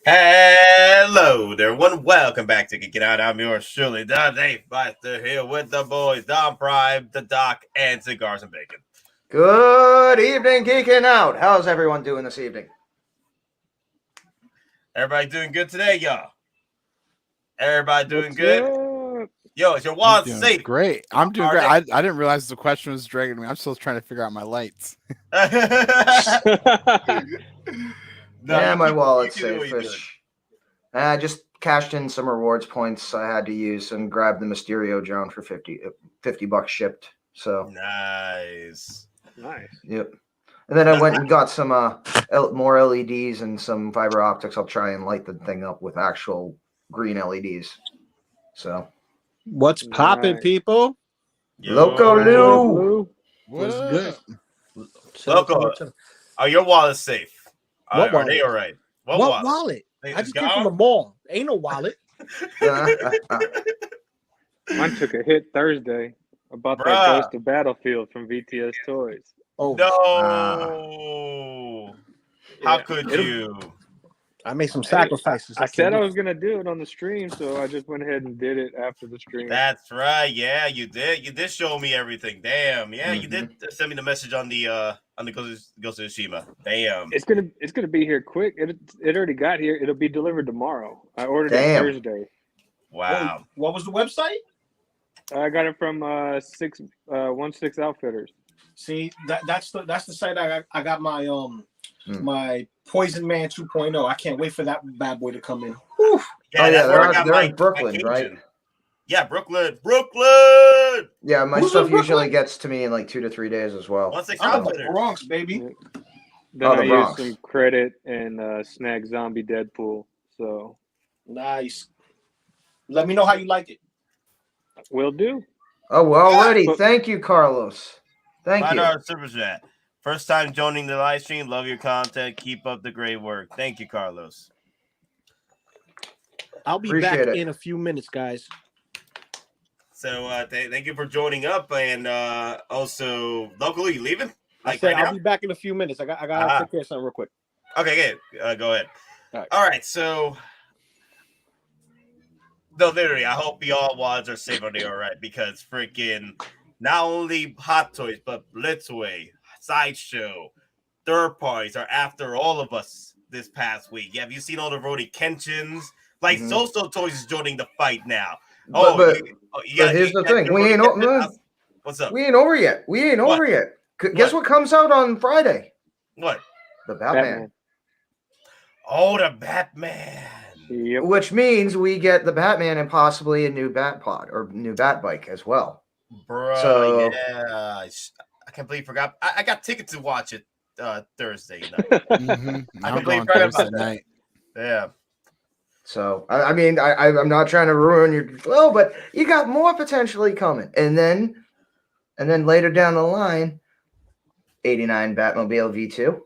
Hello there, everyone. Welcome back to Geek It Out. I'm yours truly, Dave Buster, here with the boys, DonPrime, the Doc, and Cigars and Bacon. Good evening, geeking out. How's everyone doing this evening? Everybody doing good today, y'all? Everybody doing What's good? up? Yo, is your wallet doing safe? Great. I'm doing Are great. I didn't realize the question was dragging me. I'm still trying to figure out my lights. No, yeah, my wallet's you do what you're doing. safe-ish. I just cashed in some rewards points I had to use and grabbed the Mysterio drone for $50 shipped. So Nice. Yep. And then I went and got some more LEDs and some fiber optics. I'll try and light the thing up with actual green LEDs. So What's popping, Nice. people? Yo, Loco Lu. Blue. What's What good? Loco, are your wallets safe? What Are they wallet? all right? What wallet? They I just gone? came from the mall. Ain't no wallet. Mine took a hit Thursday. I bought Bruh. that Ghost of Battlefield from BBTS Toys. Oh, No. How Yeah, could it'll- you? I made some sacrifices. I said I was gonna do it on the stream, so I just went ahead and did it after the stream. That's right. Yeah, you did. You did show me everything. Damn. Yeah, you did send me the message on the Ghost of Tsushima. Damn. It's gonna be here quick. It already got here. It'll be delivered tomorrow. I ordered Damn. it Thursday. Wow. What was the website? I got it from 16 Outfitters. See, that's the site I got my my Poison Man 2.0. I can't wait for that bad boy to come in. Yeah, Oh, yeah, that's where I got they're my in Brooklyn, Cajun. right? Yeah, Brooklyn. Yeah, my Who's stuff in Brooklyn? usually gets to me in like 2 to 3 days as well. What's the I'm in the Outfitters? Bronx, baby. Then Oh, the I Bronx. used some credit and snag Zombie Deadpool. So Nice. Let me know how you like it. will do. Oh, well, already. but- Thank you, Carlos. Thank you. $5 super chat. First time joining the live stream. Love your content. Keep up the great work. Thank you, Carlos. I'll be Appreciate back it. in a few minutes, guys. So thank you for joining up, and also locally, you leaving? I Like said right now? I'll be back in a few minutes. I got to take care of something real quick. Okay, good. Go ahead. All All right. So, no, literally, I hope y'all wallets are safe on there, all right? Because freaking not only Hottoys, but Blitzways, Sideshow, third parties are after all of us this past week. Have you seen all the Rody Kenshins? Like, Soso Toys is joining the fight now. But here's the thing. We ain't What's up? We ain't over yet. We ain't over yet. Guess what comes out on Friday? What? The Batman. Oh, the Batman. Yep. Which means we get the Batman and possibly a new Batpod or new Batbike as well. Bro, So- yeah. I can't believe I forgot. I got tickets to watch it Thursday night. Mm-hmm. I I'm completely going forgot Thursday about that. night. Yeah. So I mean, I'm not trying to ruin your flow, but you got more potentially coming. And then later down the line, 89 Batmobile V2.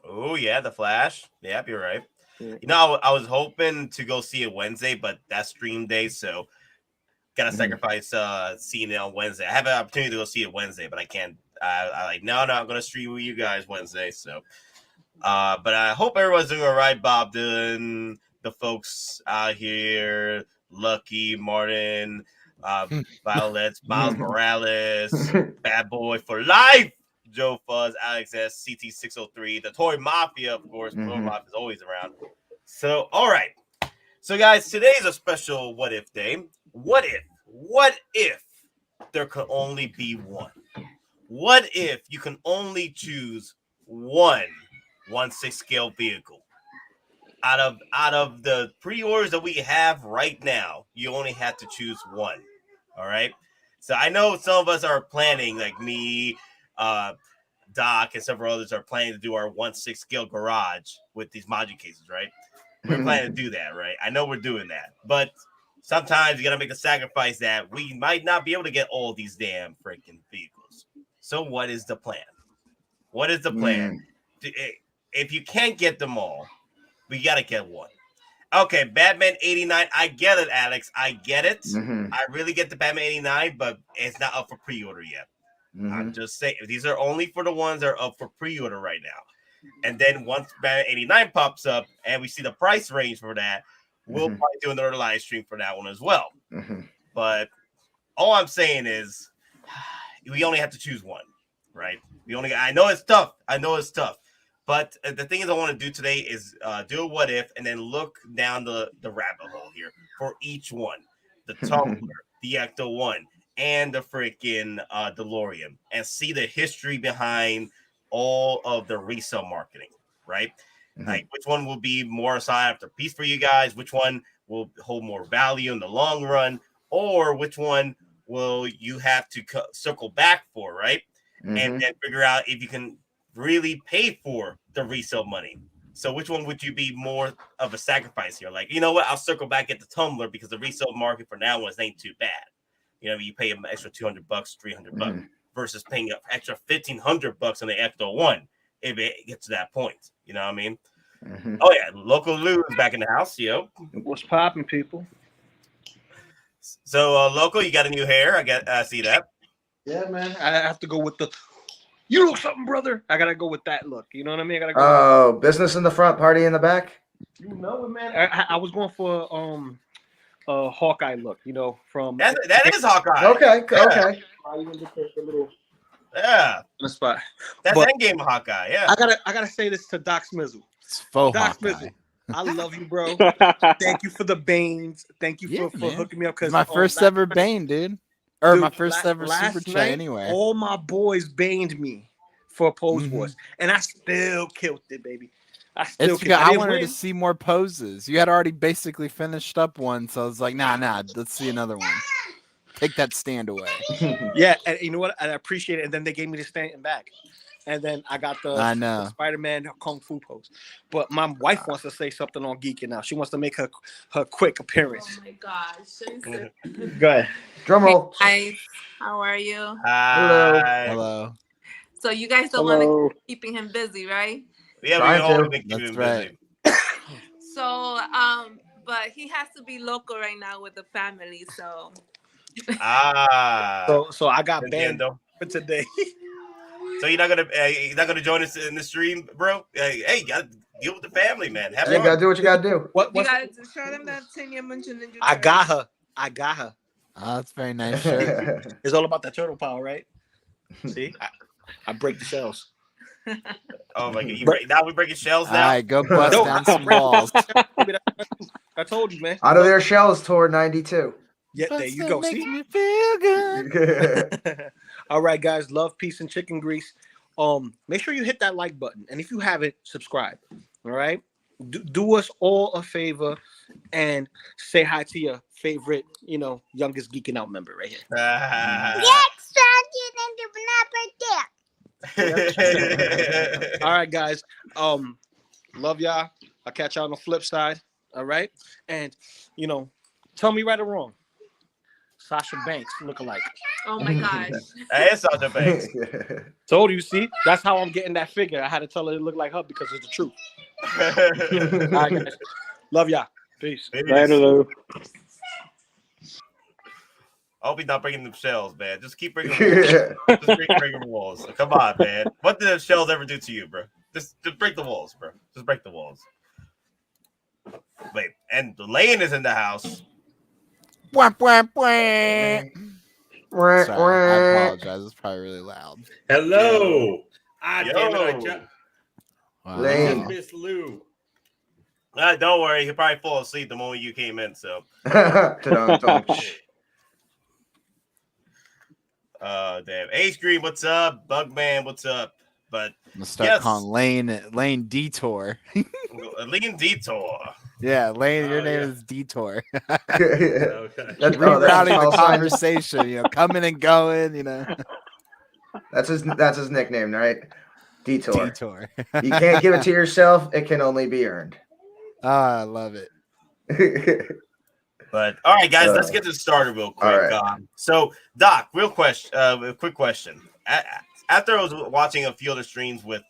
Oh, yeah, the Flash. Yep, you're right. Yeah. You know, I was hoping to go see it Wednesday, but that's stream day, so gotta sacrifice seeing it on Wednesday. I have an opportunity to go see it Wednesday, but I can't. I like no, I'm gonna stream with you guys Wednesday. So, but I hope everyone's doing all right. Bob Dylan, the folks out here, Lucky, Martin, Violet, Miles Morales, Bad Boy for Life, Joe Fuzz, Alex S, CT603, the Toy Mafia, of course. Toy Mafia is always around. So, all right. So, guys, today's a special What If day. What if there could only be one? What if you can only choose one 1/6 scale vehicle? Out of the pre-orders that we have right now, you only have to choose one. All right. So I know some of us are planning, like me, Doc, and several others are planning to do our 1/6 scale garage with these Majin cases, right? We're planning to do that, right? I know we're doing that, but sometimes you gotta make the sacrifice that we might not be able to get all these damn freaking vehicles. So what is the plan? What is the plan? If you can't get them all, we gotta get one. Okay, Batman 89. I get it, Alex. I get it. I really get the Batman 89, but it's not up for pre-order yet. I'm just saying, these are only for the ones that are up for pre-order right now. And then once Batman 89 pops up and we see the price range for that, we'll Mhm. probably do another live stream for that one as well. Mhm. But all I'm saying is we only have to choose one, right? I know it's tough. But the thing is I want to do today is do a what if and then look down the rabbit hole here for each one. The Tumbler, the ECTO-1, and the freaking DeLorean, and see the history behind all of the resale marketing, right? Like which one will be more sought after piece for you guys? Which one will hold more value in the long run? Or which one will you have to circle back for, right? And then figure out if you can really pay for the resale money. So which one would you be more of a sacrifice here? Like, you know what? I'll circle back at the Tumbler because the resale market for now ones ain't too bad. You know, you pay an extra $200, $300 versus paying an extra $1,500 on the ECTO-1 if it gets to that point. You know what I mean? Oh yeah, Loco Lu is back in the house, yo. What's popping, people? So Loco, you got a new hair. I see that. Yeah, man. I have to go with the. You look something, brother. I gotta go with that look. You know what I mean? I gotta go. Oh, business in the front, party in the back. You know it, man. I was going for a Hawkeye look. You know, from That is Hawkeye. Okay, Yeah. okay. Yeah, the spot. that's But- Endgame Hawkeye. Yeah. I gotta say this to Doc Smizzle. It's faux Doc Hawkeye. Smizzle, I love you, bro. Thank you for the Banes. Thank you Yeah, for man. hooking me up. It's Because my first ever Bane, dude. Or Dude, my first ever last Super Chat night, anyway. All my boys baned me for Pose Mhm. Wars, and I still killed it, baby. I still It's killed because it. I didn't wanted win. to see more poses. You had already basically finished up one, so I was like, nah, let's see another one. Take that stand away. Yeah, and you know what? I appreciate it. And then they gave me the stand back, and then I got I the know. Spider-Man Kung Fu pose. But my wife wants to say something on Geeking now. She wants to make her quick appearance. Oh my gosh. Go ahead. Drum roll. Hi, how are you? Hello. Hello. So you guys don't want to Hello. keep keeping him busy, right? Yeah, we Trying always to. been keeping That's him right. busy. So but he has to be local right now with the family. So So I got banned Nintendo. for today. So you're not gonna join us in the stream, bro? Hey, you gotta deal with the family, man. Have Hey, you fun. gotta do what you gotta do. you What's gotta show them that Tanya mentioned in your I got her. I got her. Oh, that's a very nice shirt. It's all about the turtle power, right? See, I break the shells. Oh my god! Now we breaking shells All now. right, go bust No, down some walls. I told you, man. Out of their shells toward 92. Yeah, there you go. Makes See. me feel good. All right, guys. Love, peace, and chicken grease. Make sure you hit that like button, and if you haven't, subscribe. All right. Do us all a favor and say hi to your favorite, youngest geeking out member right here. All right, guys. Love y'all. I'll catch y'all on the flip side. All right. And tell me right or wrong. Sasha Banks look alike. oh my gosh. Hey, it's Sasha Banks. Told you, see? That's how I'm getting that figure. I had to tell her it looked like her because it's the truth. All right, guys. Love y'all. Peace. I hope he's not breaking them shells, man. Just keep breaking walls. Just breaking walls. Come on, man. What did the shells ever do to you, bro? Just break the walls, bro. Just break the walls. Wait, and Lillian is in the house. Whap, whap, whap. Sorry, I apologize. It's probably really loud. Hello. Yo. Damn it, Wow. Lame. I just miss Lou. Don't worry, he'll probably fall asleep the moment you came in. So, damn. H-Green, what's up? Bugman, what's up? But I'm gonna start calling Lane Detour. Lillian Detour. Yeah, Lane, your Oh, name yeah. is Detour. Okay. Rerouting the call sign. conversation, coming and going, That's his nickname, right? Detour. Detour. You can't give it to yourself, it can only be earned. Oh, I love it. But all right, guys, let's get this started real quick. All right. So, Doc, quick question. After I was watching a few other streams with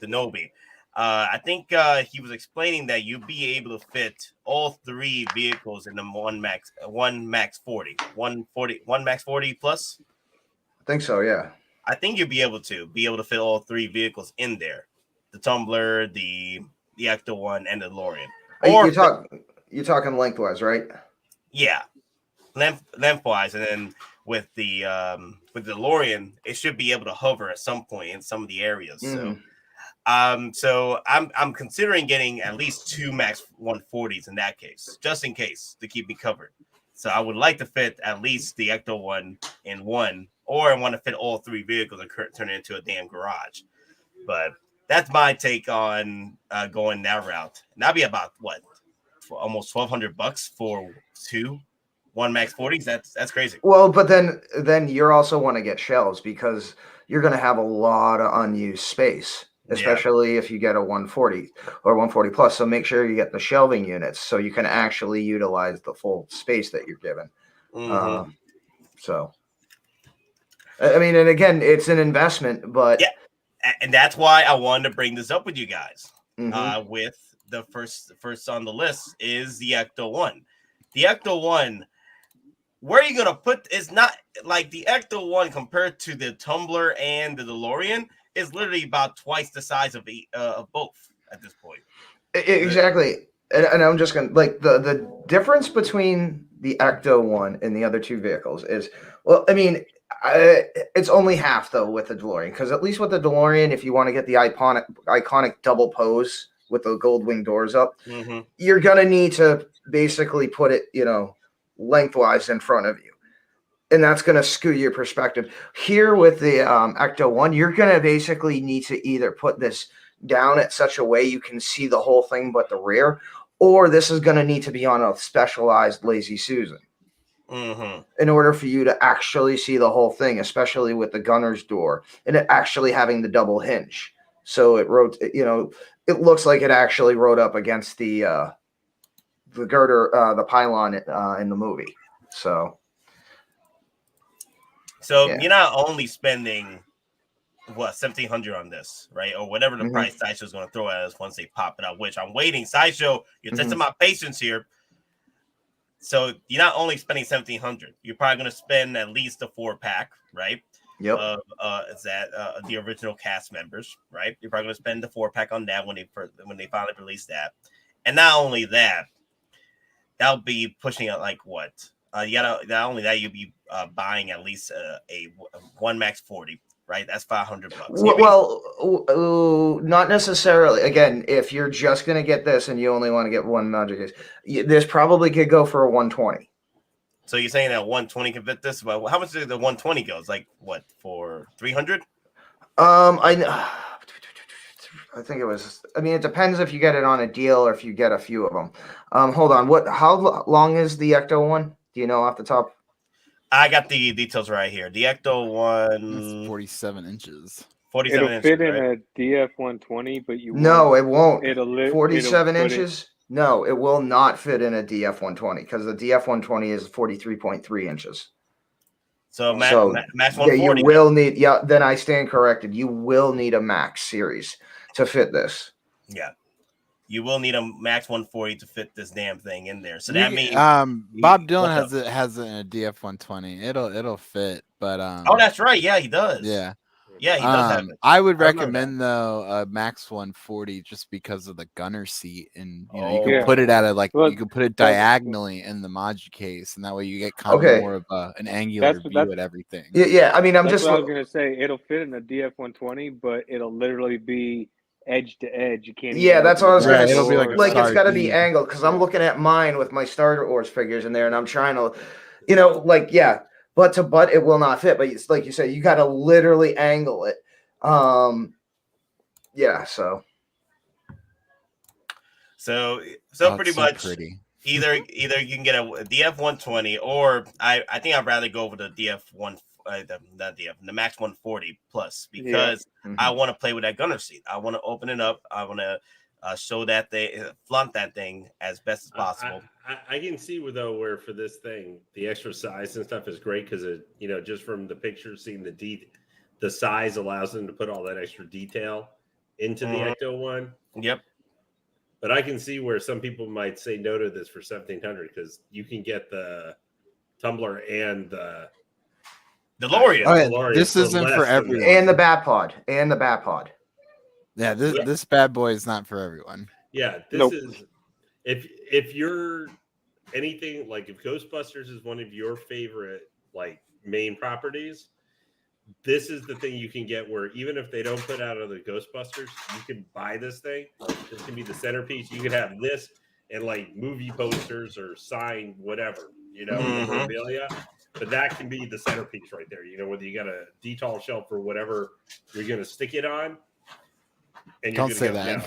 Denobi, I think he was explaining that you'd be able to fit all three vehicles in the one max 40 plus. I think so, yeah. I think you'll be able to fit all 3 vehicles in there: the Tumbler, the ECTO-1, and the DeLorean. Or you're talking lengthwise, right? yeah, lengthwise, and then with the DeLorean, it should be able to hover at some point in some of the areas. So I'm considering getting at least 2 Max 140s in that case, just in case, to keep me covered. So I would like to fit at least the ECTO-1 in one, or I want to fit all 3 vehicles and turn it into a damn garage. But that's my take on going that route. And that'd be about what, for almost $1,200 for 2 1 Max 40s. That's crazy. Well, but then you also want to get shelves because you're going to have a lot of unused space, especially if you get a 140 or 140 plus. So make sure you get the shelving units so you can actually utilize the full space that you're given. So, I mean, and again, it's an investment, but and that's why I wanted to bring this up with you guys. With the first on the list is the ECTO-1. The ECTO-1, where are you gonna put? It's not like the ECTO-1 compared to the Tumbler and the DeLorean is literally about twice the size of both at this point. Exactly. And I'm just gonna the difference between the ECTO-1 and the other 2 vehicles is, well, I mean, it's only half though with the DeLorean, because at least with the DeLorean, if you want to get the iconic double pose with the gold wing doors up, you're gonna need to basically put it, lengthwise in front of you, and that's gonna skew your perspective. Here with the ECTO-1, you're gonna basically need to either put this down at such a way you can see the whole thing but the rear, or this is gonna need to be on a specialized Lazy Susan. In order for you to actually see the whole thing, especially with the gunner's door and it actually having the double hinge. So it it looks like it actually rode up against the girder, the pylon in the movie. So you're not only spending what, $1,700 on this, right? Or whatever the price Sideshow's going to throw at us once they pop it out, which I'm waiting. Sideshow, you're testing my patience here. So you're not only spending $1,700, you're probably going to spend at least a 4-pack, right? Yep. Is that the original cast members, right? You're probably going to spend the 4-pack on that when they finally release that. And not only that, that'll be pushing out like what? Not only that, you'll be buying at least a 1 Max 40, right? That's $500. Well, not necessarily. Again, if you're just going to get this and you only want to get one Magic case, this probably could go for a 120. So you're saying that 120 can fit this? But how much did the 120 goes? Like what, for 300? I think it was. I mean, it depends if you get it on a deal or if you get a few of them. Hold on. How long is the ECTO-1? Do you know off the top? I got the details right here. The ECTO-1, 47 inches. 47 it'll inches, fit in right? a DF-120, but you No, it won't. 47 inches? No, it will not fit in a DF-120 because the DF-120 is 43.3 inches. So Max 140. Yeah, you will need. Yeah, then I stand corrected. You will need a Max series to fit this. Yeah, you will need a Max 140 to fit this damn thing in there. So that means Bob Dylan has it in a DF-120. It'll fit, but oh, that's right. Yeah, he does. Yeah. Yeah, he does have it. I would recommend though a Max 140 just because of the gunner seat, and you can put it at you can put it diagonally in the Magi case, and that way you get kind of more of an angular view at everything. Yeah. I mean, I was gonna say it'll fit in a DF-120, but it'll literally be edge to edge. You can't. Yeah, that's what I was gonna say. It'll be like it's got to be angled because I'm looking at mine with my Star Wars figures in there, and I'm trying to, butt to butt, it will not fit. But it's like you said, you got to literally angle it. Yeah. So pretty much either you can get a DF-120, or I think I'd rather go with the DF-1. The Max 140 plus, because I want to play with that gunner seat. I want to open it up. I want to show that flaunt that thing as best as possible. I can see where for this thing the extra size and stuff is great because it just from the picture seeing the size allows them to put all that extra detail into the ECTO-1. Yep. But I can see where some people might say no to this for $1,700 because you can get the Tumbler and the DeLorean. Oh, yeah, DeLorean this for isn't less for than everyone. that. And the Bat Pod. Yeah, this bad boy is not for everyone. Yeah, this Nope. is if you're anything like if Ghostbusters is one of your favorite like main properties, this is the thing you can get where even if they don't put out other Ghostbusters, you can buy this thing. This can be the centerpiece. You could have this and like movie posters or signed whatever, memorabilia. But that can be the centerpiece right there. Whether you got a detail shelf or whatever you're going to stick it on. And Don't say go, that.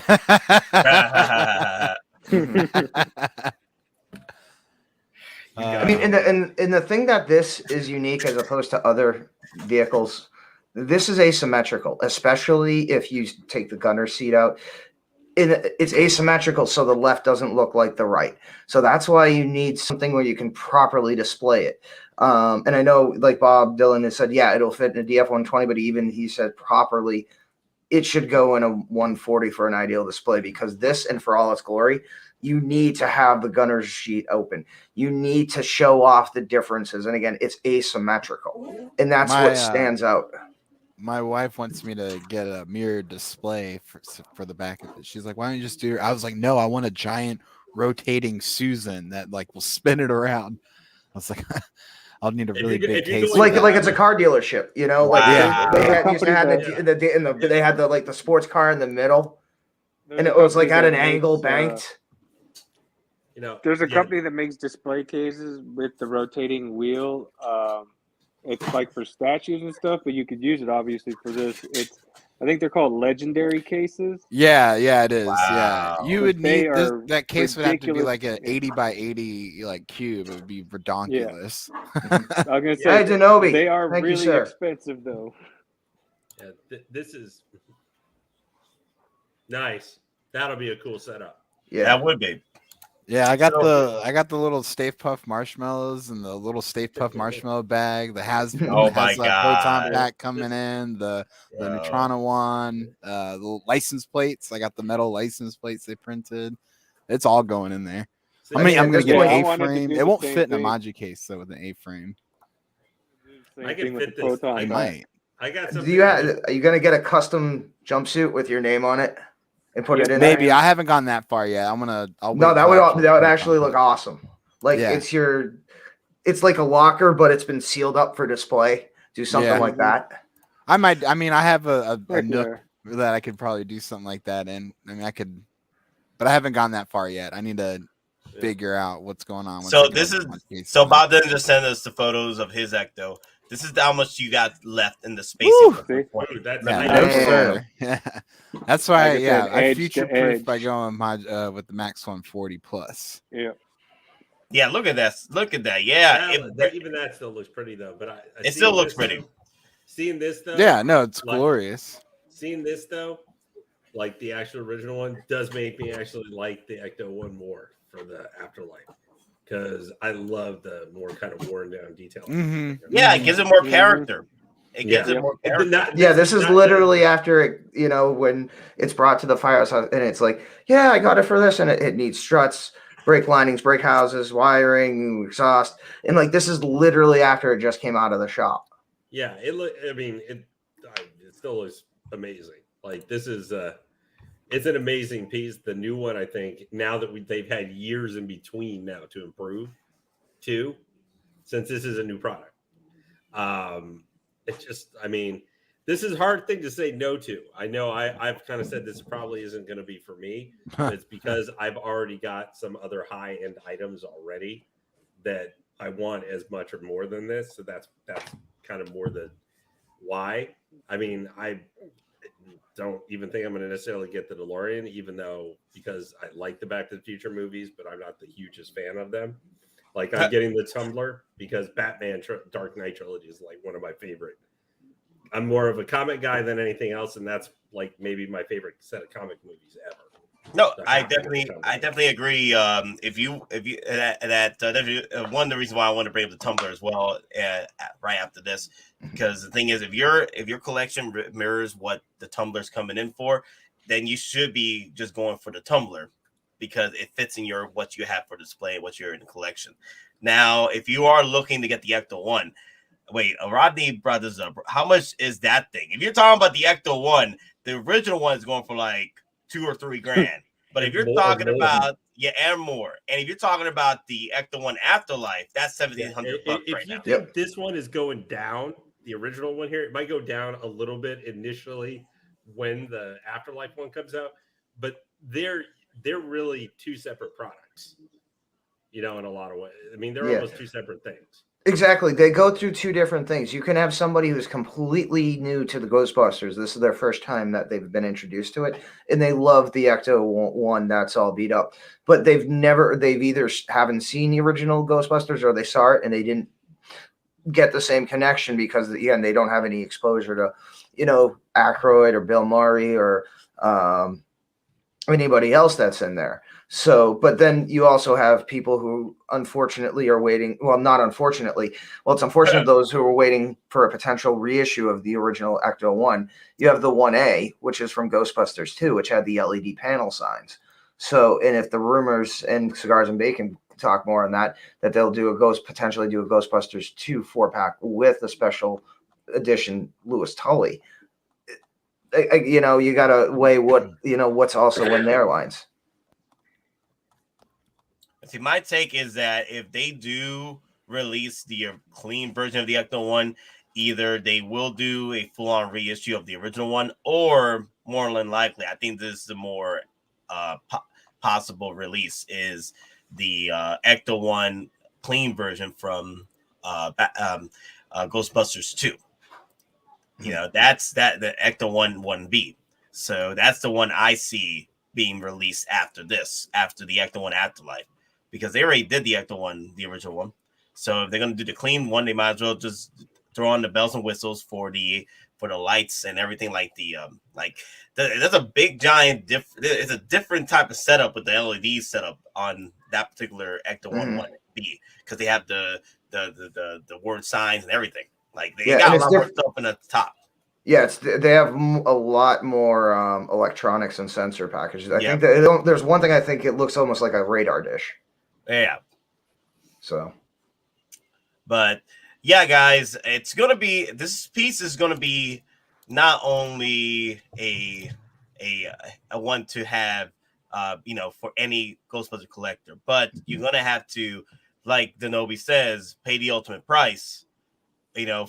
I mean, in the thing that this is unique as opposed to other vehicles, this is asymmetrical, especially if you take the gunner seat out. It's asymmetrical, so the left doesn't look like the right. So that's why you need something where you can properly display it. And I know, like Bob Dylan has said, yeah, it'll fit in a DF-120, but even he said properly, it should go in a 140 for an ideal display, because this, and for all its glory, you need to have the gunner's sheet open. You need to show off the differences. And again, it's asymmetrical. And that's what stands out. My wife wants me to get a mirrored display for the back of it. She's like, why don't you just do it? I was like, no, I want a giant rotating Susan that like will spin it around. I was like, I'll need a really big case. Like it's a car dealership, Like they used to have they had the sports car in the middle, and it was like at an angle banked. There's a company that makes display cases with the rotating wheel. It's like for statues and stuff, but you could use it obviously for this. I think they're called legendary cases. Yeah, it is. Wow. Yeah, you would need that case would have to be like an 80 by 80 like cube. It would be redonkulous. Yeah. I was gonna say, they are really expensive though. Yeah, this is nice. That'll be a cool setup. Yeah, that would be. Yeah, I got the little Stay Puft marshmallows and the little Stay Puft marshmallow bag that has proton pack coming in, the Neutrona one, the license plates. I got the metal license plates they printed. It's all going in there. I'm gonna get an A-frame. It won't fit in a Maji case though with an A-frame. I can fit this. I might. I got some. Are you gonna get a custom jumpsuit with your name on it? And put it in maybe there. I haven't gone that far yet. That would actually look awesome. Like it's like a locker, but it's been sealed up for display. Do something like that. I might. I mean, I have a nook that I could probably do something like that in. I mean, I could, but I haven't gone that far yet. I need to figure out what's going on. So Bob didn't just send us the photos of his Ecto. This is how much you got left in the space. That's why. I future-proof by going with the Max 140 Plus. Yeah, look at that. Yeah, even that still looks pretty though. But it still looks pretty. Seeing this though. Yeah, no, it's glorious. Seeing this though, like the actual original one, does make me actually like the ECTO-1 more for the Afterlife. Because I love the more kind of worn down detail. Mm-hmm. Yeah, it gives it more character. It gives it more character. This is literally after it, when it's brought to the firehouse and it's like, yeah, I got it for this, and it needs struts, brake linings, brake houses, wiring, exhaust, and like this is literally after it just came out of the shop. Yeah, it still looks amazing. Like this is it's an amazing piece. The new one, I think, now that they've had years in between now to improve, too, since this is a new product. It's just, this is a hard thing to say no to. I know I've kind of said this probably isn't going to be for me. But it's because I've already got some other high-end items already that I want as much or more than this. So that's kind of more the why. I don't even think I'm going to necessarily get the DeLorean, even though because I like the Back to the Future movies, but I'm not the hugest fan of them. Like I'm getting the Tumbler because Batman Dark Knight trilogy is like one of my favorite. I'm more of a comic guy than anything else, and that's like maybe my favorite set of comic movies ever. No, I definitely agree. If you one of the reasons why I want to bring up the Tumbler as well, right after this, because the thing is, if your collection mirrors what the Tumbler's coming in for, then you should be just going for the Tumbler because it fits in what you have for display, what you're in the collection. Now, if you are looking to get the ECTO-1, Wait, Rodney brought this up. How much is that thing? If you're talking about the Ecto-1, the original one is going for like $2 or $3 grand. But if you're talking about and more, and if you're talking about the Ecto-1 Afterlife, that's $1,700 if you think this one is going down, the original one here, it might go down a little bit initially when the Afterlife one comes out, but they're really two separate products, in a lot of ways. I mean, they're almost two separate things. Exactly. They go through two different things. You can have somebody who's completely new to the Ghostbusters. This is their first time that they've been introduced to it, and they love the Ecto-1 that's all beat up. But they've either haven't seen the original Ghostbusters, or they saw it and they didn't get the same connection because, again, they don't have any exposure to, Aykroyd or Bill Murray or anybody else that's in there. So, but then you also have people who unfortunately are waiting. Well, not unfortunately. Well, it's unfortunate those who are waiting for a potential reissue of the original Ecto-1. You have the 1A, which is from Ghostbusters 2, which had the LED panel signs. So, and if the rumors and Cigars and Bacon talk more on that they'll potentially do a Ghostbusters 2 4-pack with a special edition Louis Tully. You got to weigh what's also in their lines. See, my take is that if they do release the clean version of the Ecto-1, either they will do a full-on reissue of the original one, or more than likely, I think this is the more possible release, is the Ecto-1 clean version from Ghostbusters 2. That's the Ecto-1 1B. So that's the one I see being released after the Ecto-1 Afterlife. Because they already did the Ecto-1, the original one. So if they're going to do the clean one, they might as well just throw on the bells and whistles for the lights and everything, like there's a big giant it's a different type of setup with the LED setup on that particular Ecto-1 1B, because they have the word signs and everything. Like they got a lot more stuff in the top. Yeah, they have a lot more electronics and sensor packages. I think that there's one thing I think it looks almost like a radar dish. Yeah. So, but yeah, guys, this piece is gonna be not only a one to have, for any Ghostbuster collector, but you're gonna have to, like Denobi says, pay the ultimate price, to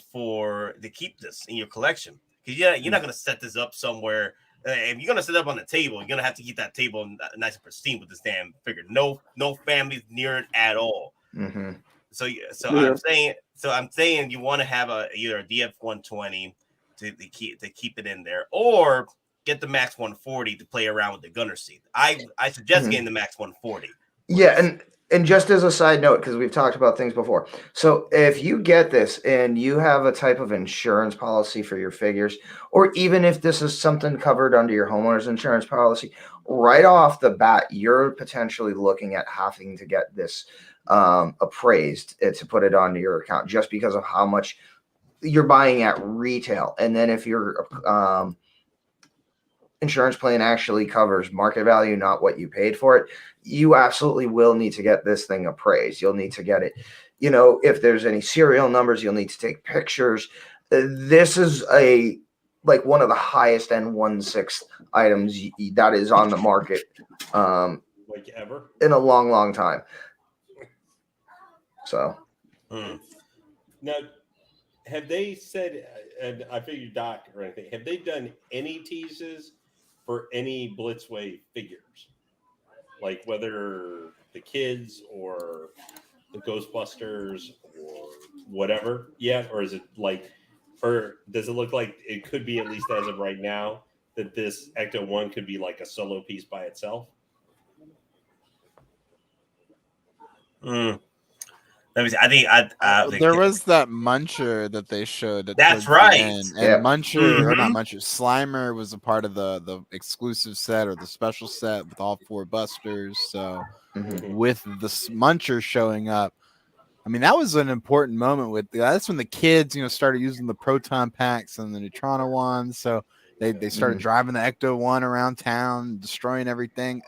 keep this in your collection. Because you're not gonna set this up somewhere. If you're gonna set it up on the table, you're gonna have to keep that table nice and pristine with this damn figure. No families near it at all. Mm-hmm. I'm saying you want to have either a DF-120 to keep it in there, or get the Max 140 to play around with the gunner seat. I suggest getting the Max 140. Yeah, and just as a side note, because we've talked about things before. So if you get this and you have a type of insurance policy for your figures, or even if this is something covered under your homeowner's insurance policy, right off the bat, you're potentially looking at having to get this appraised to put it onto your account, just because of how much you're buying at retail. And then if your insurance plan actually covers market value, not what you paid for it, you absolutely will need to get this thing appraised. You'll need to get it, if there's any serial numbers, you'll need to take pictures. This is one of the highest end 1/6 items that is on the market like ever in a long, long time. So now, have they said, and I figured Doc or anything, have they done any teases for any Blitzway figures? Like whether the kids or the Ghostbusters or whatever yet? Or is it or does it look like it could be, at least as of right now, that this Ecto-1 could be like a solo piece by itself? Let me see. I think there was that Muncher that they showed. That's right. And Muncher, or not Muncher, Slimer was a part of the exclusive set or the special set with all 4 Busters. So with the Muncher showing up, I mean, that was an important moment. That's when the kids, started using the proton packs and the Neutrona ones. So they started driving the Ecto-1 around town, destroying everything.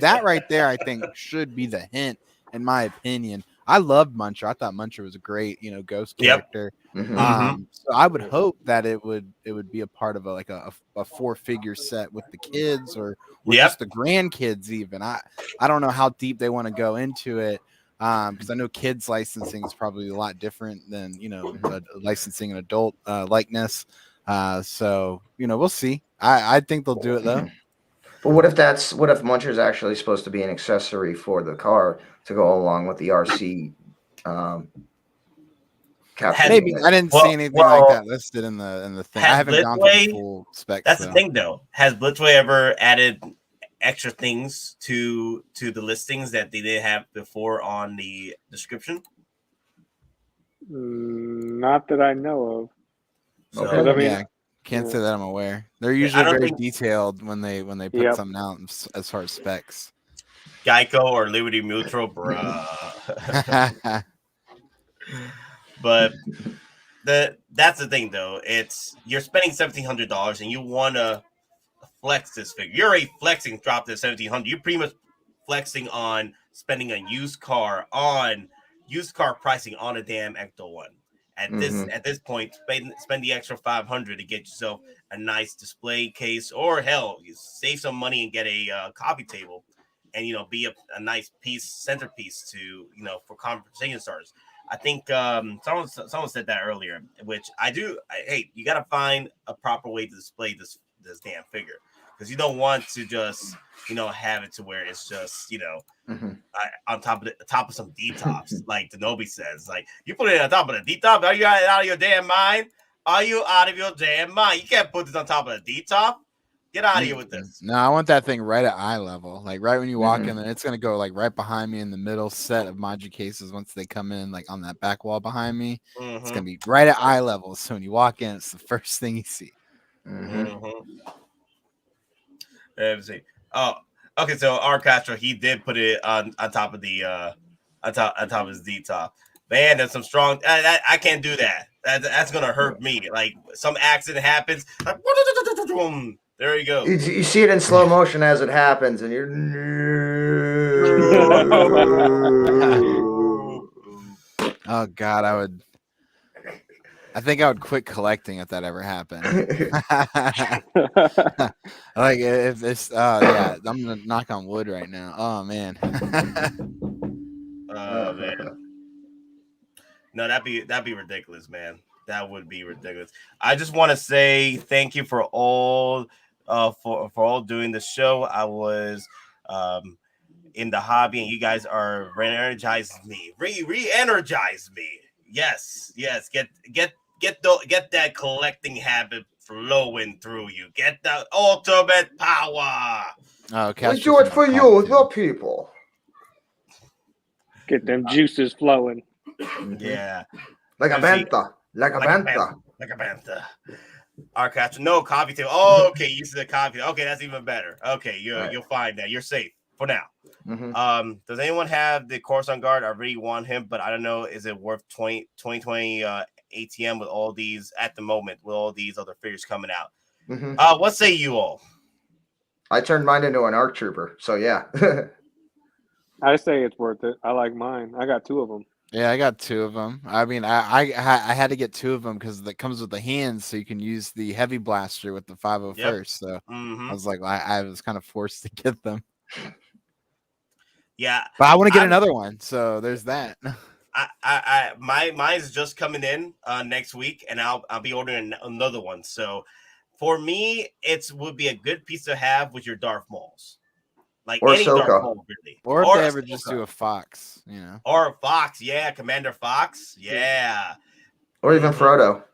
That right there, I think, should be the hint, in my opinion. I loved Muncher. I thought Muncher was a great, ghost character. So I would hope that it would be a part of a 4-figure set with the kids or just the grandkids even. I don't know how deep they want to go into it, because I know kids licensing is probably a lot different than licensing an adult likeness. So we'll see. I think they'll do it though. But what if Muncher's actually supposed to be an accessory for the car to go along with the RC? Maybe I didn't see anything like that listed in the thing. I haven't gone through the full specs. That's the thing, though. Has Blitzway ever added extra things to the listings that they didn't have before on the description? Not that I know of. So, I mean, can't say that I'm aware. They're usually very detailed when they put something out as far as specs. Geico or Liberty Mutual, bruh. But that's the thing, though. You're spending $1,700 and you want to flex this figure. You're already flexing, drop this $1,700. You're pretty much flexing on spending a used car pricing on a damn ECTO-1. At this point, spend the extra $500 to get yourself a nice display case, or hell, you save some money and get a coffee table, and be a nice centerpiece to for conversation starters. I think someone said that earlier, which I do. Hey, you got to find a proper way to display this damn figure, because you don't want to just have it to where it's just on top of some D-tops, like Denobi says. Like, you put it on top of the D-top, are you out of your damn mind? Are you out of your damn mind? You can't put this on top of the D-top. Get out of here with this. No, I want that thing right at eye level. Like right when you walk in, and it's gonna go like right behind me in the middle set of Maji cases. Once they come in, like on that back wall behind me, it's gonna be right at eye level. So when you walk in, it's the first thing you see. Let's see. Oh, okay. So our Castro, he did put it on top of the on top of his D top. Man, there's some strong. I can't do that. That's gonna hurt me. Like, some accident happens. Like, there you go. You see it in slow motion as it happens, and you're. Oh God, I think I would quit collecting if that ever happened. Like, if this, I'm gonna knock on wood right now. Oh man. Oh man. No, that'd be ridiculous, man. That would be ridiculous. I just want to say thank you for all for all doing the show. I was in the hobby, and you guys are re-energized me. Re-energize me. Yes. Get that collecting habit flowing through you. Get that ultimate power. Oh, we do it for you, the people. Get them juices flowing. Yeah. Like a bantha. Like a bantha. Our catcher. No coffee table. Oh, okay. You said coffee. Okay, that's even better. Okay, you'll find that. You're safe for now. Does anyone have the Coruscant Guard? I really want him, but I don't know. Is it worth 2020 ATM with all these at the moment, with all these other figures coming out? What say you all? I turned mine into an ARC Trooper, so yeah. I say it's worth it. I like mine. I got 2 of them. Yeah, I got 2 of them. I mean, I had to get 2 of them because that comes with the hands, so you can use the heavy blaster with the 501st. So I was like, I was kind of forced to get them. Yeah, but I want to get another one, so there's that. Mine's just coming in next week, and I'll be ordering another one. So for me, it would be a good piece to have with your Darth Mauls. Like, or any Darth Maul, really. Or if they ever just do a Fox, Or a Fox, yeah, Commander Fox, yeah. Or even Frodo,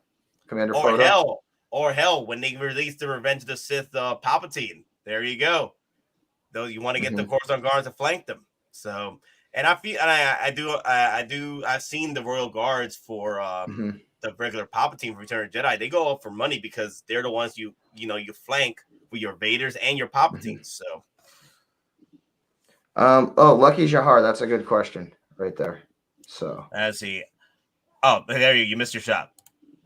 Commander Frodo. Or hell, when they release the Revenge of the Sith Palpatine, there you go. Though you want to get the Coruscant Guards to flank them. So, and I feel, and I've seen the Royal Guards for the regular Palpatine Return of Jedi. They go up for money because they're the ones you flank with your Vaders and your Palpatines. So. Lucky Jahar, that's a good question right there. So let's see. Oh, there you missed your shot.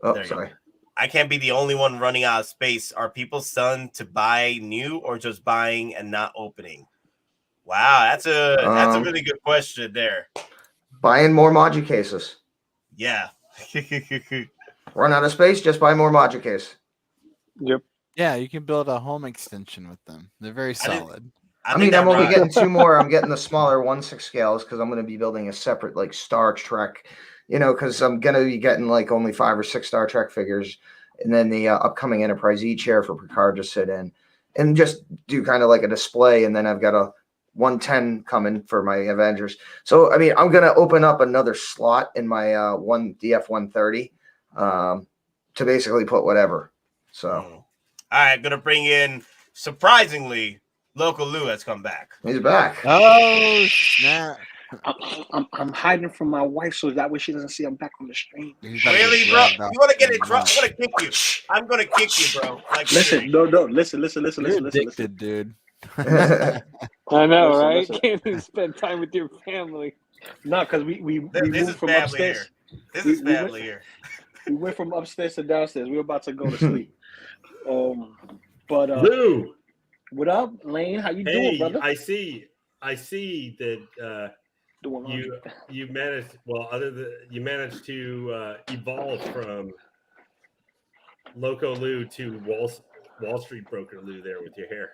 Oh, sorry. I can't be the only one running out of space. Are people selling to buy new or just buying and not opening? Wow, that's a really good question there. Buying more Maji cases. Yeah. Run out of space, just buy more module case. Yep. Yeah, you can build a home extension with them. They're very solid. I mean, I'm only getting 2 more. I'm getting the smaller 1/6 scales because I'm going to be building a separate like Star Trek, because I'm going to be getting like only 5 or 6 Star Trek figures, and then the upcoming Enterprise E chair for Picard to sit in, and just do kind of like a display. And then I've got a 110 coming for my Avengers. So I mean, I'm going to open up another slot in my DF 130 to basically put whatever. So, all right, gonna bring in surprisingly. Loco Lu has come back. He's back. Oh snap! I'm hiding from my wife so that way she doesn't see I'm back on the stream. Really, bro? You want to get in trouble? I'm gonna kick you. I'm gonna kick you, bro. Like, listen, no, listen. You're addicted, dude. I know, Listen, right? listen. Can't even spend time with your family. No, because we this moved is from family upstairs. here. This is family here. We went from upstairs to downstairs. We were about to go to sleep. But Lou, what up, Lane? How you doing, brother? I see that you managed. Well, you managed to evolve from Loco Lu to Wall Street Broker Lou there with your hair.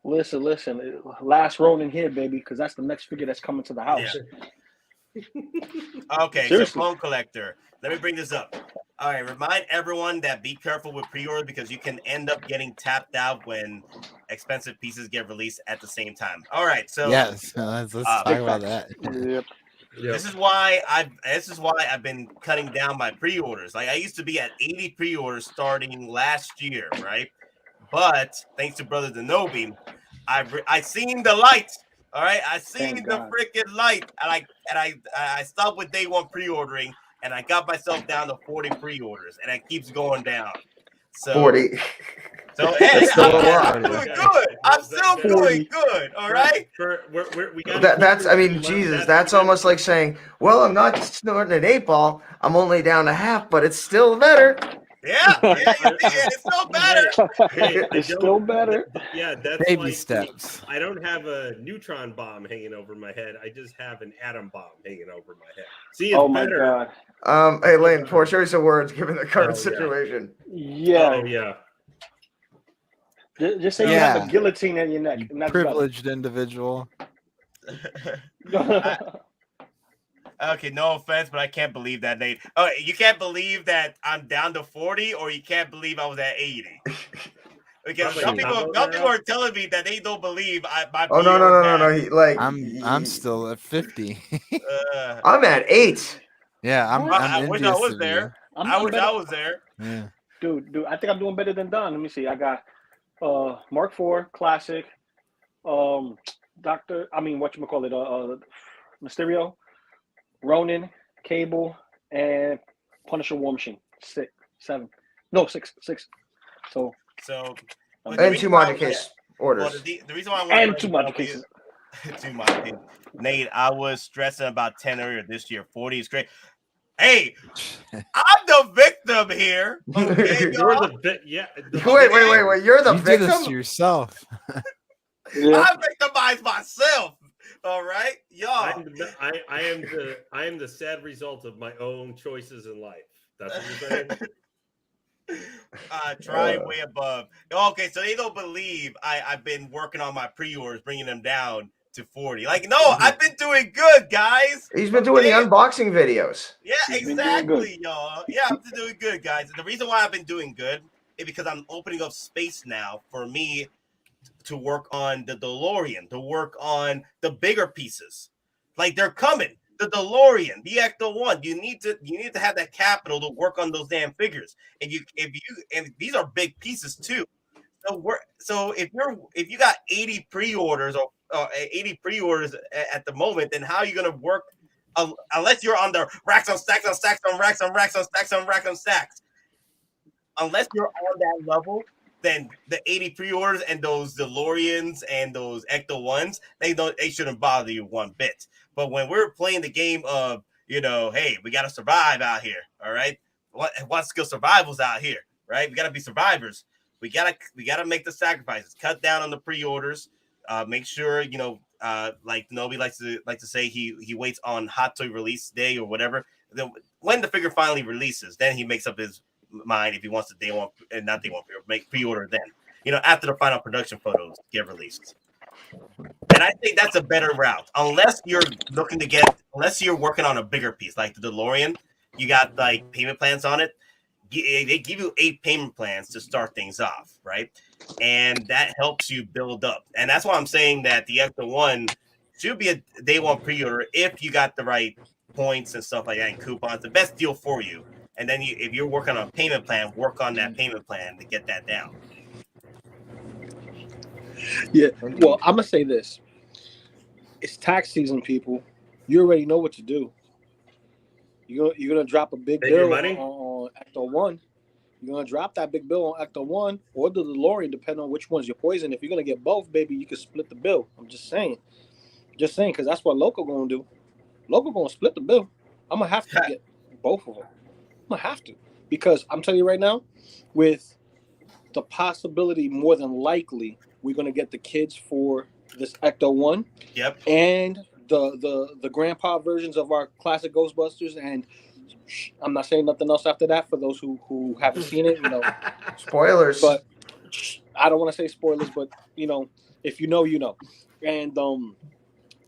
Listen. Last Ronin here, baby, because that's the next figure that's coming to the house. Yeah. Okay, Seriously. so Clone Collector. Let me bring this up. All right, remind everyone that be careful with pre-order because you can end up getting tapped out when expensive pieces get released at the same time. All right, so Yes, let's talk about that. Yep. This is why I've been cutting down my pre-orders. Like I used to be at 80 pre-orders starting last year, right? But thanks to Brother Denobi, I seen the light. All right, I seen the freaking light, and I stopped with day 1 pre-ordering, and I got myself down to 40 pre-orders, and it keeps going down. So 40. So hey, I'm doing good. I'm still doing good. All right. That's I mean, Jesus, that's almost like saying, well, I'm not snorting an 8-ball. I'm only down a half, but it's still better. Yeah, it's still better. It's still better. Yeah, that's baby like steps. I don't have a neutron bomb hanging over my head. I just have an atom bomb hanging over my head. See, it's better. God. Hey, Lane, poor choice of words given the current situation. Yeah. Oh, yeah. Just say you have a guillotine in your neck. And that's privileged individual. Okay, no offense, but I can't believe that, Nate. Oh, you can't believe that I'm down to 40, or you can't believe I was at 80. Because some people are telling me that they don't believe my. Oh no! I'm still at 50. I'm at 8. Yeah, I wish I was there. I wish I was there. Yeah. Dude, I think I'm doing better than Don. Let me see. I got Mark IV Classic, Mysterio, Ronin, Cable, and Punisher War Machine. 6. So and 2 module case orders. Well, the reason why I and 2 module cases. 2 module cases. Nate, I was stressing about 10 earlier this year. 40 is great. Hey, I'm the victim here. Okay, you're the yeah. Wait. You're the victim. You did this to yourself. I victimized myself. All right, y'all. I am the sad result of my own choices in life. That's what you're saying. Trying way above. Okay, so they don't believe I've been working on my pre-orders, bringing them down to 40. Like, no, I've been doing good, guys. He's been doing the unboxing videos. Yeah, exactly, y'all. Yeah, I've been doing good, guys. And the reason why I've been doing good is because I'm opening up space now for me to work on the DeLorean, to work on the bigger pieces. Like, they're coming. The DeLorean, the ECTO-1. You need to have that capital to work on those damn figures. And these are big pieces too. So if you got 80 pre-orders or 80 pre-orders at the moment, then how are you gonna work unless you're on the racks on stacks on stacks on racks on racks on stacks on racks on stacks? Unless you're on that level, then the 80 pre-orders and those DeLoreans and those ECTO-1s, they shouldn't bother you one bit. But when we're playing the game of, hey, we gotta survive out here, all right? What skill survival's out here, right? We gotta be survivors. We gotta make the sacrifices. Cut down on the pre-orders. Make sure like Nobi likes to say he waits on hot toy release day or whatever. Then when the figure finally releases, then he makes up his mind if he wants to day one and not day one make pre-order then. After the final production photos get released. And I think that's a better route. Unless you're working on a bigger piece like the DeLorean, you got like payment plans on it. They give you 8 payment plans to start things off, right? And that helps you build up. And that's why I'm saying that the ECTO-1 should be a day one pre-order if you got the right points and stuff like that and coupons. The best deal for you. And then if you're working on a payment plan, work on that payment plan to get that down. Yeah. Well, I'm gonna say this. It's tax season, people. You already know what to do. You're gonna drop a big bill on ECTO-1. You're gonna drop that big bill on ECTO-1 or the DeLorean, depending on which one's your poison. If you're gonna get both, baby, you can split the bill. I'm just saying, because that's what Loco gonna do. Loco gonna split the bill. I'm gonna have to get both of them. I'm gonna have to, because I'm telling you right now, with the possibility, more than likely, we're gonna get the kids for this ECTO-1. Yep. And the grandpa versions of our classic Ghostbusters, and I'm not saying nothing else after that for those who haven't seen it. Spoilers. But I don't want to say spoilers, but if you know, you know. And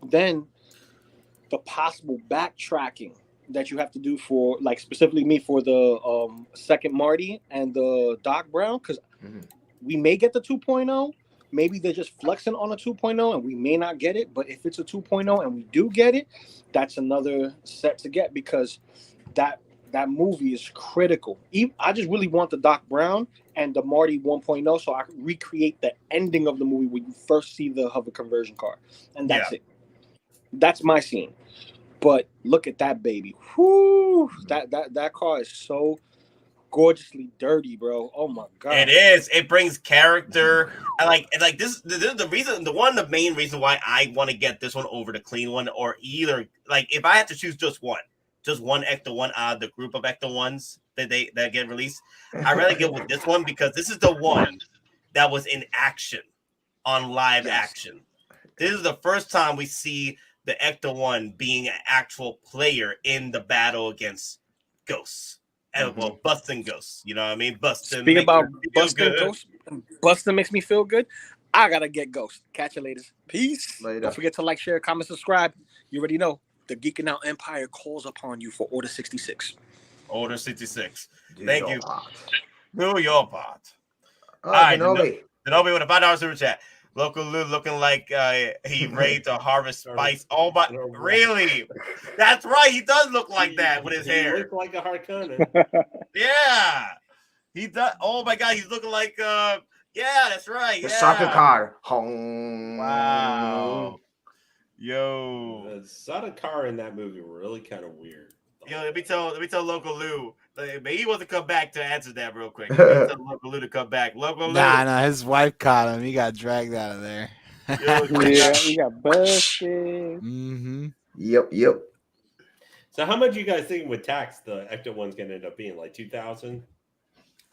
then the possible backtracking that you have to do for, like, specifically me for the second Marty and the Doc Brown, because we may get the 2.0. Maybe they're just flexing on a 2.0 and we may not get it. But if it's a 2.0 and we do get it, that's another set to get, because that movie is critical. I just really want the Doc Brown and the Marty 1.0 so I can recreate the ending of the movie when you first see the hover conversion card. And that's it. That's my scene. But look at that baby. Whoo! That car is so gorgeously dirty, bro. Oh my god. It is. It brings character. I like this. This is the reason. The main reason why I want to get this one over the clean one, or either, like, if I had to choose just one ECTO-1 out of the group of ECTO-1s that get released, I'd rather get with this one, because this is the one that was in action on live action. This is the first time we see the ECTO-1 being an actual player in the battle against ghosts. Well, busting ghosts, you know what I mean? Busting. Speaking about busting ghosts, busting makes me feel good. I gotta get Ghost. Catch you later. Peace. Later. Don't forget to like, share, comment, subscribe. You already know the Geeking Out Empire calls upon you for Order 66. Order 66. Thank you. Do your part. All right, Denobi with a $5 super chat. Loco Lu looking like he ready to harvest spice. Oh my, really? That's right. He does look like that with his hair. He looks like a Harkonnen. Yeah, he does. Oh my god, he's looking like yeah, that's right. The soccer car. Wow. Yo, the Sadakar in that movie were really kind of weird. Yo, let me tell Loco Lu. But he wants to come back to answer that real quick. Tell Loco Lu to come back. Loco Lu. Nah, his wife caught him. He got dragged out of there. Yeah, he got busted. Yep. So how much you guys think with tax the ECTO-1's gonna end up being? Like 2,000?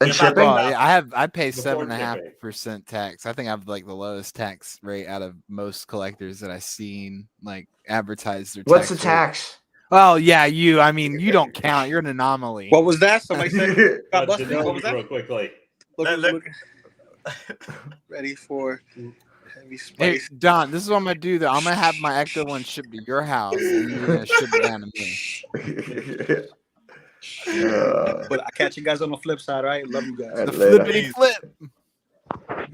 And shipping? I pay 7.5% tax. I think I have like the lowest tax rate out of most collectors that I've seen like advertise their. What's the tax? Well, yeah, you don't count. You're an anomaly. What was that? Somebody said got busted. What was that? Real quickly. Look. Ready for heavy spice. Hey, Don, this is what I'm gonna do though. I'm gonna have my ECTO-1 shipped to your house and you're gonna ship it down to me. But I catch you guys on the flip side, all right? Love you guys. The flippity flip.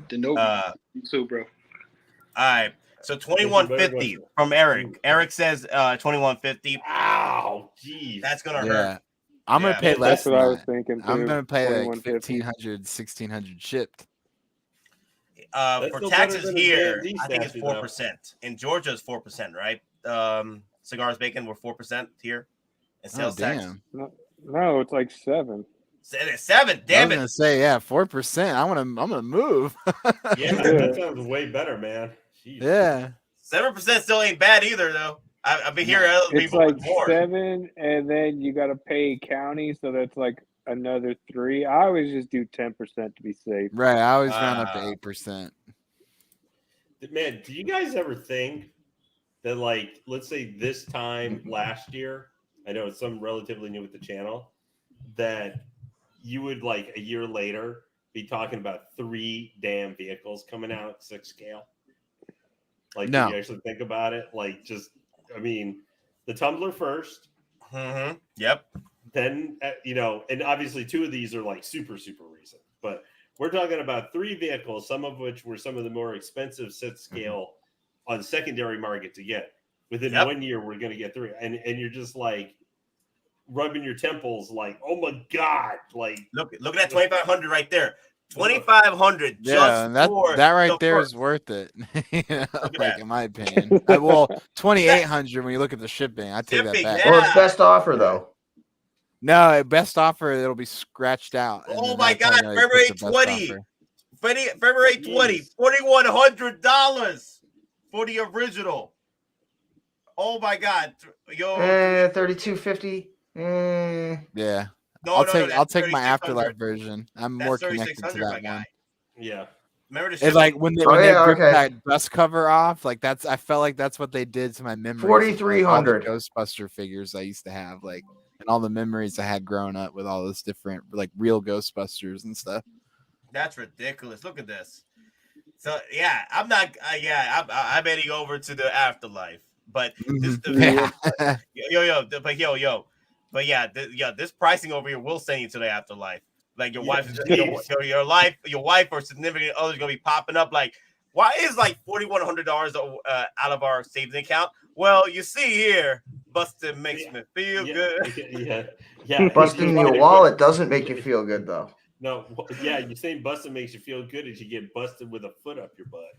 You too, bro. All right. So 2150 from Eric. Eric says 2150. Ow, geez. That's gonna hurt. I'm gonna pay less. That's what I was thinking. I'm gonna pay like 1,500, 1,600 shipped. For taxes here, I think it's 4%. In Georgia, it's 4%, right? Cigars, bacon were 4% here. And sales tax. No, it's like 7. 7. Damn it! I was gonna say 4%. I'm gonna move. Yeah, that sounds way better, man. Jeez. Yeah. 7% still ain't bad either, though. I've been hearing other people like more. 7, and then you got to pay county, so that's like another 3. I always just do 10% to be safe. Right. I always round up to 8%. Man, do you guys ever think that, like, let's say this time last year, I know it's some relatively new with the channel, that you would like a year later be talking about 3 damn vehicles coming out 6 scale. Like, no. if you actually think about it, like, just, I mean, the Tumbler first. Mm-hmm. Yep. Then, and obviously 2 of these are like super, super recent. But we're talking about 3 vehicles, some of which were some of the more expensive 6 scale on secondary market to get. Within 1 year, we're going to get 3. And you're just like rubbing your temples like, oh my God. Like, look at that 2,500 right there. 2,500 yeah, just for that right the there first. is worth it. Like that. in my opinion. Well, 2,800 when you look at the shipping, I take that back. Or it's best offer though. No, best offer it'll be scratched out. Oh my God, February 20. February 20, $4,100 for the original. Oh my God, yo, 3,250. Yeah. No, I'll take my Afterlife version. I'm more connected to that one. Yeah. Remember the it's like when they ripped that dust cover off, like I felt like that's what they did to my memories. 4,300 Ghostbuster figures I used to have, like, and all the memories I had growing up with all those different, like, real Ghostbusters and stuff. That's ridiculous. Look at this. So yeah, I'm not. I'm heading over to the Afterlife, but this, but yeah, this pricing over here will send you to the Afterlife. Like your wife, your wife or significant other is gonna be popping up. Like, why is like $4,100 out of our savings account? Well, you see here, busting makes me feel good. Yeah. Busting your wallet doesn't make you feel good though. No, yeah, you're saying busting makes you feel good as you get busted with a foot up your butt.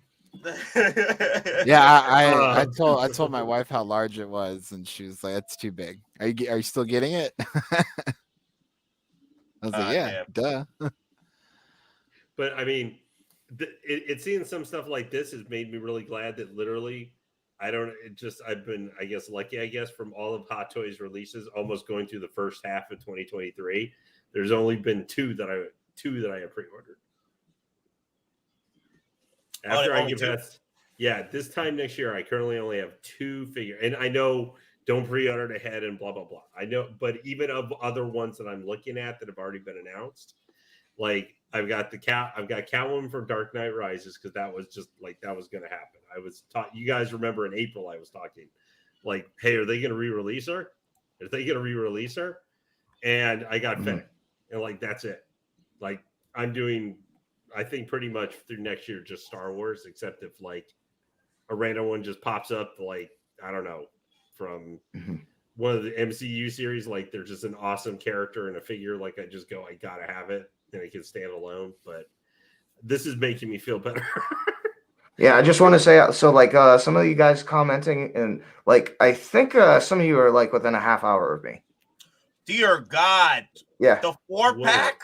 Yeah, I told my wife how large it was, and she was like, "It's too big. Are you still getting it?" I was like, "Yeah, duh." But I mean, it's seeing some stuff like this has made me really glad that literally, I've been, I guess, lucky, from all of Hot Toys releases, almost going through the first half of 2023. There's only been two that I have pre-ordered. After I give that, this time next year, I currently only have 2 figures, and I know don't pre-order it ahead and blah blah blah. I know, but even of other ones that I'm looking at that have already been announced, like I've got Catwoman from Dark Knight Rises, because that was just like that was going to happen. I was taught. You guys remember in April I was talking, like, hey, are they going to re-release her? Are they going to re-release her? And I got Pheonix. And like, that's it. Like, I'm doing, I think, pretty much through next year, just Star Wars, except if like a random one just pops up, like, I don't know, from one of the MCU series, like there's just an awesome character and a figure, like I just go, I gotta have it, and it can stand alone. But this is making me feel better. Yeah, I just want to say, so like some of you guys commenting, and like I think some of you are like within a half hour of me. Dear God. Yeah. The 4-pack?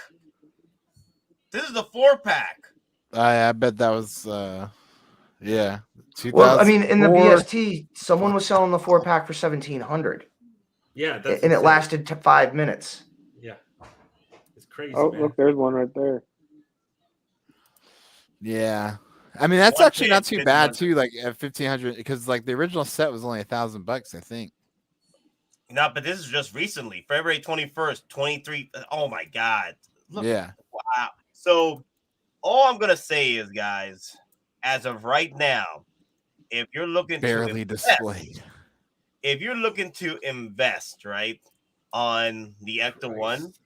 This is the 4-pack. I bet that was yeah. Well, I mean, in the BST, someone was selling the 4-pack for $1,700. Yeah, that's and it lasted 5 minutes. Yeah, it's crazy. Oh, man. Look, there's one right there. Yeah, I mean that's actually not too bad too. Like at 1,500, because like the original set was only $1,000, I think. No, but this is just recently, February 21st, 23. Oh my God. Look, yeah. Wow. So all I'm gonna say is, guys, as of right now, if you're looking barely displayed, if you're looking to invest right on the ECTO-1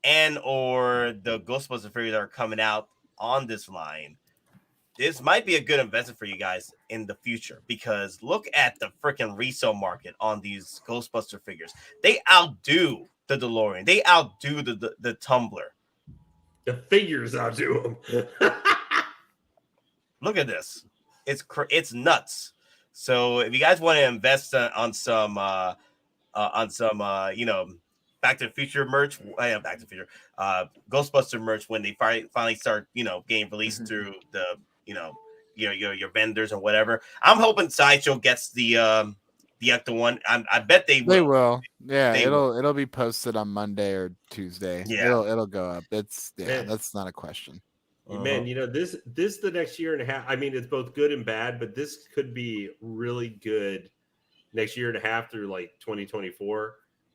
and or the Ghostbusters figures that are coming out on this line, this might be a good investment for you guys in the future, because look at the freaking resale market on these Ghostbuster figures. They outdo the DeLorean. They outdo the Tumbler. The figures outdo them. Look at this. It's nuts. So if you guys want to invest on some Back to the Future merch, Back to the Future, Ghostbuster merch, when they finally start, getting released through the, your vendors or whatever. I'm hoping Sideshow gets the ECTO-1. I bet they will. They will. Yeah, it'll be posted on Monday or Tuesday. Yeah, it'll go up. That's not a question. Man, this the next year and a half. I mean, it's both good and bad, but this could be really good next year and a half through like 2024.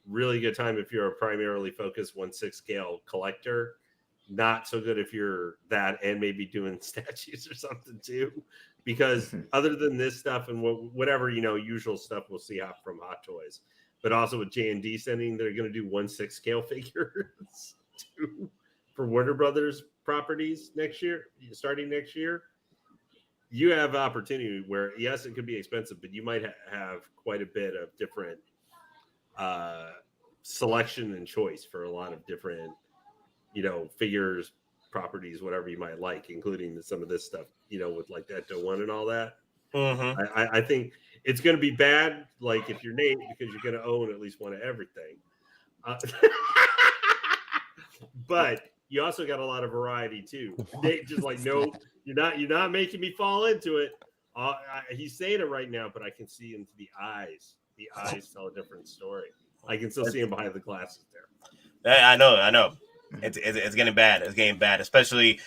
really good time if you're a primarily focused 1/6 scale collector. Not so good if you're that and maybe doing statues or something too, because other than this stuff and whatever usual stuff we'll see from Hottoys, but also with J&D sending, they're going to do 1/6 scale figures too, for Warner Brothers properties starting next year. You have opportunity where yes, it could be expensive, but you might have quite a bit of different selection and choice for a lot of different figures, properties, whatever you might like, including some of this stuff, with like that Ecto-1 and all that. Mm-hmm. I think it's going to be bad, like if you're Nate, because you're going to own at least one of everything. But you also got a lot of variety too. Nate just like, no, you're not making me fall into it. He's saying it right now, but I can see into the eyes. The eyes tell a different story. I can still see him behind the glasses there. I know. It's getting bad. It's getting bad, especially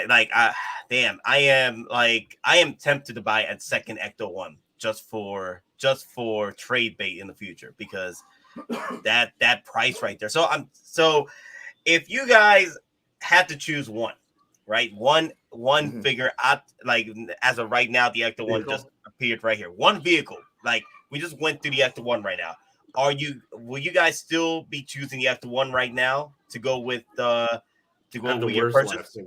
like I am tempted to buy a second Ecto-1 just for trade bait in the future, because that price right there. So if you guys had to choose one, right? One figure out, like as of right now, the Ecto-1 just appeared right here. One vehicle, like we just went through the Ecto-1 right now. Will you guys still be choosing the Ecto-1 right now to go with your purchase?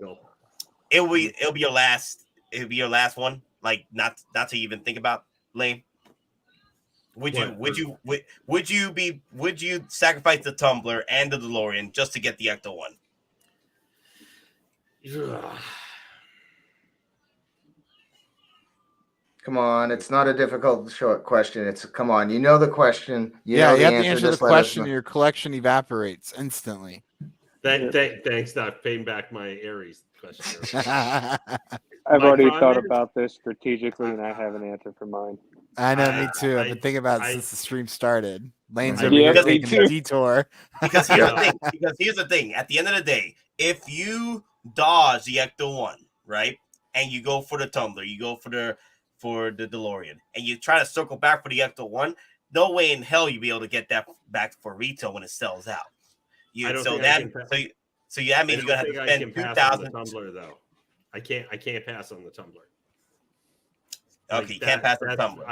It'll be your last. It'll be your last one. Like not to even think about, Lane. Would you sacrifice the Tumbler and the DeLorean just to get the Ecto-1? Come on, it's not a difficult short question. It's come on, you know the question. You have the to answer the question. Your collection evaporates instantly. Thanks, Doc. Paying back my Aries question. I've already thought about this strategically, and I have an answer for mine. I know, me too. I've been thinking about it since the stream started. Lane's over here taking a detour. Because here's the thing. At the end of the day, if you dodge the Ecto-1, right, and you go for the Tumbler, you go for the DeLorean, and you try to circle back for the Ecto-1, no way in hell you'll be able to get that back for retail when it sells out. That means you're gonna have to spend $2,000. Tumbler though. I can't pass on the Tumbler. Okay, you can't pass on the Tumbler.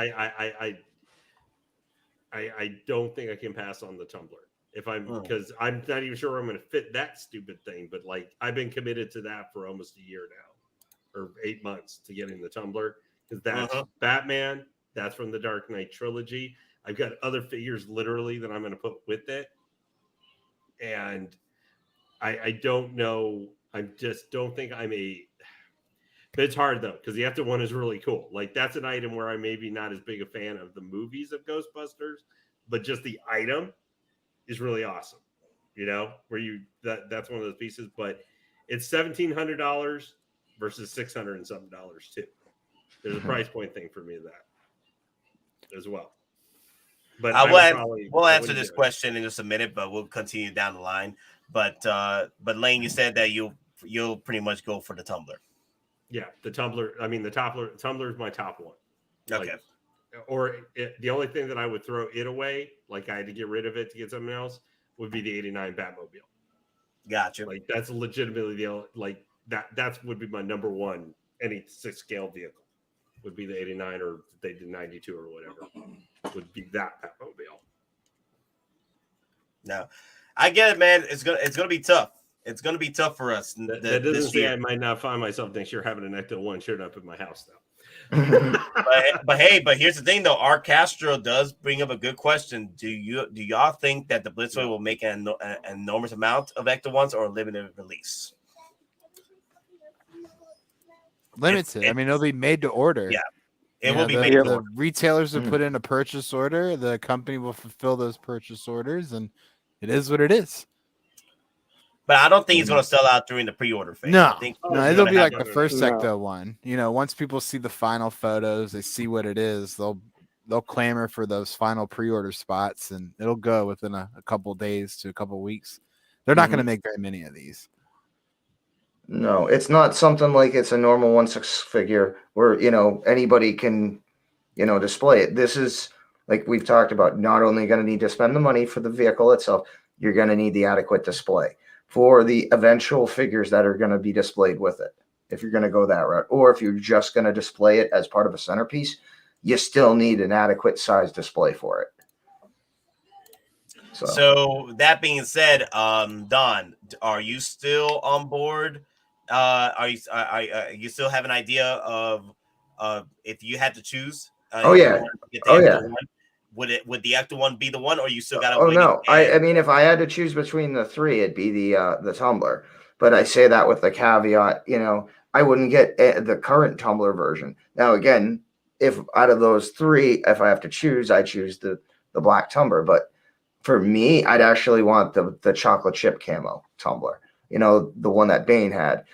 I don't think I can pass on the Tumbler because I'm not even sure I'm going to fit that stupid thing. But like I've been committed to that for almost a year now, or 8 months to getting the Tumbler, because that's Batman. That's from the Dark Knight trilogy. I've got other figures literally that I'm going to put with it, and I don't know. I just don't think I'm a. But it's hard though, because the Ecto-1 is really cool. Like that's an item where I maybe not as big a fan of the movies of Ghostbusters, but just the item is really awesome. Where that's one of those pieces. But it's $1,700 versus $600 and something too. There's a price point thing for me that as well. But we'll answer this question in just a minute, but we'll continue down the line. But Lane, you said that you'll pretty much go for the Tumbler. Yeah, the Tumbler. I mean, the Tumbler is my top one. Okay. The only thing that I would throw it away, like I had to get rid of it to get something else, would be the '89 Batmobile. Gotcha. Like that's legitimately that would be my number one. Any 6 scale vehicle would be the '89, or if they did '92 or whatever, would be that Batmobile. No, I get it, man. It's gonna be tough. It's going to be tough for us. That doesn't say I might not find myself next year having an Ecto-1 showing up in my house, though. but here's the thing, though. Art Castro does bring up a good question. Do y'all think that the Blitzway will make an enormous amount of Ecto-1s or a limited release? Limited. I mean, it'll be made to order. Yeah, it will be made to order. The retailers will put in a purchase order. The company will fulfill those purchase orders, and it is what it is. But I don't think it's going to sell out during the pre-order phase. No, it'll be like the first Ecto-1. Once people see the final photos, they see what it is, they'll clamor for those final pre-order spots, and it'll go within a couple days to a couple weeks. They're not going to make very many of these. No, it's not something like it's a normal 1/6 figure where anybody can display it. This is like we've talked about, not only going to need to spend the money for the vehicle itself, you're going to need the adequate display for the eventual figures that are going to be displayed with it. If you're going to go that route, or if you're just going to display it as part of a centerpiece, you still need an adequate size display for it. So that being said, Don, are you still on board? Are you still have an idea of if you had to choose? Would the ECTO-1 be the one, or you still got to? Oh no, I mean, if I had to choose between the three, it'd be the Tumbler. But I say that with the caveat, I wouldn't get the current Tumbler version. Now, again, if out of those three, if I have to choose, I choose the black Tumbler. But for me, I'd actually want the chocolate chip camo Tumbler. The one that Bane had.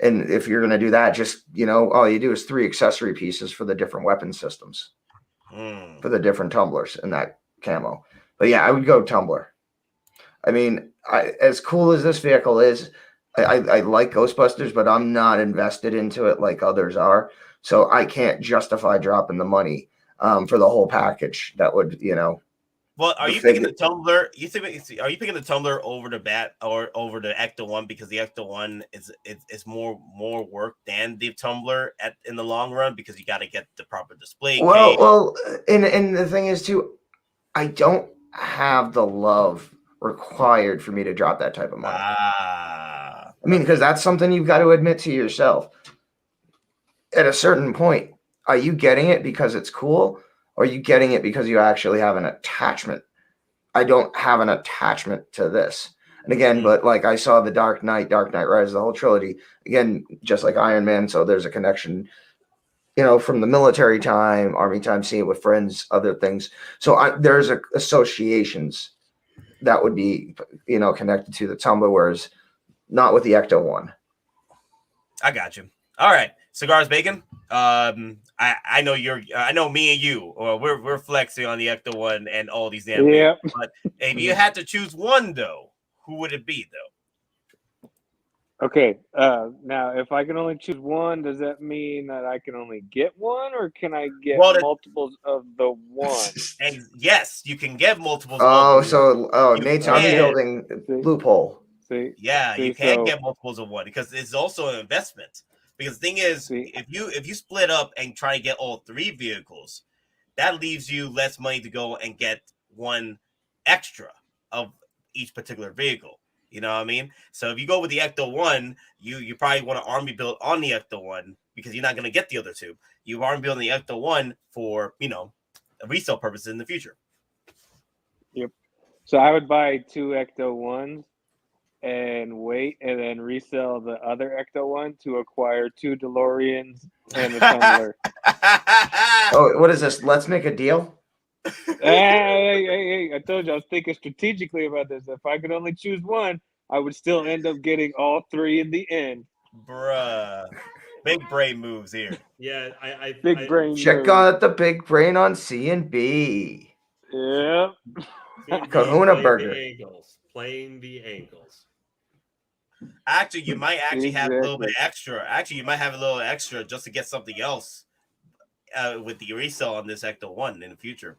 And if you're going to do that, just, all you do is 3 accessory pieces for the different weapon systems, for the different tumblers in that camo. But yeah, I would go Tumbler. I mean, as cool as this vehicle is, I like Ghostbusters, but I'm not invested into it like others are. So I can't justify dropping the money for the whole package. That would, Well, are you picking the Tumbler? Are you picking the Tumbler over the Bat or over the ECTO-1 because the ECTO-1 is more work than the Tumbler in the long run because you got to get the proper display. Well, and the thing is too, I don't have the love required for me to drop that type of money. I mean, because that's something you've got to admit to yourself. At a certain point, are you getting it because it's cool? Or are you getting it because you actually have an attachment? I don't have an attachment to this. And again, but like I saw the Dark Knight Rise, the whole trilogy, again, just like Iron Man. So there's a connection, from the military time, army time, seeing it with friends, other things. So there's associations that would be, connected to the Tumbler, whereas not with the ECTO-1. I got you. All right. Cigars Bacon. I know I know me and you, or we're flexing on the ECTO-1 and all these damn yeah. But if you had to choose one though, who would it be though? Okay. Now if I can only choose one, does that mean that I can only get one, or can I get multiples of the one? And yes, you can get multiples. Nate's building loophole. You can get multiples of one because it's also an investment. Because the thing is, if you split up and try to get all 3 vehicles, that leaves you less money to go and get one extra of each particular vehicle. You know what I mean? So if you go with the ECTO-1, you probably want to army build on the ECTO-1 because you're not going to get the other 2. You army build on the ECTO-1 for, resale purposes in the future. Yep. So I would buy 2 ECTO-1s and wait and then resell the other ECTO-1 to acquire 2 DeLoreans and a Tumbler. What is this? Let's make a deal? Hey, I told you I was thinking strategically about this. If I could only choose one, I would still end up getting all 3 in the end. Bruh. Big brain moves here. Yeah, big brain. Check out the big brain on C&B. Yeah. Kahuna Burger. Playing the angles. Actually, you might have a little bit extra. Actually, you might have a little extra just to get something else with the resale on this ECTO-1 in the future.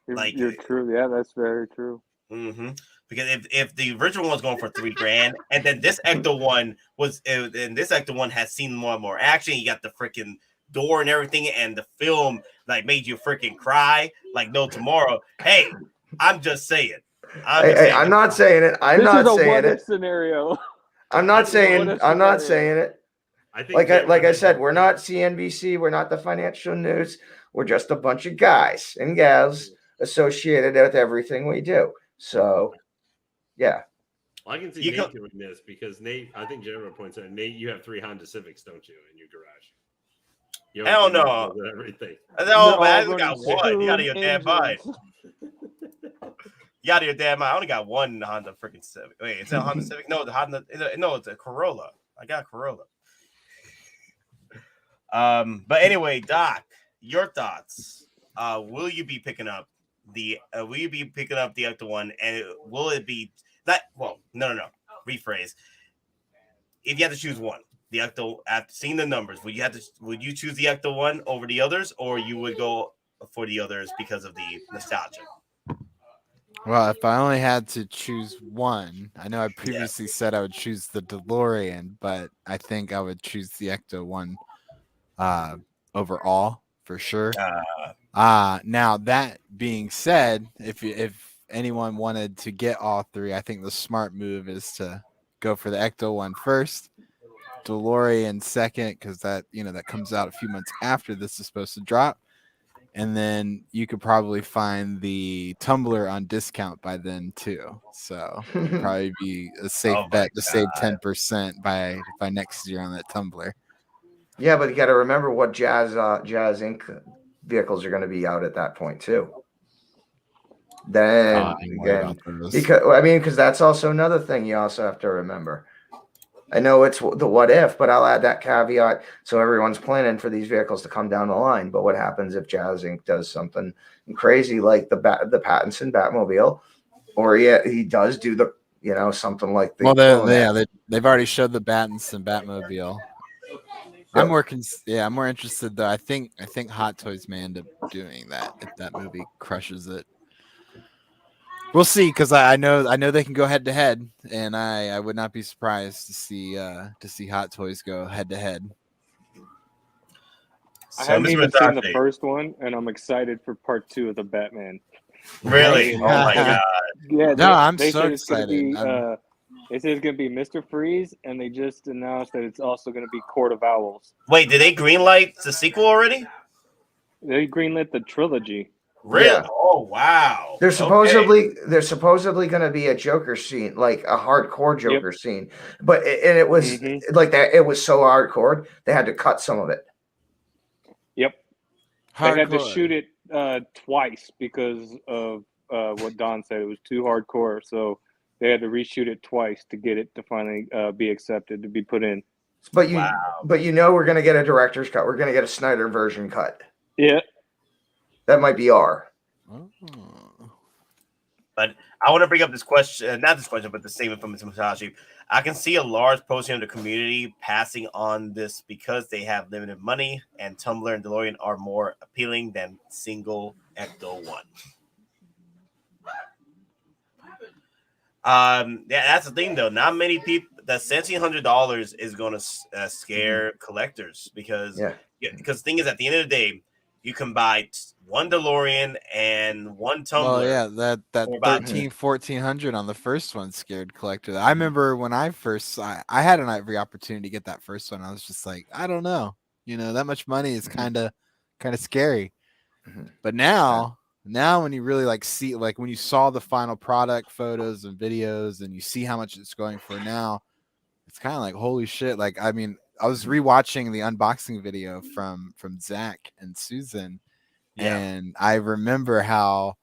You're true. Yeah, that's very true. Mm-hmm. Because if the original one's going for $3,000, and then this ECTO-1 has seen more and more action, you got the freaking door and everything, and the film made you freaking cry like no tomorrow. Hey, I'm just saying. I'm not saying it. I'm not saying it. Scenario. I'm not saying it. I think like I said, we're not CNBC. We're not the financial news. We're just a bunch of guys and gals associated with everything we do. So, yeah. Well, I can see Nate doing this because Nate, I think General points out, Nate, you have 3 Honda Civics, don't you, in your garage? Hell no. Everything. No, man, I just got one. You out of your damn mind. You out of your damn mind. I only got one Honda freaking Civic. Wait, it's a Honda Civic? No, it's a Corolla. I got a Corolla. But anyway, Doc, your thoughts. Will you be picking up the ECTO-1, and will it be that? Well, no. Rephrase. If you had to choose one, the ECTO, after seeing the numbers, would you choose the ECTO-1 over the others, or you would go for the others because of the nostalgia. Well, if I only had to choose one, I know I previously said I would choose the DeLorean, but I think I would choose the ECTO-1 overall for sure. Now that being said, if anyone wanted to get all three, I think the smart move is to go for the ECTO-1 first, DeLorean second, because that that comes out a few months after this is supposed to drop. And then you could probably find the Tumbler on discount by then too. So it'd probably be a safe bet to save 10% by next year on that Tumbler. Yeah, but you got to remember what Jazz Inc. vehicles are going to be out at that point too. Then again, because that's also another thing you also have to remember. I know it's the what if, but I'll add that caveat so everyone's planning for these vehicles to come down the line. But what happens if Jazz Inc. does something crazy like the Pattinson Batmobile, or he does do the something like the they've already showed the Pattinson Batmobile. I'm more interested though. I think Hottoys may end up doing that if that movie crushes it. We'll see, because I know they can go head to head, and I would not be surprised to see Hottoys go head to head. I haven't even seen the first one, and I'm excited for part 2 of the Batman. Really? Oh my god! Yeah, I'm so excited. They said it's going to be Mr. Freeze, and they just announced that it's also going to be Court of Owls. Wait, did they greenlight the sequel already? They greenlit the trilogy. Really? Yeah. Oh wow! There's supposedly going to be a Joker scene, like a hardcore Joker scene, but it was like that. It was so hardcore they had to cut some of it. Yep. Hardcore. They had to shoot it twice because of what Don said. It was too hardcore, so they had to reshoot it twice to get it to finally be accepted to be put in. But we're going to get a director's cut. We're going to get a Snyder version cut. Yeah. That might be R. But I want to bring up this question, not this question, but the statement from Mitashi. I can see a large portion of the community passing on this because they have limited money, and Tumbler and DeLorean are more appealing than single ECTO-1. That's the thing, though. Not many people. That $1,700 is going to scare collectors because the thing is, at the end of the day, you can buy one DeLorean and one Tumbler. Well, yeah, that $1,400 on the first one scared collector. I remember when I had every opportunity to get that first one. I was just like, I don't know, that much money is kind of scary. But now when you really see, when you saw the final product photos and videos, and you see how much it's going for now, it's kind of like, holy shit! I was rewatching the unboxing video from Zach and Susan, and I remember how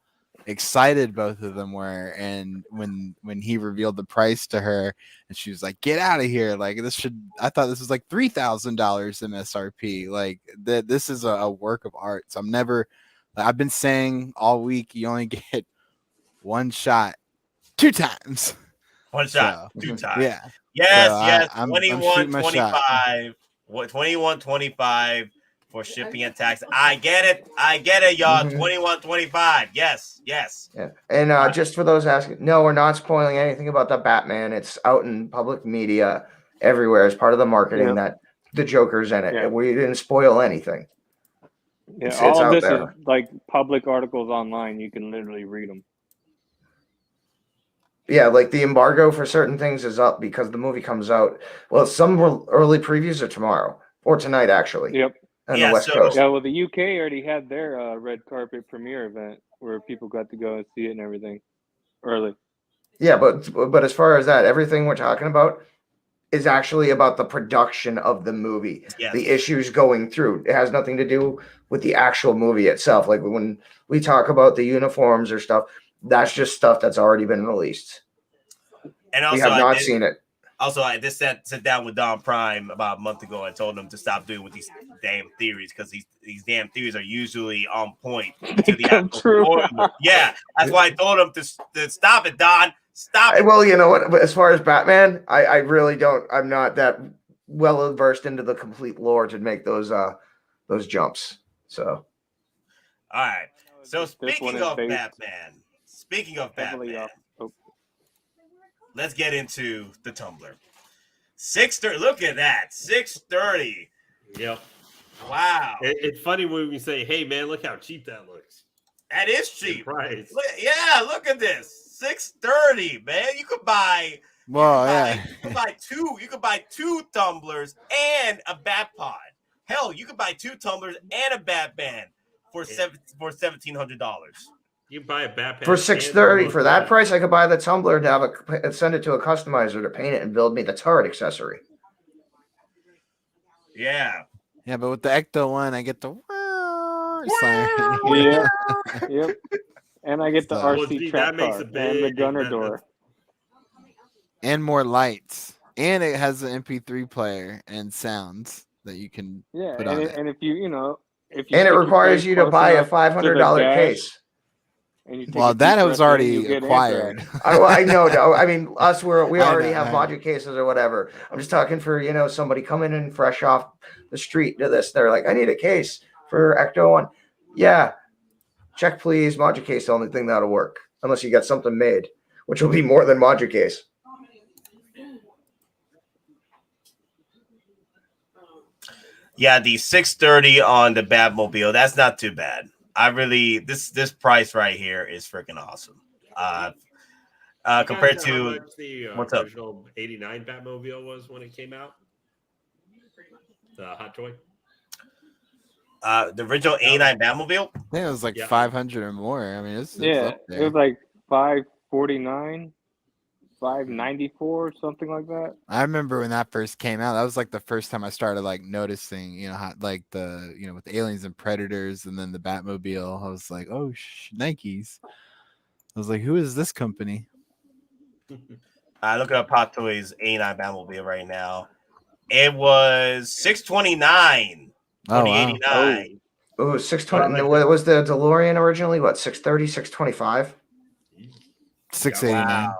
excited both of them were. And when he revealed the price to her, and she was like, "Get out of here! I thought this was like $3,000 MSRP. This is a work of art." So I've been saying all week, you only get one shot 2 times. One shot, 2 times. Yeah. Yes. I'm 21.25. 21.25 for shipping and tax. I get it, y'all. 21.25. Yes. Yeah. And just for those asking, no, we're not spoiling anything about the Batman. It's out in public media everywhere as part of the marketing that the Joker's in it. Yeah. We didn't spoil anything. Yeah, it's all this is like public articles online. You can literally read them. Yeah, like the embargo for certain things is up because the movie comes out. Well, some early previews are tomorrow or tonight, actually. Yep. On the West Coast. Yeah, well, the UK already had their red carpet premiere event where people got to go and see it and everything early. Yeah, but as far as that, everything we're talking about is actually about the production of the movie. Yes. The issues going through. It has nothing to do with the actual movie itself. Like when we talk about the uniforms or stuff, that's just stuff that's already been released. And also, we have not seen it. Also, I just sat down with DonPrime about a month ago and told him to stop doing with these damn theories because these damn theories are usually on point to the actual. Yeah, that's why I told him to stop it, Don. Stop it. Well, you know what? As far as Batman, I really don't. I'm not that well versed into the complete lore to make those jumps. So. All right. So This one speaking is of based heavily Batman, off. Oh, let's get into the Tumbler. 630. Look at that. 630. Yep. Wow. It's funny when we say, "Hey, man, look how cheap that looks." That is cheap. Price. Look at this. 630, man. You could buy. Well, You could buy two. You could buy two tumblers and a Bat Pod. Hell, you could buy two tumblers and a Batman for $1,700. You can buy a Batman For $630. For that price, I could buy the tumbler to have send it to a customizer to paint it and build me the turret accessory. Yeah. Yeah, but with the Ecto-1, I get the Yep. And I get the RC trap car and the gunner door. And more lights. And it has an MP3 player and sounds that you can put on it. And if you and it requires you to buy a $500 case. Well, that was already acquired. I know. I mean, we already have module cases or whatever. I'm just talking for somebody coming in fresh off the street to this. They're like, I need a case for Ecto-1. Yeah, check please. Module case, the only thing that'll work, unless you got something made, which will be more than module case. Yeah, the 630 on the Batmobile. That's not too bad. I really this price right here is freaking awesome. Compared to how much the what's up? Original '89 Batmobile was when it came out. The Hot Toy. The original '89 Batmobile. I think it was like 500 or more. I mean, it's it was like 549. 594, something like that. I remember when that first came out. That was like the first time I started like noticing, how like the with Aliens and Predators, and then the Batmobile. I was like, oh, Nikes. I was like, who is this company? Looking up Hot Toys '89 Batmobile right now. It was $629. Oh, wow. 2089. Oh, 620. What was the DeLorean originally? What, 630, 625? 689. Wow.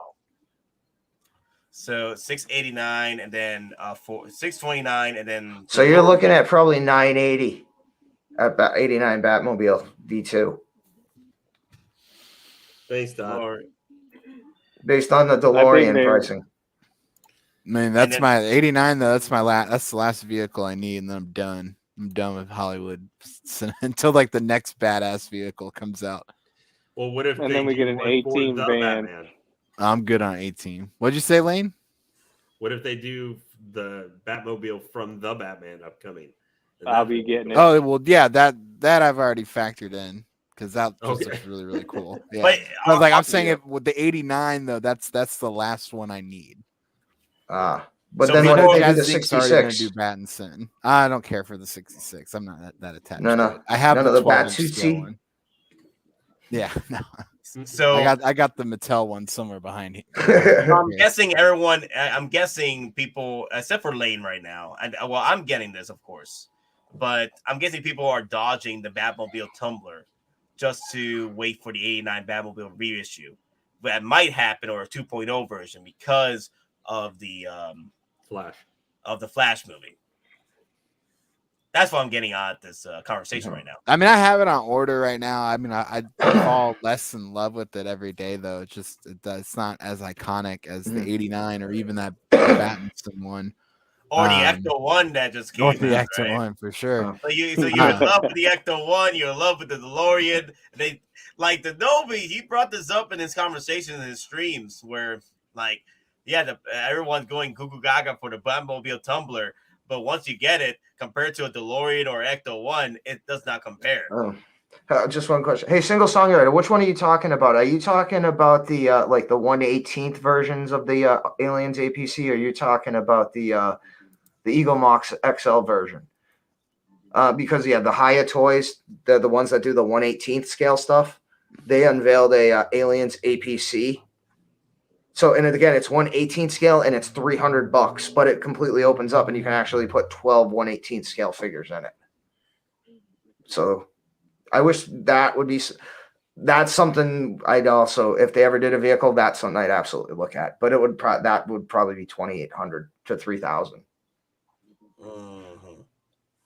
So 689 and then 629 and then. So you're looking at probably 980 at 89 Batmobile V2. Based on the DeLorean pricing. I mean, that's my 89 though. That's that's the last vehicle I need, and then I'm done. I'm done with Hollywood until like the next badass vehicle comes out. Well, what if then we get an 18 van? I'm good on 18. What'd you say, Lane? What if they do the Batmobile from the Batman upcoming? I'll be getting it. Oh well, yeah, that I've already factored in because that just looks really, really cool. Yeah, but like I'm saying, it with the 89 though, that's the last one I need. But so then what if they do the 66? Do Battinson. I don't care for the 66. I'm not that attached. No. To it. I have the Bat one. Yeah, no. So I got the Mattel one somewhere behind here. I'm guessing people, except for Lane right now. I'm getting this, of course, but I'm guessing people are dodging the Batmobile Tumbler just to wait for the '89 Batmobile reissue. That might happen, or a 2.0 version, because of the Flash movie. That's what I'm getting at this conversation right now. I mean, I have it on order right now. I mean, I fall less in love with it every day, though. It's not as iconic as the '89 or even that Batman one. Or the Ecto-1 that just came out. The Ecto-1 for sure. So you're in love with the Ecto-1. You're in love with the DeLorean. The Novi, he brought this up in his conversation in his streams where, everyone's going goo gaga for the Batmobile Tumbler. But once you get it, compared to a DeLorean or Ecto-1, it does not compare. Just one question. Hey, single songwriter, which one are you talking about? Are you talking about the the 1/18th versions of the Aliens APC, or are you talking about the Ig-mypigmeup XL version? Because the Hottoys, the ones that do the 1/18th scale stuff, they unveiled a Aliens APC. So, and again, it's 1/18th scale and it's $300, but it completely opens up and you can actually put 12 1/18th scale figures in it. So I wish that would be, that's something I'd also, if they ever did a vehicle, that's something I'd absolutely look at, but that would probably be $2,800 to $3,000.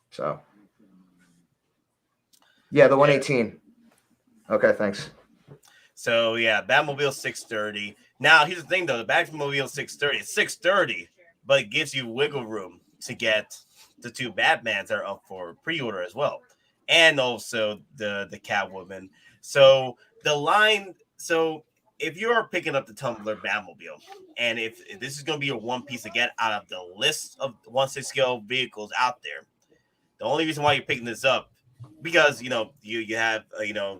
So yeah, the 1/18. Okay, thanks. So yeah, Batmobile 630. Now here's the thing though, the Batmobile 630, it's 630, but it gives you wiggle room to get the 2 Batmans that are up for pre-order as well, and also the Catwoman. So the line, so if you're picking up the Tumbler Batmobile, and if this is going to be your one piece to get out of the list of 1/6 scale vehicles out there, the only reason why you're picking this up, because you have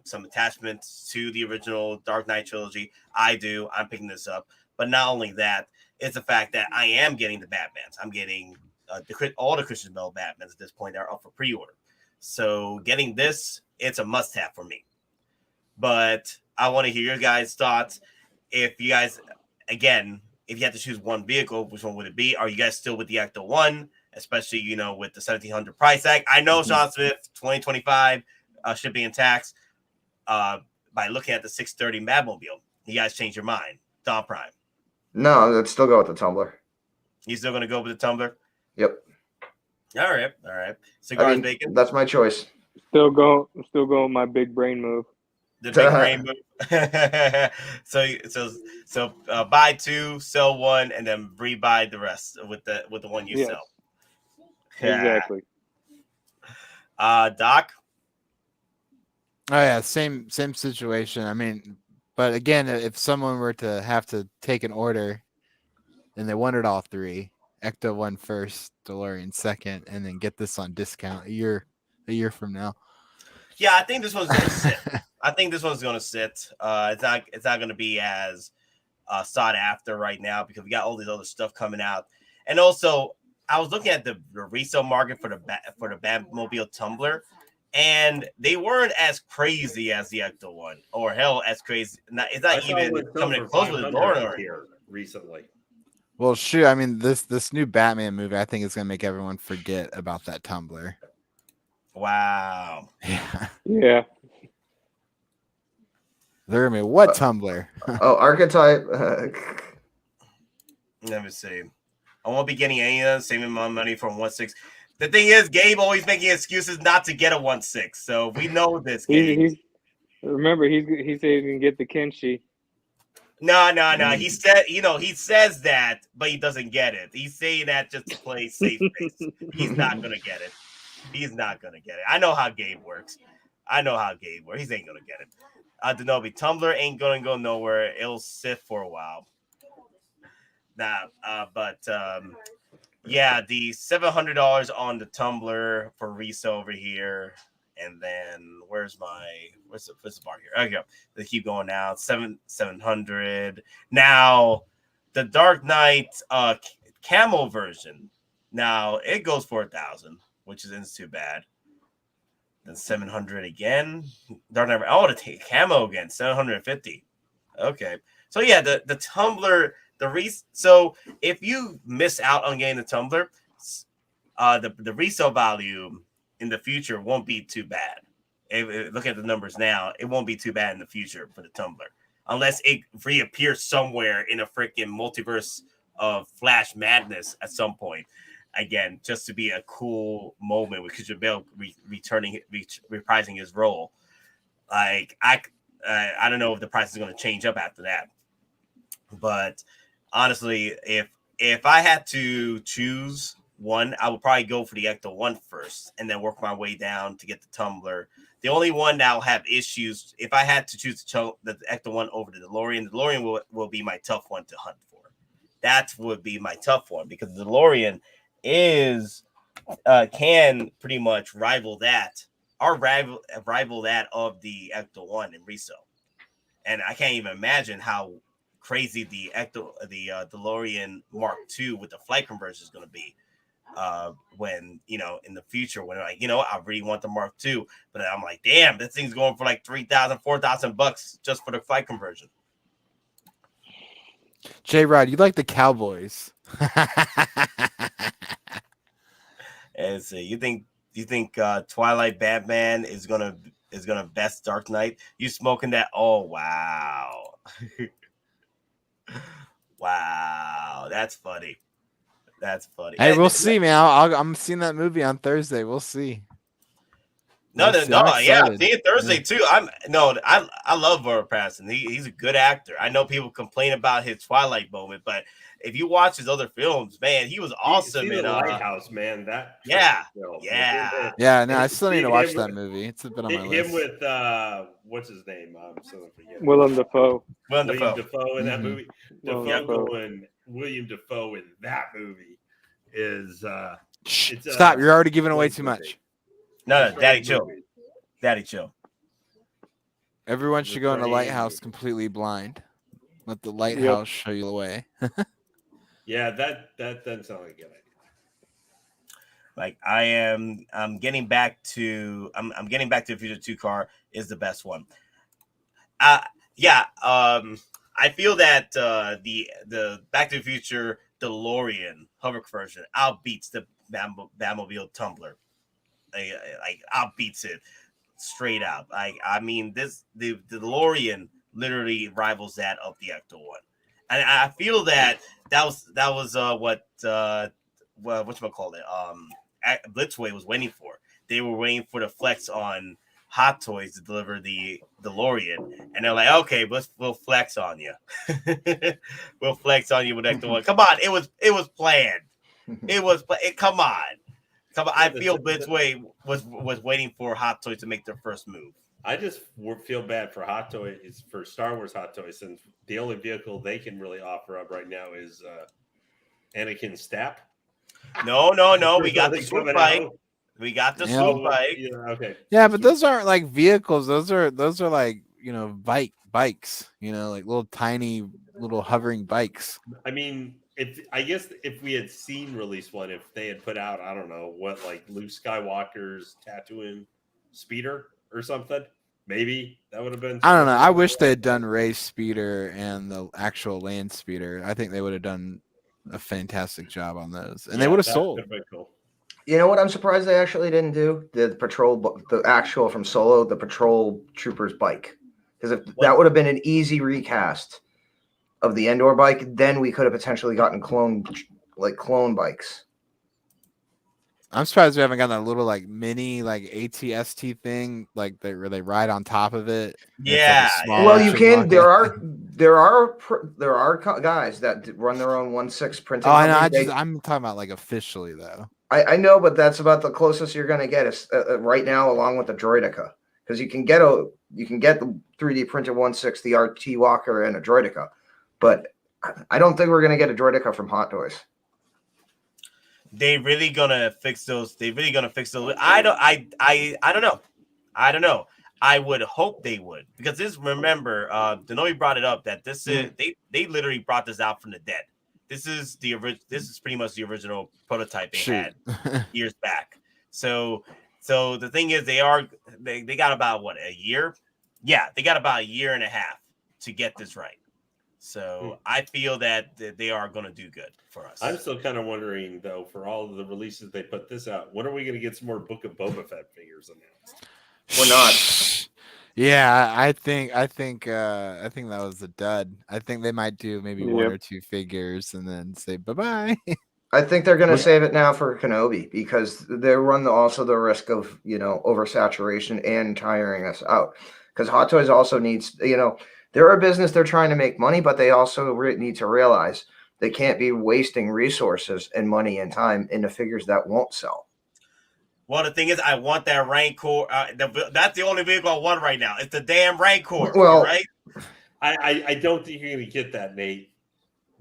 some attachments to the original Dark Knight trilogy. I'm picking this up, but not only that, it's the fact that I am getting the Batmans. I'm getting all the Christian Bale Batmans at this point that are up for pre-order. So getting this, it's a must-have for me. But I want to hear your guys' thoughts. If you guys, again, if you had to choose one vehicle, which one would it be? Are you guys still with the ECTO-1? Especially, with the $1,700 price tag. I know, Sean Smith, 2025 shipping and tax. By looking at the 630 Batmobile, you guys changed your mind. DonPrime. No, let's still go with the Tumbler. You still going to go with the Tumbler? Yep. All right. Cigars, bacon. That's my choice. Still going with my big brain move. The big brain move. So buy 2, sell 1, and then rebuy the rest with the one you sell. Exactly. Doc. Oh yeah, same situation. I mean, but again, if someone were to have to take an order and they wanted all 3, ECTO-1 first, DeLorean second, and then get this on discount a year from now. Yeah, I think this one's gonna sit. It's not gonna be as sought after right now because we got all these other stuff coming out, and also I was looking at the resale market for the Batmobile Tumbler, and they weren't as crazy as the ECTO-1, or hell, as crazy. It's not even coming close with the DeLorean here recently. Well, shoot, I mean this new Batman movie, I think is gonna make everyone forget about that Tumbler. Wow. Yeah. They're gonna be what Tumbler? Archetype. Let me see. I won't be getting any of them, saving my money from 1/6. The thing is, Gabe always making excuses not to get a 1/6. So we know this. Gabe. Remember, he said he can get the Kenshi. No. He said, he says that, but he doesn't get it. He's saying that just to play safe space. He's not gonna get it. I know how Gabe works. He ain't gonna get it. Denobi Tumbler ain't gonna go nowhere. It'll sit for a while. Yeah, the $700 on the Tumbler for resale over here, and then where's the bar here? There you go. They keep going now. 700. Now the Dark Knight camo version. Now it goes for 1,000, which isn't too bad. Then 700 again. Dark Knight. Oh, to take camo again. 750. Okay. So yeah, the Tumbler. So if you miss out on getting the Tumbler, the resale value in the future won't be too bad. Look at the numbers now; it won't be too bad in the future for the Tumbler, unless it reappears somewhere in a freaking multiverse of Flash madness at some point. Again, just to be a cool moment with Christian Bale reprising his role. Like I don't know if the price is going to change up after that, but honestly, if I had to choose one, I would probably go for the ECTO-1 first and then work my way down to get the Tumbler. The only one that will have issues, if I had to choose the ECTO-1 over the DeLorean will be my tough one to hunt for. That would be my tough one because the DeLorean can pretty much rival that of the ECTO-1 in resale. And I can't even imagine how crazy the DeLorean Mark II with the flight conversion is going to be when in the future when I really want the Mark II, but I'm like, damn, this thing's going for like $3,000, $4,000 just for the flight conversion. J-Rod, you like the Cowboys? And so you think Twilight Batman is gonna best Dark Knight? You smoking that? Oh wow. Wow, that's funny. Hey, we'll see, man. I'm seeing that movie on Thursday. We'll see. No, yeah, I'm seeing Thursday too. I love Robert Pattinson. He's a good actor. I know people complain about his Twilight moment, but if you watch his other films, man, he was awesome in Lighthouse, man. That yeah. No, I still need to watch that movie. It's a bit on my list. Him with what's his name? I'm still forgetting. Willem Dafoe. William Dafoe in that movie. William Dafoe in that movie is Stop! You're already giving away too much. No, Daddy, chill. Daddy, chill. Everyone should go in the lighthouse completely blind. Let the lighthouse show you the way. Yeah, that doesn't sound like a good idea. Like I'm getting back to the Future 2 car is the best one. I feel that the Back to the Future DeLorean hover version outbeats the Batmobile Tumbler. Like outbeats it straight up. I mean, the DeLorean literally rivals that of the ECTO-1, and I feel that was whatchamacallit, Blitzway was waiting for. They were waiting for the flex on Hottoys to deliver the DeLorean, and they're like, okay, we'll flex on you. We'll flex on you with ECTO-1. Come on, it was planned. Come on. I feel Blitzway was waiting for Hot Toys to make their first move. I just feel bad for Hot Toys, for Star Wars Hot Toys, since the only vehicle they can really offer up right now is Anakin Stap. No. We got the swoop bike. We got the swoop bike. Yeah, okay. Yeah, but those aren't like vehicles. Those are like, bikes. Like little tiny little hovering bikes. I mean, I guess if we had seen release one, if they had put out, I don't know what, like Luke Skywalker's Tatooine speeder or something, maybe that would have been. I don't know. I wish they had done Ray's speeder and the actual land speeder. I think they would have done a fantastic job on those, and they would have sold. Cool. You know what? I'm surprised they actually didn't do the actual from Solo, the patrol trooper's bike, because if that would have been an easy recast of the Endor bike, then we could have potentially gotten clone bikes. I'm surprised we haven't got that little like mini like ATST thing like where they ride on top of it. Yeah. Well, you can. There are guys that run their own 1/6 printing. Oh, I know. I'm talking about like officially though. I know, but that's about the closest you're going to get is right now, along with the Droideka, because you can get the 3D printed 1/6, the RT Walker, and a Droideka. But I don't think we're going to get a Droideka from Hot Toys. They really gonna fix those. I don't know. I would hope they would, because remember, Denobi brought it up that this is they literally brought this out from the dead. This is pretty much the original prototype they had years back. So the thing is, they got about a year? Yeah, they got about a year and a half to get this right. So I feel that they are going to do good for us. I'm still kind of wondering, though, for all of the releases they put this out, when are we going to get some more Book of Boba Fett figures announced? We're not. Yeah, I think that was a dud. I think they might do maybe one or two figures and then say bye-bye. I think they're going to save it now for Kenobi, because they run also the risk of oversaturation and tiring us out. Because Hot Toys also needs they're a business, they're trying to make money, but they also need to realize they can't be wasting resources and money and time into figures that won't sell. Well, the thing is, I want that Rancor. That's the only vehicle I want right now. It's the damn Rancor. Well, right? I don't think you're going to get that, Nate.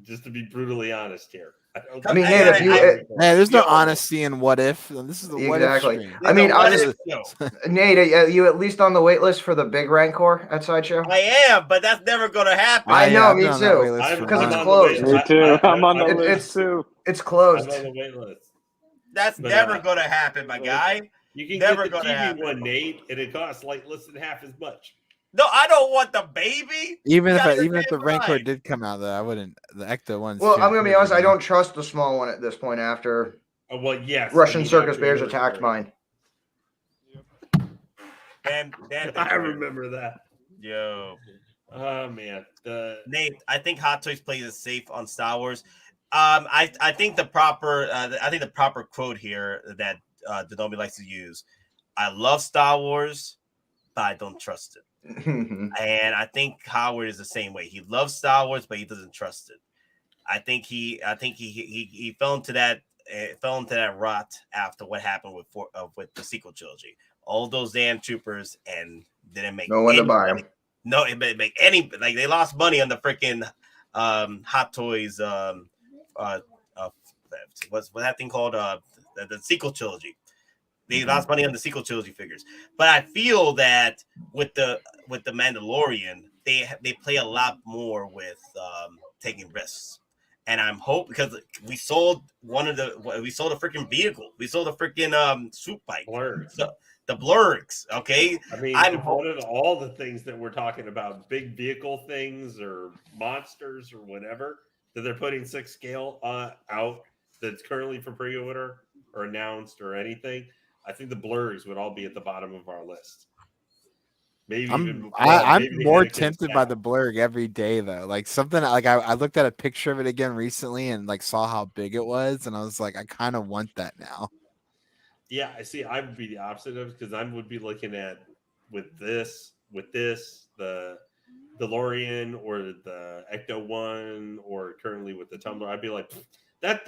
Just to be brutally honest here. Nate, there's no honesty in what if. This is the what if stream. I mean, Nate, you at least on the wait list for the big Rancor at Sideshow? I am, but that's never going to happen. I know, me too. Because it's closed. Me too. I'm on the list too. It's closed. I'm on the wait list. That's never going to happen, my guy. You can never get the TV one, Nate, and it costs like less than half as much. No, I don't want the baby. Even if the Rancor did come out, though, I wouldn't. The ECTO-1. Well, I'm going to be honest. I don't trust the small one at this point. After Russian circus bears attacked mine. I remember that. Yo. Oh man, Nate. I think Hot Toys plays it safe on Star Wars. I think the proper quote here that Denobi likes to use I love Star Wars, but I don't trust it. And I think Howard is the same way. He loves Star Wars, but he doesn't trust it. I think he fell into that rot after what happened with the sequel trilogy. All those damn troopers and didn't make no one to buy them. No, it didn't make any, like, they lost money on the freaking Hot Toys. What's that thing called? The sequel trilogy. They lost money on the sequel trilogy figures. But I feel that with the Mandalorian, they play a lot more with taking risks. And I'm hoping, because we sold a freaking vehicle. We sold a freaking swoop bike. So, the blurgs, okay? I mean, one of all the things that we're talking about, big vehicle things or monsters or whatever, that they're putting 6 scale out that's currently for pre-order or announced or anything, I think the blurgs would all be at the bottom of our list. Maybe I'm more tempted by the blurg every day though. Like something like I looked at a picture of it again recently and like saw how big it was, and I was like, I kind of want that now. Yeah, I see. I would be the opposite of, because I would be looking at with this the DeLorean or the ECTO-1 or currently with the Tumbler. I'd be like, that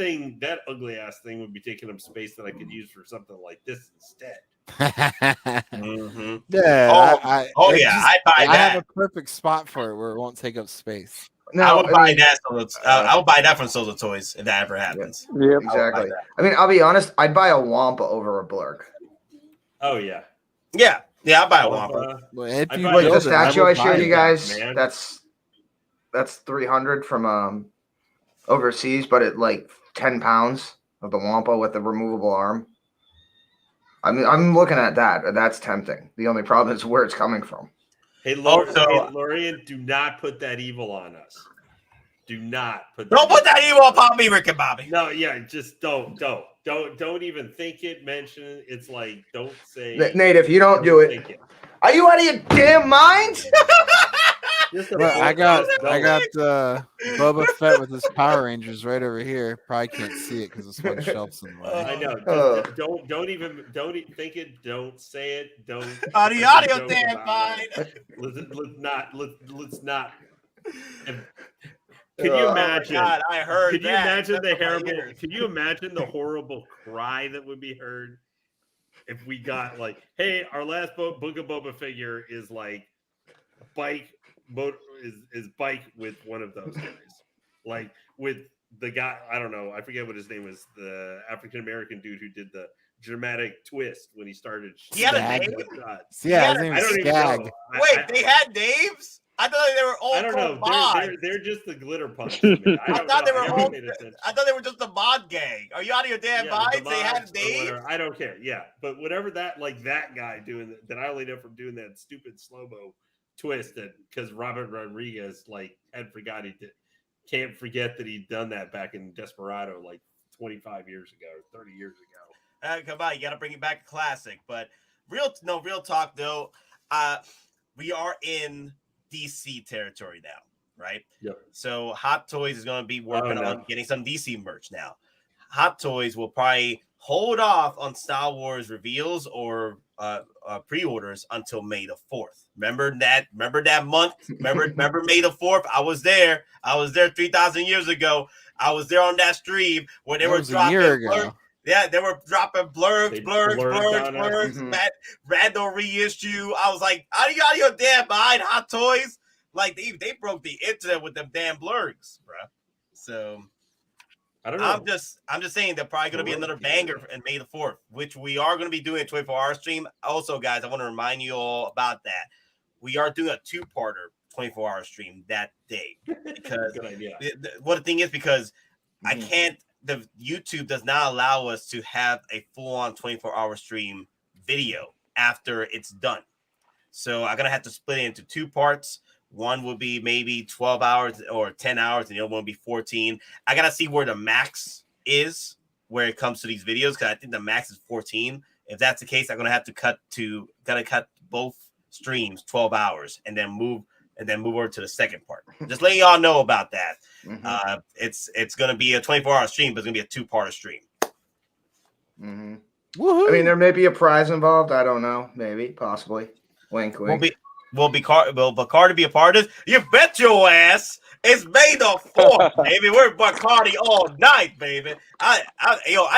ugly ass thing would be taking up space that I could use for something like this instead. Mm-hmm. Yeah. I buy that. I have a perfect spot for it where it won't take up space. No, I would buy that. I would buy that from Solar Toys if that ever happens. Yeah, exactly. I mean, I'll be honest. I'd buy a Wampa over a blurg. Oh yeah. I'll buy a Wampa. If you like the statue I showed you guys, man. that's 300 from overseas, but at like 10 pounds of the Wampa with the removable arm. I mean, I'm looking at that. That's tempting. The only problem is where it's coming from. Hey, Lorian, do not put that evil on us. Do not put. Don't put that evil on me, Rick and Bobby. No, yeah, just don't even think it. Mention it. It's like, don't say. Nate, if you don't do it, are you out of your damn mind? I got Boba Fett with his Power Rangers right over here. Probably can't see it because it's one shelf's in the way. I know. Don't even think it. Don't say it. Don't. Audio damn fine. Let's not. Can you imagine? God, I heard. Can you imagine the horrible? Can you imagine the horrible cry that would be heard if we got like, hey, our last Book of Boba figure is like a bike. Is bike with one of those guys, like with the guy, I don't know, I forget what his name was, the African American dude who did the dramatic twist when he started. He had a name? Yeah, his name is Skag. Wait, they had names? I thought they were all. I don't know. They're just the glitter punch. I thought they were just the mod gang. Are you out of your damn minds? They had names. I don't care. Yeah, but whatever that guy doing that I only know from doing that stupid slow-mo twist, that because Robert Rodriguez can't forget that he'd done that back in Desperado like 25 years ago, 30 years ago. Come on, you got to bring it back a classic. But real talk though, we are in DC territory now, right? Yep. So Hot Toys is going to be working on getting some DC merch now. Hot Toys will probably hold off on Star Wars reveals or pre-orders until May the 4th. Remember that month? Remember May the 4th? I was there 3,000 years ago. I was there on that stream where they were dropping blurgs. Yeah, they were dropping blurgs, random reissue. I was like, are you out of your damn mind, Hot Toys? Like they broke the internet with them damn blurgs, bro. So I don't know. I'm just saying they're probably going to be another banger in May the 4th, which we are going to be doing a 24-hour stream. Also, guys, I want to remind you all about that. We are doing a 2-parter 24-hour stream that day because good idea. What the thing is, because I can't. The YouTube does not allow us to have a full-on 24-hour stream video after it's done. So I'm gonna have to split it into 2 parts. One will be maybe 12 hours or 10 hours, and the other one will be 14. I gotta see where the max is where it comes to these videos, because I think the max is 14. If that's the case, I'm gonna have to cut both streams 12 hours and then move over to the second part. Just letting y'all know about that. It's gonna be a 24-hour stream, but it's gonna be a 2-part stream. I mean, there may be a prize involved. I don't know. Maybe, possibly. Wink, wink. Will Bacardi be a part of this? You bet your ass. It's May the 4th, baby. We're Bacardi all night, baby. I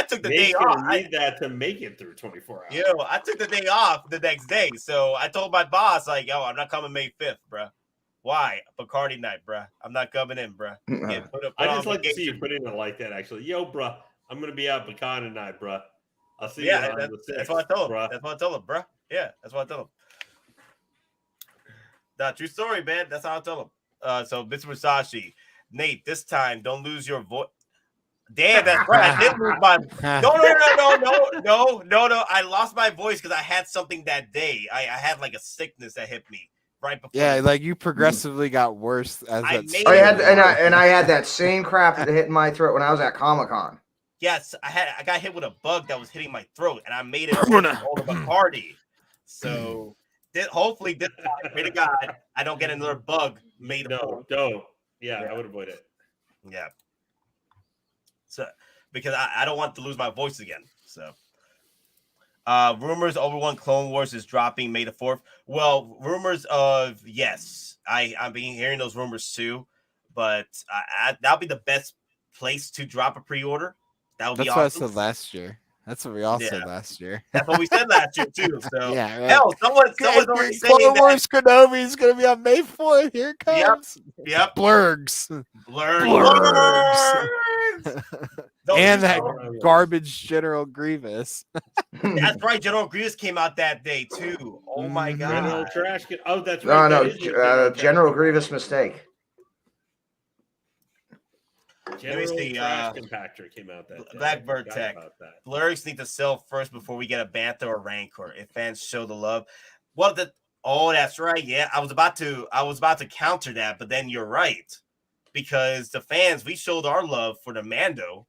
took the day off. I need that to make it through 24 hours. I took the day off the next day, so I told my boss, like, I'm not coming May 5th, bro. Why? Bacardi night, bro. I'm not coming in, bro. I just like to see you putting it like that. Actually, bro, I'm gonna be out Bacardi night, bro. I'll see you on the 6th. That's what I told him. Bro. That's what I told him, bro. Yeah, that's what I told him. Nah, true story, man. That's how I told him. So Mr. Musashi, Nate, this time don't lose your voice. Damn, that's right. I didn't lose my. No. I lost my voice because I had something that day. I had like a sickness that hit me right before. Yeah, like you progressively got worse as that. I had that same crap that hit my throat when I was at Comic-Con. Yes, I got hit with a bug that was hitting my throat, and I made it all of Bacardi. So. Hopefully, this time, pray to God, I don't get another bug made of. No. Yeah, I would avoid it. Yeah. So, because I don't want to lose my voice again. So, rumors Obi-Wan Clone Wars is dropping May the 4th. Well, rumors of yes, I've been hearing those rumors too, but that'll be the best place to drop a pre-order. That would be awesome. That's what I said last year. That's what we all said last year. That's what we said last year too. So yeah, right. Hell, someone's already saying Clone Wars Kenobi is going to be on May 4th. Here it comes. Yep. Blurgs. And that garbage General Grievous. That's right. General Grievous came out that day too. Oh my God. General Trash. Oh, that's right. No. General Grievous mistake. General Trash Compactor came out that day. Blackbird Tech. Blurgs need to sell first before we get a Bantha or Rancor. If fans show the love, well, that's right. Yeah, I was about to counter that, but then you're right, because the fans, we showed our love for the Mando.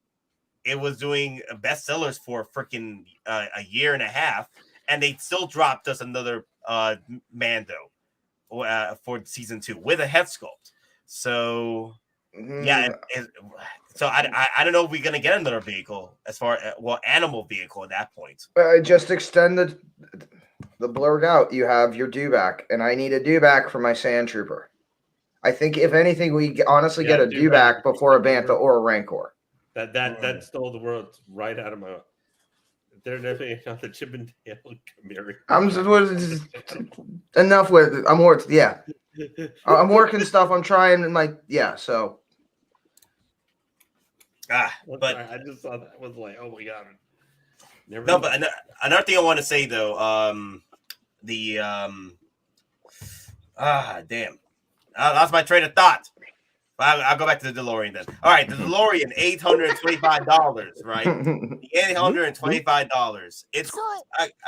It was doing bestsellers for freaking a year and a half, and they still dropped us another Mando for season 2 with a head sculpt. So. Yeah, so I don't know if we're gonna get another vehicle as far as animal vehicle at that point. Just extend the blurg out. You have your dewback, and I need a dewback for my sand trooper. I think if anything, we honestly get a dewback before a Bantha or a Rancor. That stole the world right out of my. They're definitely not the Chippendale Camry. Enough with. I'm working stuff. I'm trying so. But I just saw that. I was like, oh my God. But another thing I want to say though, damn, I lost my train of thought. I'll go back to the DeLorean then. All right, the DeLorean, $825, right? $825. It's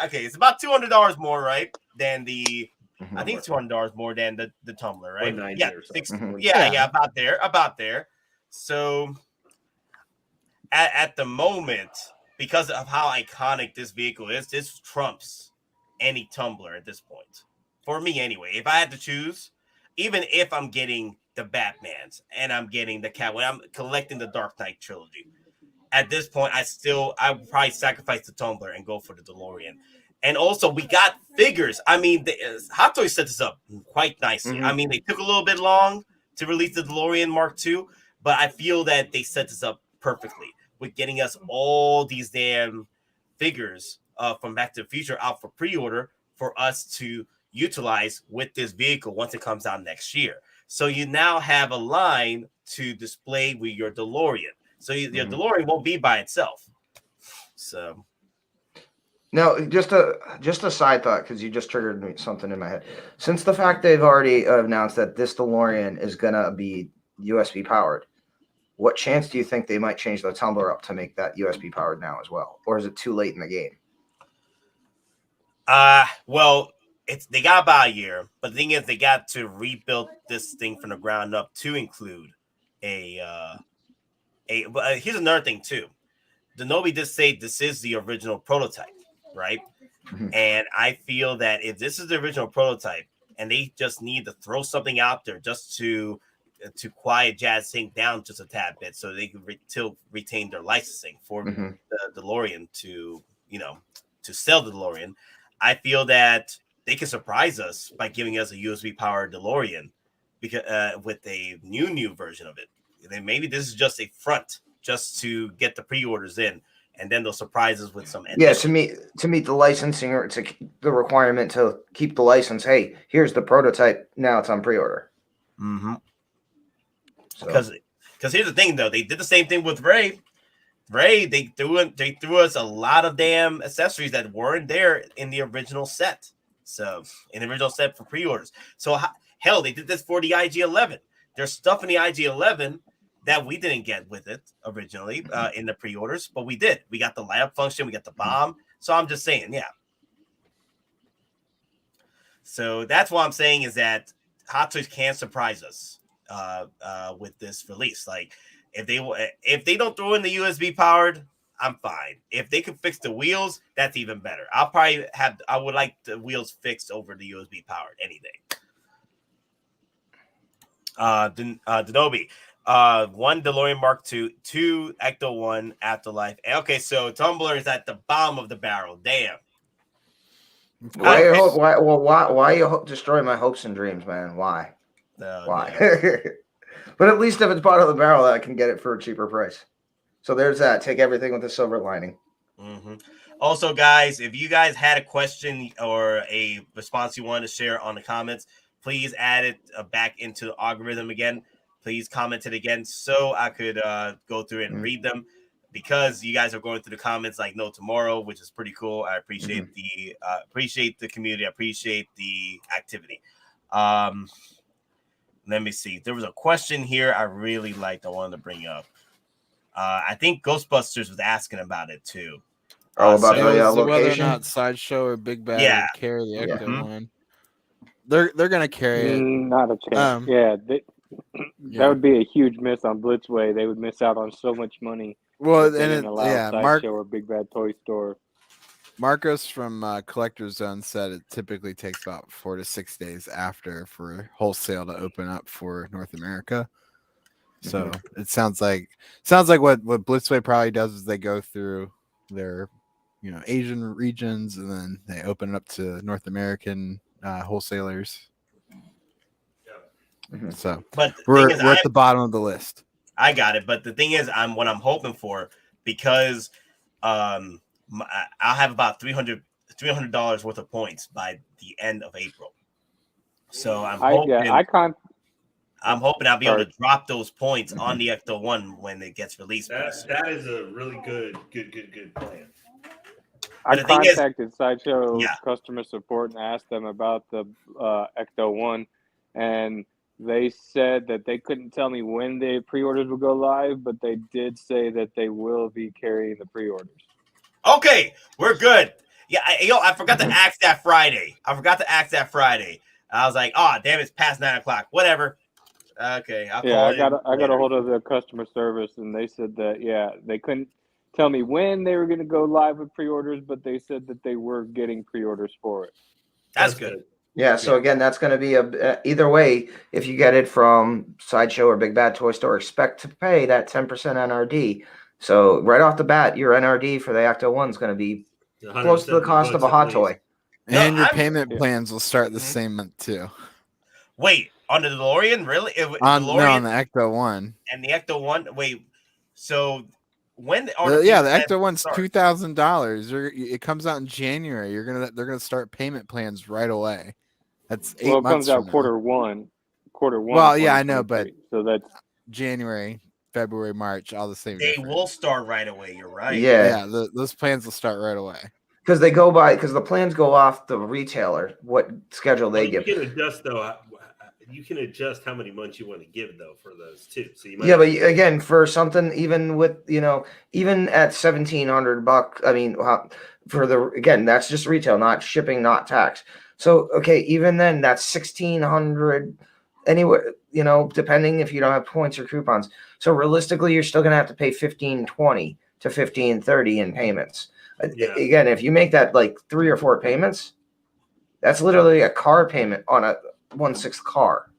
okay. It's about $200 more, right? Than I think it's $200 more than the Tumbler, right? Yeah, about there. So at the moment, because of how iconic this vehicle is, this trumps any Tumbler at this point. For me, anyway. If I had to choose, even if I'm getting the Batmans and I'm getting the Cat, when I'm collecting the Dark Knight trilogy, at this point, I would probably sacrifice the Tumbler and go for the DeLorean. And also, we got figures. I mean, Hottoys set this up quite nicely. Mm-hmm. I mean, they took a little bit long to release the DeLorean Mark II, but I feel that they set this up perfectly with getting us all these damn figures from Back to the Future out for pre-order for us to utilize with this vehicle once it comes out next year. So you now have a line to display with your DeLorean. So your DeLorean won't be by itself. So now, just a side thought, because you just triggered something in my head. Since the fact they've already announced that this DeLorean is gonna be USB powered, what chance do you think they might change the Tumbler up to make that USB powered now as well, or is it too late in the game? Well, they got about a year, but the thing is, they got to rebuild this thing from the ground up to include But here's another thing too. Denobi did say this is the original prototype, right? Mm-hmm. And I feel that if this is the original prototype, and they just need to throw something out there just to quiet Jazz Inc. down just a tad bit, so they can still retain their licensing for the DeLorean to to sell the DeLorean. I feel that they can surprise us by giving us a USB powered DeLorean because with a new version of it. And then maybe this is just a front just to get the pre-orders in, and then they'll surprise us with some. Yeah, to meet the licensing or to the requirement to keep the license. Hey, here's the prototype. Now it's on pre-order. Mm-hmm. So. Because here's the thing, though, they did the same thing with Ray. They threw us a lot of damn accessories that weren't there in the original set. So in the original set for pre-orders. So hell, they did this for the IG-11. There's stuff in the IG-11 that we didn't get with it originally in the pre-orders, but we did. We got the light up function, we got the bomb. So I'm just saying, yeah. So that's what I'm saying is that Hot Toys can surprise us with this release. Like if they don't throw in the USB powered, I'm fine. If they can fix the wheels, that's even better. I would like the wheels fixed over the USB powered any day. Denobi. 1 DeLorean Mark II, 2 ECTO-1 Afterlife. Okay, so Tumbler is at the bottom of the barrel. Damn. Why you destroy my hopes and dreams, man? Why? Why? But at least if it's bottom of the barrel, I can get it for a cheaper price. So there's that. Take everything with a silver lining. Mm-hmm. Also, guys, if you guys had a question or a response you wanted to share on the comments, please add it back into the algorithm again. Please comment it again so I could go through it and read them, because you guys are going through the comments like no tomorrow, which is pretty cool. I appreciate the community. I appreciate the activity. Let me see. There was a question here I really liked. I wanted to bring up. I think Ghostbusters was asking about it too. About the whether location? or not Sideshow or Big Bad would carry the ECTO-1. They're gonna carry it. Not a chance. That would be a huge miss on Blitzway. They would miss out on so much money. Well, and Sideshow or Big Bad Toy Store. Marcos from Collector's Zone said it typically takes about 4 to 6 days after for wholesale to open up for North America. So it sounds like what Blitzway probably does is they go through their Asian regions and then they open it up to North American wholesalers. So, but we're at the bottom of the list. I got it, but the thing is, what I'm hoping for, because I'll have about $300 worth of points by the end of April. So I'm hoping I'll be able to drop those points on the ECTO-1 when it gets released. That is a really good plan. I contacted Sideshow customer support and asked them about the ECTO-1, and they said that they couldn't tell me when the pre-orders will go live, but they did say that they will be carrying the pre-orders. Okay, we're good. Yeah, I forgot to ask that Friday. I was like, oh, damn, it's past 9 o'clock. Whatever. Okay. I got a hold of the customer service, and they said that, they couldn't tell me when they were going to go live with pre-orders, but they said that they were getting pre-orders for it. That's good. Yeah, so again, that's going to be either way. If you get it from Sideshow or Big Bad Toy Store, expect to pay that 10% NRD. So right off the bat, your NRD for the ECTO-1 is going to be close to the cost of a hot toy. And your payment plans will start the same month too. Wait, on the DeLorean? Really? On the ECTO-1. And the ECTO-1? Wait, so when the ECTO-1's $2,000. It comes out in January. They're gonna start payment plans right away. That's 8 months. It comes out quarter one. Well, yeah, I know, but so that's January, February, March, all the same. They will start right away. You're right. Yeah. Those plans will start right away. Because the plans go off the retailer, what schedule they give. You can adjust though. You can adjust how many months you want to give though for those too. So you might but again, for something even with even at $1,700, I mean, that's just retail, not shipping, not tax. So okay, even then that's $1,600 anywhere. Depending if you don't have points or coupons. So realistically, you're still gonna have to pay $1,520 to $1,530 in payments. Yeah. Again, if you make that like 3 or 4 payments, that's literally a car payment on a 1/6 car.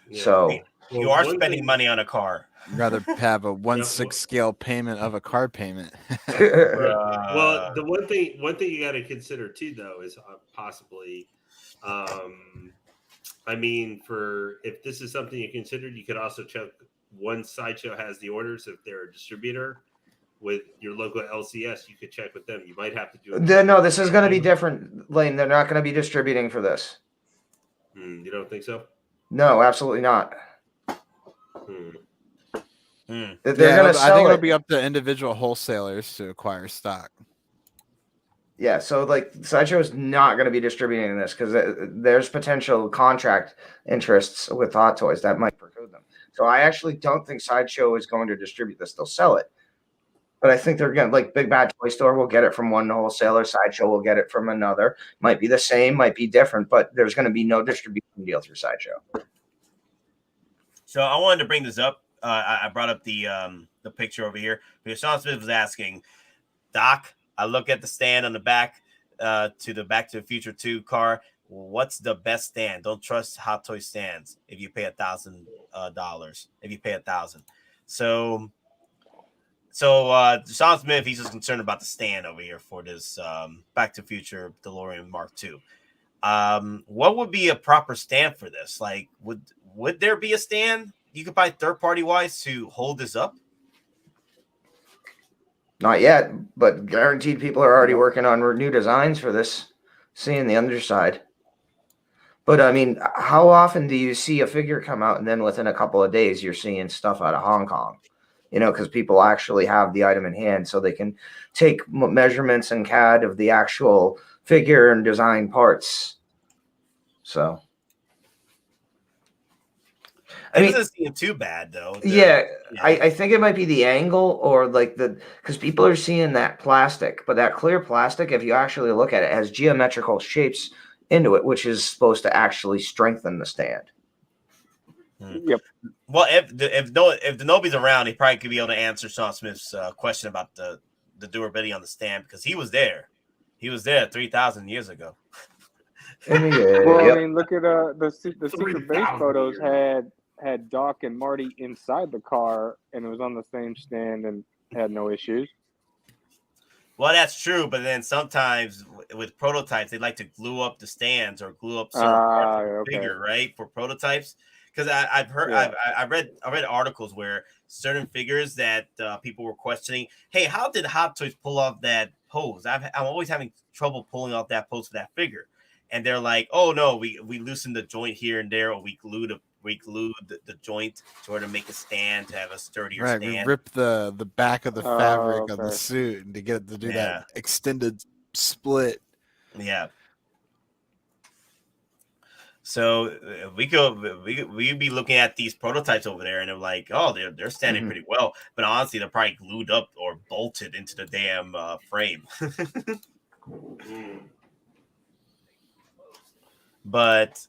Yeah. So you are spending money on a car. rather have a 1/6 scale payment of a car payment. Well, the one thing you got to consider too, though, is possibly, I mean, for if this is something you considered, you could also check once Sideshow has the orders. If they're a distributor with your local LCS, you could check with them. You might have to do it. No, this is going to be different, Lane. They're not going to be distributing for this. You don't think so? No, absolutely not. They're going to sell I think it. it'll be up to individual wholesalers to acquire stock. Yeah, so like Sideshow is not going to be distributing this because there's potential contract interests with Hottoys that might preclude them. So I actually don't think Sideshow is going to distribute this. They'll sell it. But I think they're going to, like Big Bad Toy Store will get it from one wholesaler. Sideshow will get it from another. Might be the same, might be different, but there's going to be no distribution deal through Sideshow. So I wanted to bring this up. I brought up the picture over here because Sean Smith was asking, Doc, I look at the stand on the back to the Back to the Future 2 car. What's the best stand? Don't trust Hot Toy stands if you pay $1,000. If you pay $1,000. So Sean Smith, he's just concerned about the stand over here for this Back to the Future DeLorean Mark II. What would be a proper stand for this? Like, would there be a stand you could buy third-party wise to hold this up? Not yet, but guaranteed people are already working on new designs for this, seeing the underside. But, I mean, how often do you see a figure come out and then within a couple of days you're seeing stuff out of Hong Kong? You know, because people actually have the item in hand so they can take measurements and CAD of the actual figure and design parts. So... It doesn't seem too bad, though. I think it might be the angle or like because people are seeing that plastic, but that clear plastic, if you actually look at it, has geometrical shapes into it, which is supposed to actually strengthen the stand. Yep. Well, if the Nobi's around, he probably could be able to answer Sean Smith's question about the durability on the stand because he was there. He was there 3,000 years ago. I mean, look at the secret base photos had Doc and Marty inside the car, and it was on the same stand and had no issues. Well, that's true, but then sometimes with prototypes, they like to glue up the stands or glue up certain parts of the figure, right, for prototypes. Because I've heard, I read articles where certain figures that people were questioning, hey, how did Hot Toys pull off that pose? I'm always having trouble pulling off that pose for that figure. And they're like, oh no, we loosened the joint here and there, or we glued the joint to order to make a stand to have a sturdier stand. We ripped the back of the fabric of the suit and to get it to do that extended split. Yeah. So we'd be looking at these prototypes over there, and they're like, oh, they're standing pretty well, but honestly, they're probably glued up or bolted into the damn frame. But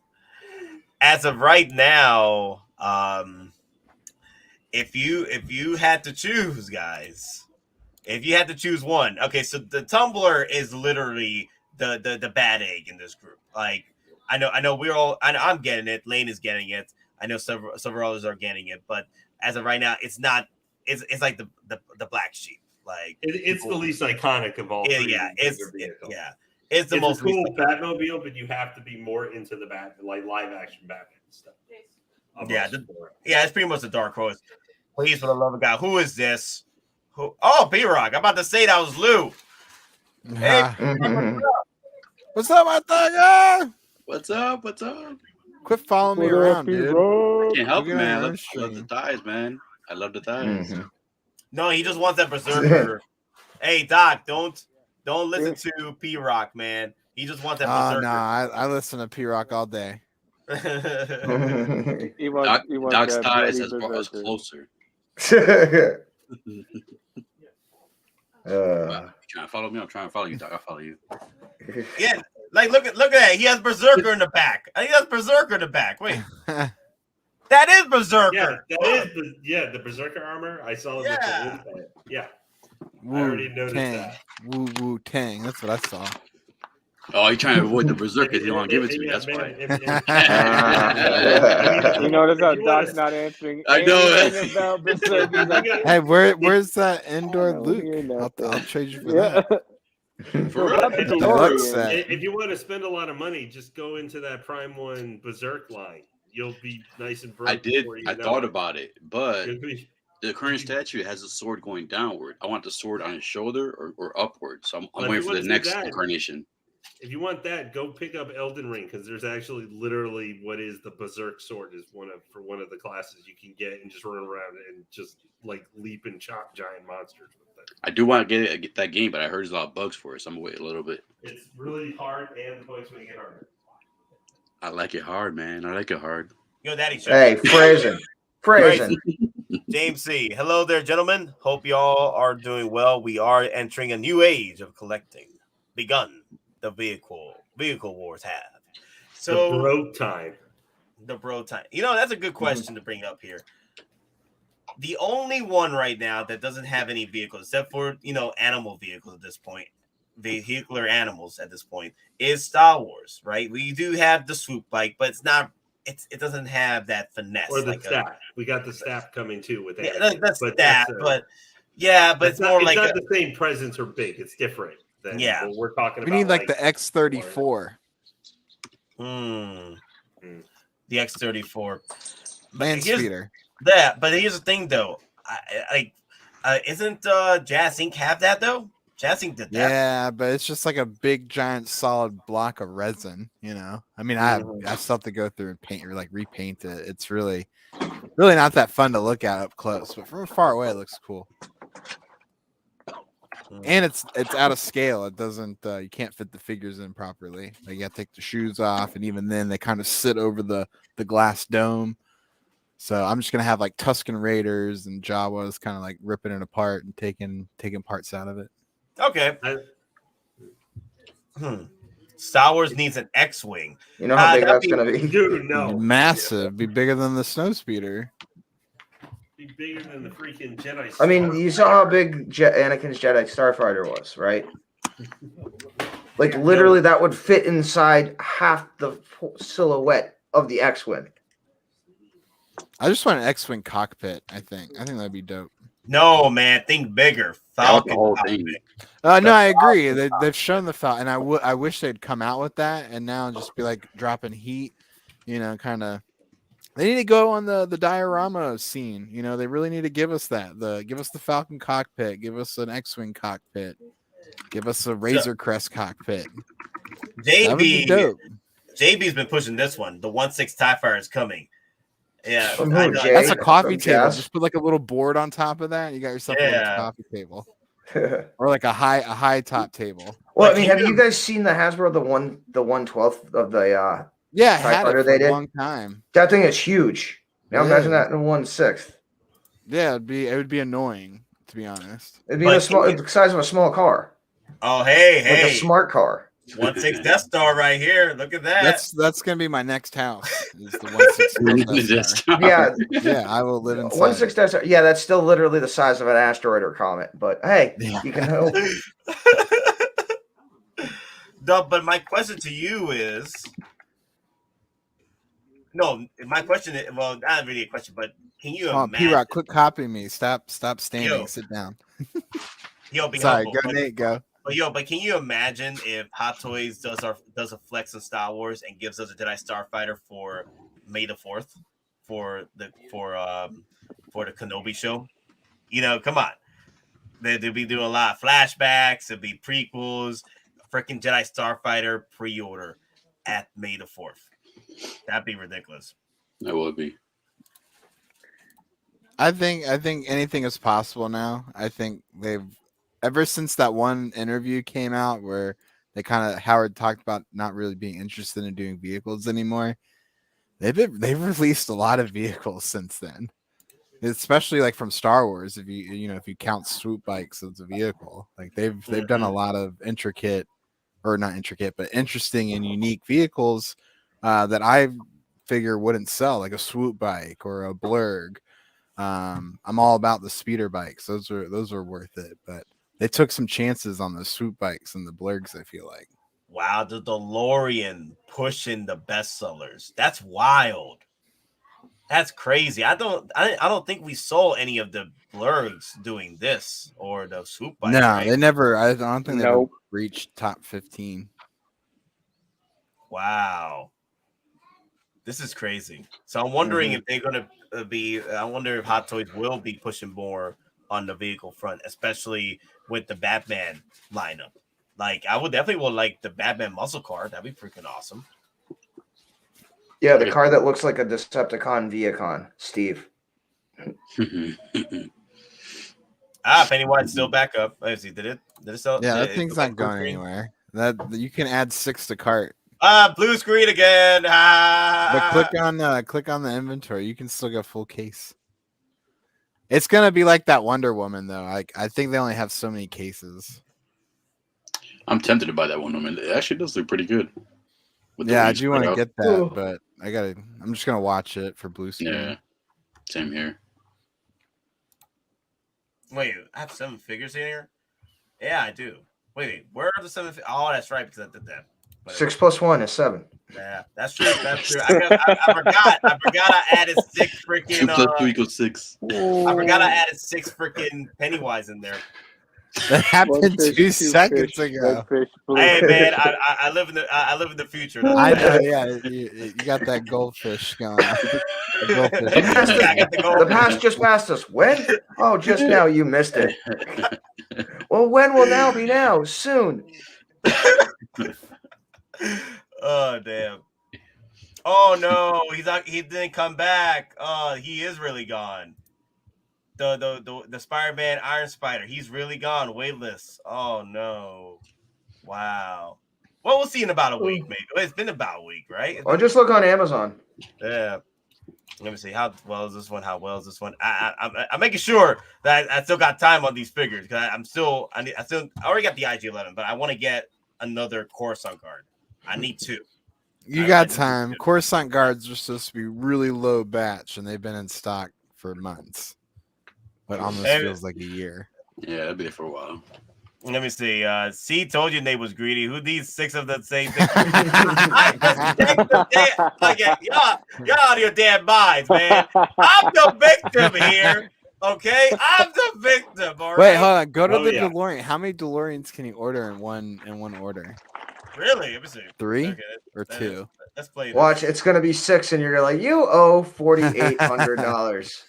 as of right now, if you had to choose, guys, if you had to choose one, okay, so the Tumbler is literally the bad egg in this group. Like, I know we're all, I'm getting it, Lane is getting it, I know several others are getting it, but as of right now, it's not. It's like the black sheep. Like it's the least iconic of all. It's the most cool Batmobile, but you have to be more into the live action Batman stuff. It's pretty much a dark horse. Please, for the love of God, who is this? Who? Oh, B-Rock. I'm about to say that was Lou. Hey, what's up, my thugger? What's up? Quit following me around, dude. I can't help it, man. I love the thighs, man. I love the thighs. No, he just wants that berserker. Hey, Doc, don't listen to P-Rock, man. He just wants that berserker. No, I listen to P-Rock all day. Doc's thighs has brought us closer. You trying to follow me? I'm trying to follow you, Doc. I follow you. Yeah, like look at that. He has berserker in the back. He has berserker in the back. Wait, that is berserker. Yeah, that is the berserker armor. I saw it. Yeah, I already noticed that. Woo Tang. That's what I saw. Oh, you're trying to avoid the berserk because you don't want to give it to me. That's why. You notice how Doc's not answering anything about berserk. He's like, hey, where's that indoor Luke? I'll trade you for that. For about the real. DeLorean. If you want to spend a lot of money, just go into that Prime 1 Berserk line. You'll be nice and broke. I did. I thought about it, but the current statue has a sword going downward. I want the sword on his shoulder or upward. So I'm waiting for the next incarnation. If you want that, go pick up Elden Ring because there's actually literally what is the Berserk sword is one of the classes you can get and just run around and just like leap and chop giant monsters with it. I do want to get that game, but I heard there's a lot of bugs for it, so I'm gonna wait a little bit. It's really hard, and the bugs make it harder. I like it hard, man. I like it hard. Yo, Daddy. Hey, phrasing. James C. Hello there, gentlemen. Hope y'all are doing well. We are entering a new age of collecting. Begun. The vehicle wars have. So the bro time. You know, that's a good question to bring up here. The only one right now that doesn't have any vehicles, except for animal vehicles at this point, vehicular animals at this point, is Star Wars, right? We do have the swoop bike, but it's not. It doesn't have that finesse. Or the staff. We got the staff coming too with that. Yeah, that's staff, but it's more like not the same presence or big. It's different. What we're talking about. We need like the X34. The X34. Land speeder. But here's the thing, though. Isn't Jazz Inc. have that though? Jazz Inc. did that. Yeah, but it's just like a big giant solid block of resin. I mean, I still have to go through and paint or like repaint it. It's really not that fun to look at up close, but from far away, it looks cool. And it's out of scale. It doesn't. You can't fit the figures in properly. Like you got to take the shoes off, and even then, they kind of sit over the glass dome. So I'm just gonna have like Tusken Raiders and Jawas kind of like ripping it apart and taking parts out of it. Okay. Star Wars needs an X-wing. You know how big that's gonna be? Dude, no. Massive. Be bigger than the Snowspeeder. Be bigger than the freaking Jedi. I mean, you saw how big Anakin's Jedi Starfighter was, right? Like literally, that would fit inside half the silhouette of the X-wing. I just want an X-wing cockpit. I think that'd be dope. No, man, think bigger. Falcon. The whole thing. No, I agree. They've shown the Falcon, and I wish they'd come out with that, and now just be like dropping heat. Kind of. They need to go on the diorama scene. They really need to give us that. Give us the Falcon cockpit. Give us an X-wing cockpit. Give us a Razor Crest cockpit. JB's been pushing this one. The 1/6 TIE Fighter is coming. Yeah, that's a coffee table. Just put like a little board on top of that. You got yourself a coffee table, or like a high top table. Well, I mean, have you guys seen the Hasbro the 1/12 of the TIE Fighter they did? A long time. That thing is huge. Now imagine that in 1/6. Yeah, it would be annoying, to be honest. It'd be the size of a small car. Oh, hey, like a smart car. 1/6 Death Star right here. Look at that. That's gonna be my next house. Is the 1/6 Death Star. Yeah, I will live inside. 1/6 Death Star. Yeah, that's still literally the size of an asteroid or comet. But hey, you can hope. No, but my question to you is, my question is, well, not really a question, but can you imagine? P-Rock, quit copying me. Stop standing. Sit down. Sorry, go Nate, go. But can you imagine if Hottoys does a flex in Star Wars and gives us a Jedi Starfighter for May the 4th for the Kenobi show? Come on. They'll be doing a lot of flashbacks, it'll be prequels, freaking Jedi Starfighter pre-order at May the 4th. That'd be ridiculous. That would be. I think anything is possible now. I think ever since that one interview came out where Howard talked about not really being interested in doing vehicles anymore, they've released a lot of vehicles since then, especially like from Star Wars. If you count swoop bikes as a vehicle, like they've done a lot of interesting and unique vehicles that I figure wouldn't sell, like a swoop bike or a blurg. I'm all about the speeder bikes; those are worth it, but they took some chances on the swoop bikes and the blurgs, I feel like. Wow, the DeLorean pushing the bestsellers. That's wild. That's crazy. I don't think we saw any of the blurgs doing this or the swoop bike. No, right? they never. I don't think they ever reached top 15. Wow, this is crazy. So I'm wondering if they're gonna be. I wonder if Hot Toys will be pushing more on the vehicle front, especially with the Batman lineup. Like, I would definitely like the Batman muscle car. That'd be freaking awesome. Yeah, the car that looks like a Decepticon Viacon, Steve. Pennywise still back up. Let's see. Did it still? Yeah, that thing's not going anywhere. That you can add 6 to cart. Blue screen again. But click on the inventory. You can still get full case. It's gonna be like that Wonder Woman though. I think they only have so many cases. I'm tempted to buy that Wonder Woman. It actually does look pretty good. Yeah, I do want to get that, but I'm just gonna watch it for blue screen. Yeah, same here. Wait, I have 7 figures in here. Yeah, I do. Wait, where are the 7? Oh, that's right, because I did that. 6 plus 1 is 7. Yeah, that's true. That's true. I forgot. I added 6 freaking. 2 plus 2 equals 6. I forgot I added 6 freaking Pennywise in there. That happened 2 seconds ago. Hey man, I live in the future. I know. Yeah, you got that goldfish going. The past just passed us. When? Oh, just now. You missed it. Well, when will now be now? Soon. Oh damn. Oh no, he didn't come back. Oh, he is really gone. The Spider-Man Iron Spider, he's really gone. Waitlist. Oh no. Wow. Well, we'll see in about a week, maybe. It's been about a week, right? Or just look on Amazon. Yeah. Let me see. How well is this one? How well is this one? I'm making sure that I still got time on these figures because I already got the IG-11, but I want to get another Coruscant guard. I need 2. You got time. Coruscant guards are supposed to be really low batch, and they've been in stock for months, but almost feels like a year. Yeah, that'd be there for a while. Let me see. C told you Nate was greedy. Who needs 6 of the same thing? Y'all out of your damn minds, man. I'm the victim here. Okay, I'm the victim. All right? Wait, hold on. Go to the DeLorean. How many DeLoreans can you order in one order? Really? Let me see. 3 or 2? Let's play. Watch, it's gonna be 6, and you're like, you owe $4,800.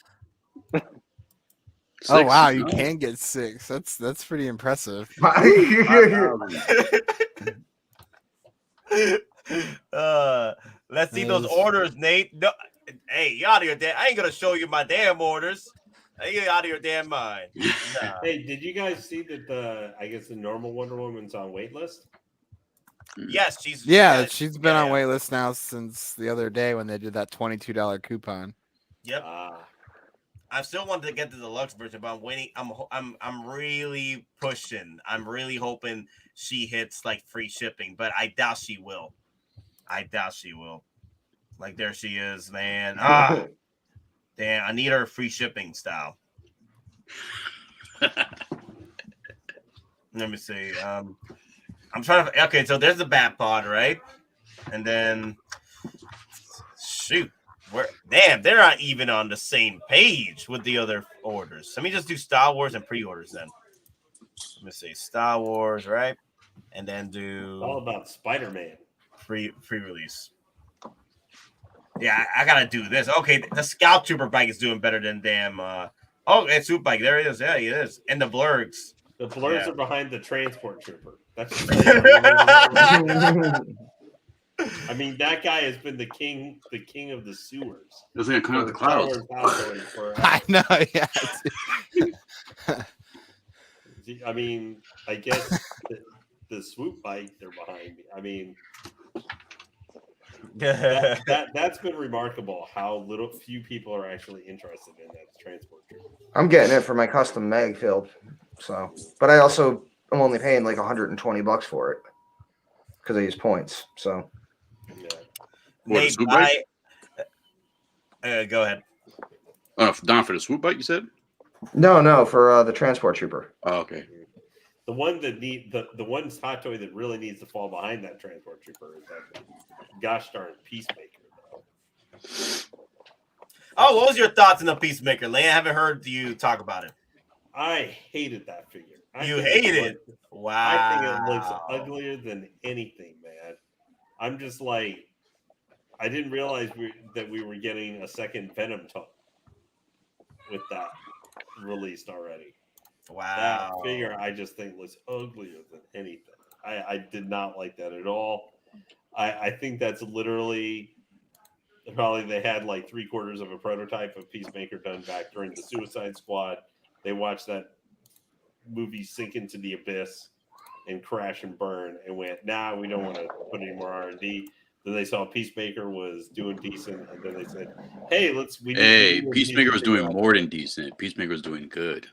Oh wow, you can get 6. That's pretty impressive. Let's see those orders, Nate. No, hey, you out of your damn. I ain't gonna show you my damn orders. You out of your damn mind. Nah. Hey, did you guys see that the normal Wonder Woman's on waitlist? Yes, she's been on waitlist now since the other day when they did that $22 coupon. Yep. I still wanted to get the deluxe version, but I'm waiting. I'm really pushing. I'm really hoping she hits like free shipping, but I doubt she will. Like, there she is, man. Damn, I need her free shipping style. Let me see. I'm trying to. Okay, so there's the Bat Pod, right? And then, shoot. Damn, they're not even on the same page with the other orders. Let me just do Star Wars and pre-orders then. Let me see, Star Wars, right? And then do all about Spider-Man pre-release. Yeah, I gotta do this. Okay, the Scout Trooper bike is doing better than damn. It's Soup Bike. There it is. Yeah, it is. And the blurgs. The blurgs are behind the Transport Trooper. That's. I mean, that guy has been the king of the sewers. Doesn't it come out of the clouds? I know, yeah. I mean, I guess the swoop bike they're behind me. I mean, that's been remarkable how few people are actually interested in that transport. I'm getting it for my custom mag field, so. But I also am only paying like $120 for it because I use points. So. Nate, go ahead. Don, for the swoop bike, you said? No, for the transport trooper. Oh, okay. The one that the one hot toy that really needs to fall behind that transport trooper is that gosh darn Peacemaker. Oh, what was your thoughts on the Peacemaker, Lane? I haven't heard you talk about it. I hated that figure. You hate it? Wow. I think it looks uglier than anything, man. I'm just like, I didn't realize that we were getting a second Venom with that released already. Wow. That figure, I just think looks uglier than anything. I did not like that at all. I think that's literally probably they had like 3/4 of a prototype of Peacemaker done back during the Suicide Squad. They watched that movie sink into the abyss and crash and burn and went, nah, we don't want to put any more R&D. Then they saw Peacemaker was doing decent, and then they said, hey, Peacemaker was doing more than decent. Peacemaker was doing good.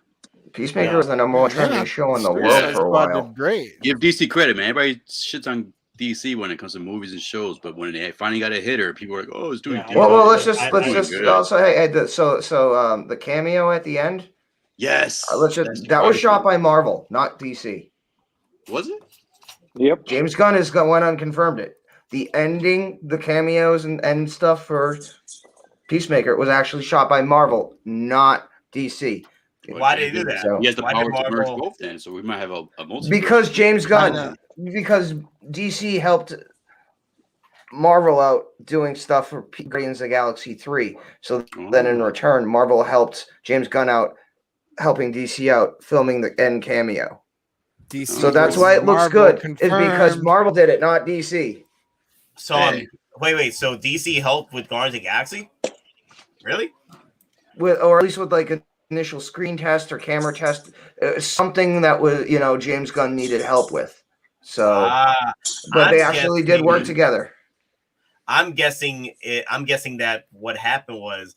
Peacemaker was the number one trending show in the world for a while. Great. Give DC credit, man. Everybody shits on DC when it comes to movies and shows, but when they finally got a hitter, people were like, "Oh, it's doing." Well, let's just also so the cameo at the end. Yes. That was shot by Marvel, not DC. Was it? Yep. James Gunn went on and confirmed it. The ending, the cameos and stuff for Peacemaker was actually shot by Marvel, not DC. Why did they do that? So, he has the power to merge both then, so we might have a multi. Because James Gunn, because DC helped Marvel out doing stuff for Guardians of the Galaxy 3. So then in return, Marvel helped James Gunn out, helping DC out, filming the end cameo. DC so that's why it looks good. Is because Marvel did it, not DC. So wait. So DC helped with Guardians of the Galaxy? Really? Or at least with like an initial screen test or camera test, something that was James Gunn needed help with. So, but they actually did work together. I'm guessing that what happened was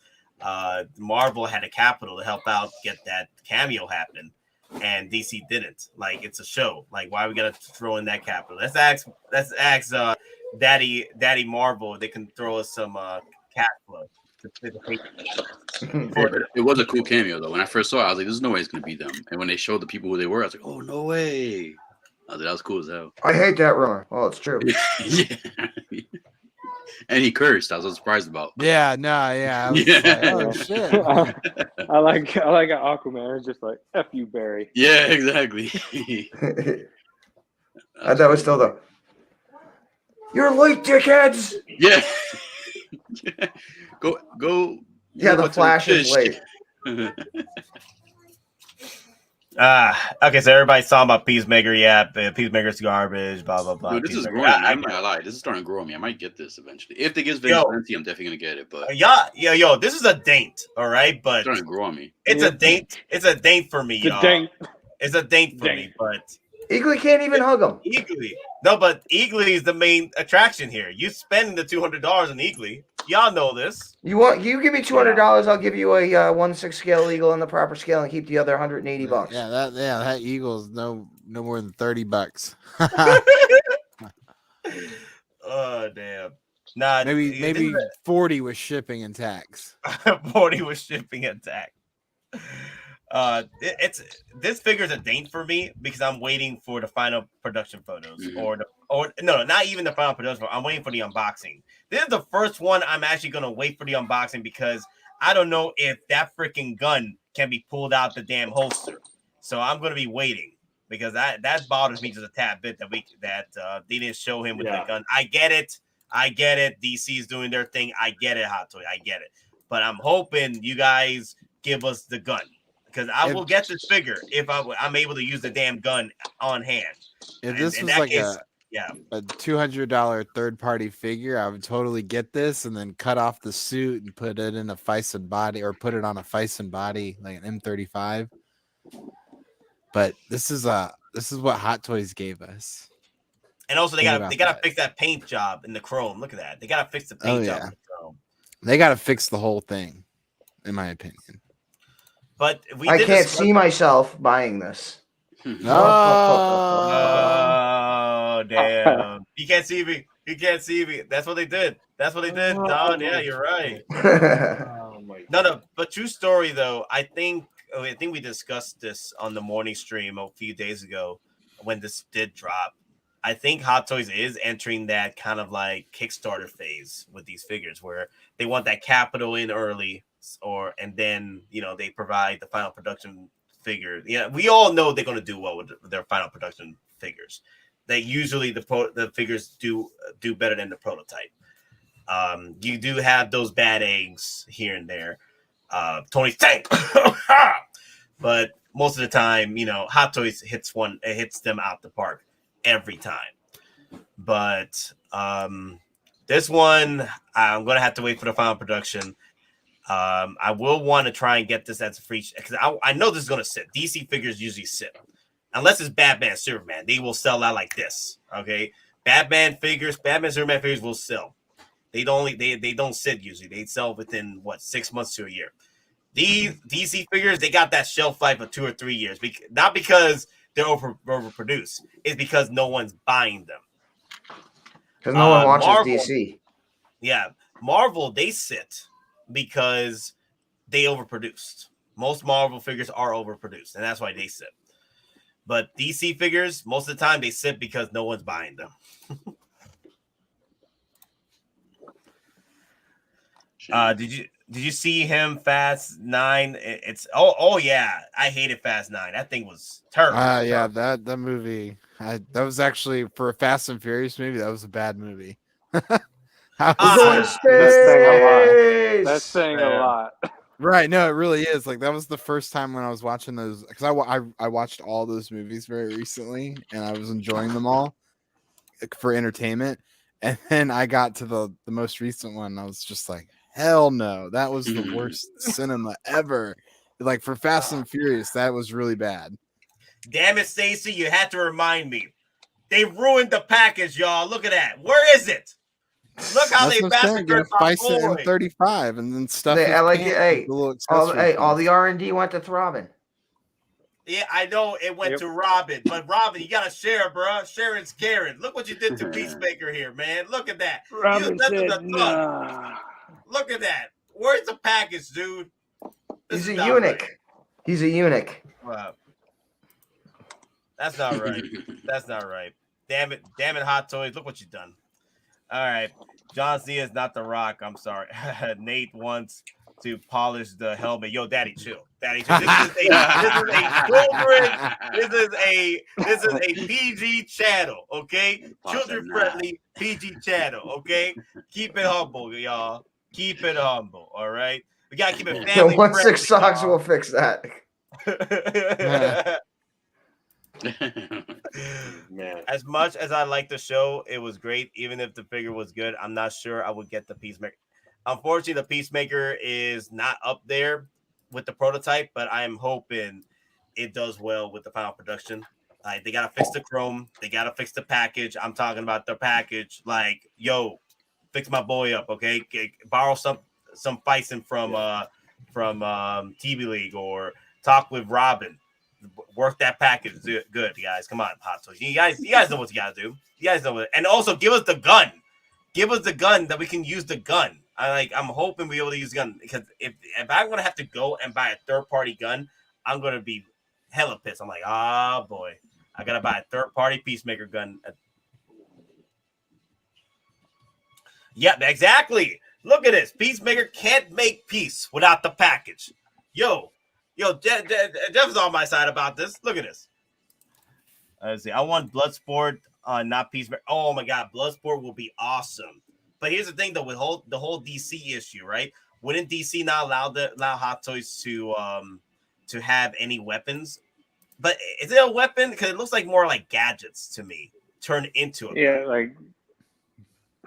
Marvel had a capital to help out get that cameo happen, and DC didn't. Like, it's a show. Like, why are we gonna throw in that capital? Let's ask Daddy Marvel. They can throw us some cash flow. It was a cool cameo though. When I first saw it, I was like, "There's no way it's gonna be them." And when they showed the people who they were, I was like, "Oh, no way!" I was like, "That was cool as hell." I hate that rumor. Well, it's true. Yeah. And he cursed. I was surprised about. Yeah, no, yeah. Like, oh shit. I like Aquaman. It's just like F you, Barry. Yeah, exactly. That was still the. You're late, dickheads. Yeah. Go. Yeah, the Flash is late. Okay, so everybody's talking about Peacemaker. Yeah, Peacemaker's garbage, blah, blah, blah. Dude, this is growing. I'm not gonna lie. This is starting to grow on me. I might get this eventually. If they give Vigilante, I'm definitely gonna get it. But yo, this is a daint, all right? But it's starting to grow on me. It's a daint. It's a daint for me, y'all. It's a daint for me, but Eagly can't even hug him. Eagly. No, but Eagly is the main attraction here. You spend the $200 on Eagly. Y'all know this. You give me $200, I'll give you a 1/6 scale eagle in the proper scale and keep the other $180. Yeah, that eagle's no more than $30. Oh damn. Nah, maybe 40 with shipping and tax. 40 with shipping and tax. This figure's a daint for me because I'm waiting for the final production photos or not even the final production photos. I'm waiting for the unboxing. This is the first one I'm actually gonna wait for the unboxing because I don't know if that freaking gun can be pulled out the damn holster. So I'm gonna be waiting because that bothers me just a tad bit that they didn't show him with the gun. I get it. DC is doing their thing. I get it, Hot Toy. I get it. But I'm hoping you guys give us the gun. Because I will get this figure if I'm able to use the damn gun on hand. If this was like a $200 third-party figure, I would totally get this and then cut off the suit and put it in a Fison body or put it on a Fison body like an M35. But this is what Hot Toys gave us. And also they gotta fix that paint job in the chrome. Look at that. They gotta fix the paint job in the chrome. They gotta fix the whole thing, in my opinion. But I can't see myself buying this. Oh damn! You can't see me. That's what they did. Don, yeah, you're right. No. But true story though. I think we discussed this on the morning stream a few days ago. when this did drop, I think Hot Toys is entering that kind of like Kickstarter phase with these figures where they want that capital in early, and then they provide the final production figure. Yeah, we all know they're going to do well with their final production figures. They usually the figures do better than the prototype. You do have those bad eggs here and there. Tony's Tank, but most of the time, Hot Toys hits them out the park every time. But this one, I'm gonna have to wait for the final production. I will want to try and get this as a free because I know this is gonna sit. DC figures usually sit, unless it's Batman, Superman. They will sell out like this. Okay, Batman, Superman figures will sell. They don't sit usually. They sell within 6 months to a year. These DC figures, they got that shelf life of 2 or 3 years. Not because they're overproduced. It's because no one's buying them. Because no one watches Marvel, DC. Yeah, Marvel, they sit because they overproduced. Most Marvel figures are overproduced, and that's why they sit. But DC figures, most of the time, they sit because no one's buying them. Did you see him Fast 9? It's oh yeah, I hated Fast 9. That thing was terrible. Yeah, that movie. That was actually for a Fast and Furious movie. That was a bad movie. We're going to space. That's saying a lot. Right? No, it really is. Like that was the first time when I was watching those because I watched all those movies very recently and I was enjoying them all for entertainment. And then I got to the most recent one. And I was just like, hell no, that was the worst cinema ever. Like for Fast and Furious, that was really bad. Damn it, Stacy, you had to remind me. They ruined the package, y'all. Look at that. Where is it? Look how they massacred my boy. 35 and then stuff. All the R&D went to Throbbing. Yeah, I know it went to Robin, but Robin, you gotta share, bro. Sharon's caring. Look what you did to Peacemaker here, man. Look at that. Robin said, nah. Look at that. Where's the package, dude? He's a eunuch. Right. He's a eunuch. Wow. That's not right. That's not right. Damn it, Hot Toys. Look what you've done. All right. John Cena is not The Rock. I'm sorry. Nate wants to polish the helmet. Yo, Daddy, chill. Daddy, chill. This is a PG channel, okay? Children friendly PG channel, okay? Keep it humble, y'all. Keep it humble, all right? We gotta keep it family. 1-6 socks will fix that. Man, as much as I like the show, it was great. Even if the figure was good, I'm not sure I would get the Peacemaker. Unfortunately, the Peacemaker is not up there with the prototype, but I'm hoping it does well with the final production. Like they gotta fix the chrome, they gotta fix the package. I'm talking about the package. Like, yo, fix my boy up, okay? Borrow some Fison from TV League or talk with Robin. Work that package. Good, guys. Come on, Hot Toys. You guys know what you gotta do. You guys know what. And also give us the gun. Give us the gun that we can use the gun. I'm hoping we'll be able to use the gun because if I'm gonna have to go and buy a third-party gun, I'm gonna be hella pissed. I'm like, boy, I gotta buy a third-party Peacemaker gun. Yep, exactly. Look at this. Peacemaker can't make peace without the package. Yo, Jeff's on my side about this. Look at this. Let's see. I want Bloodsport, not Peacemaker. Oh my God, Bloodsport will be awesome. But here's the thing, though, with the whole DC issue, right? Wouldn't DC not allow Hot Toys to have any weapons? But is it a weapon? Because it looks like more like gadgets to me, turned into it.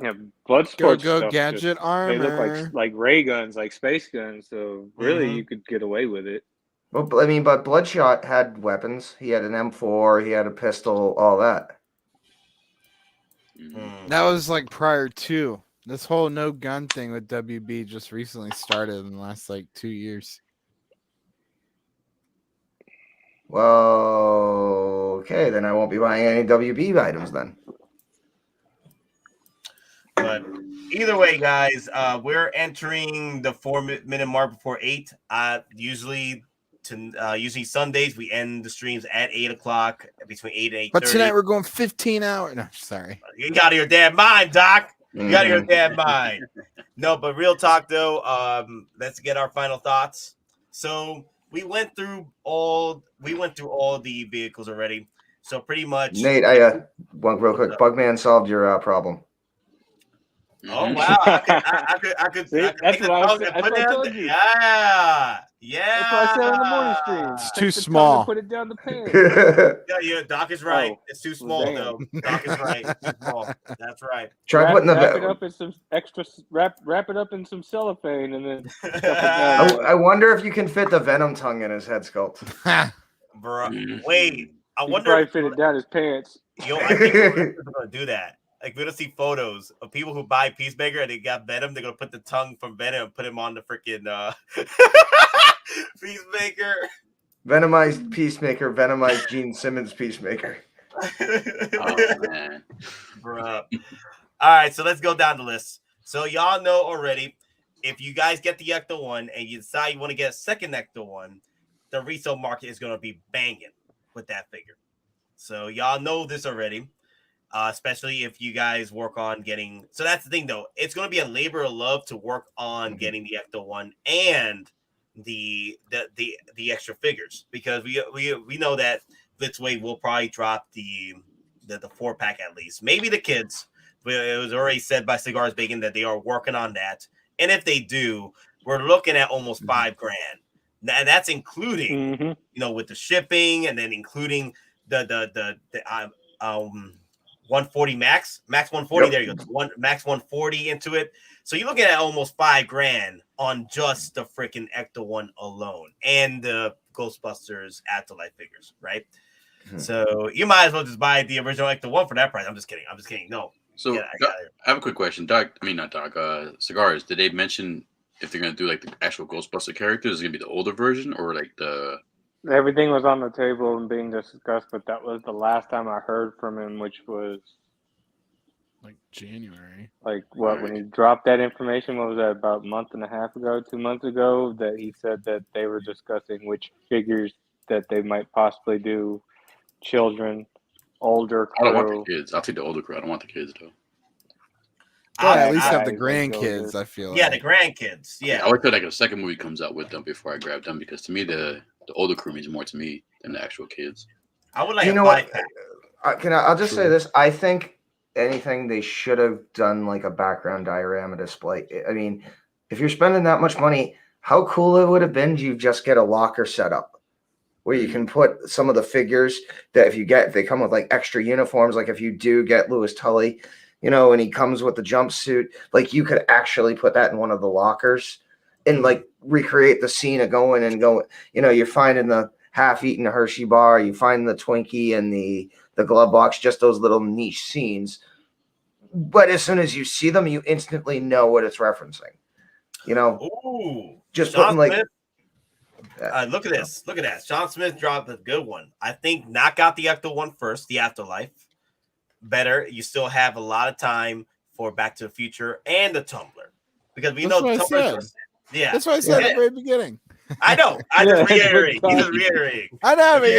Yeah, Bloodsport go gadget armor. They look like ray guns, like space guns. So really, you could get away with it. Well, but Bloodshot had weapons. He had an M4. He had a pistol. All that. That was like prior to this whole no gun thing with WB. Just recently started in the last 2 years. Well, okay, then I won't be buying any WB items then. But either way, guys, we're entering the 4-minute mark before 8. Usually usually Sundays we end the streams at 8 o'clock, between 8 and 8:30. But tonight we're going 15 hours. No, sorry. You got your damn mind, Doc. You got your damn mind. No, but real talk though. Let's get our final thoughts. So we went through all the vehicles already. So pretty much, Nate, I one real quick. Bugman solved your problem. Oh wow! I could See, make that's the what I tongue said- and that's put what I down. told you. Yeah. That's what I said in the morning stream. It's Take too the tongue small. and Put it down the pan. Yeah, Doc is right. Oh, It's too small damn. though. Doc is right. It's too small. That's right. Try putting wrap it the. up in some extra. Wrap it up in some cellophane and then. stuff it down. I wonder if you can fit the Venom tongue in his head sculpt. Bro, wait. I You wonder. probably If, fit it down his pants. yo, I think we're gonna do that. Like we're gonna see photos of people who buy Peacemaker and they got Venom. They're gonna put the tongue from Venom and put him on the freaking Peacemaker. Venomized Peacemaker, Venomized Gene Simmons Peacemaker. Oh man. Bruh. All right, so let's go down the list. So y'all know already, if you guys get the ECTO-1 and you decide you want to get a second ECTO-1, the resale market is going to be banging with that figure. So y'all know this already, especially if you guys work on getting. So that's the thing, though. It's going to be a labor of love to work on getting the ECTO-1 and the extra figures, because we know that Blitzways will probably drop the 4-pack at least. Maybe the kids. But it was already said by Cigars Bacon that they are working on that. And if they do, we're looking at almost $5,000. And that's including, with the shipping and then including the 140 max 140. Yep. There you go. Max 140 into it. So you're looking at almost $5,000 on just the freaking ECTO-1 alone and the Ghostbusters Afterlife figures, right? So you might as well just buy the original ECTO-1 for that price. I'm just kidding. No. So I have a quick question, Doc. I mean, not Doc. Cigars. Did they mention if they're gonna do like the actual Ghostbuster characters? Is it gonna be the older version or like the? Everything was on the table and being discussed, but that was the last time I heard from him, which was like January. Like what? When he dropped that information, what was that? About a month and a half ago, 2 months ago, that he said that they were discussing which figures that they might possibly do, children. Older crew. I don't want the kids. I'll take the older crew. I don't want the kids though. At least have the grandkids. I feel. Yeah, the grandkids. Yeah. I would feel like a second movie comes out with them before I grab them, because to me the older crew means more to me than the actual kids. I would like. You know what? I'll just say this. I think anything they should have done like a background diorama display. I mean, if you're spending that much money, how cool it would have been to just get a locker set up where you can put some of the figures that if they come with like extra uniforms, like if you do get Louis Tully, and he comes with the jumpsuit, like you could actually put that in one of the lockers and like recreate the scene of going, you're finding the half-eaten Hershey bar, you find the Twinkie and the glove box, just those little niche scenes. But as soon as you see them, you instantly know what it's referencing. Ooh, just Sean putting like. Smith. Look at this. Look at that. Sean Smith dropped a good one. I think knock out the ECTO-1 first, the Afterlife. Better. You still have a lot of time for Back to the Future and the Tumbler. Because we know Tumbler. Yeah. That's what I said at the very beginning. I know. I just reiterating. He's just reiterating. I know.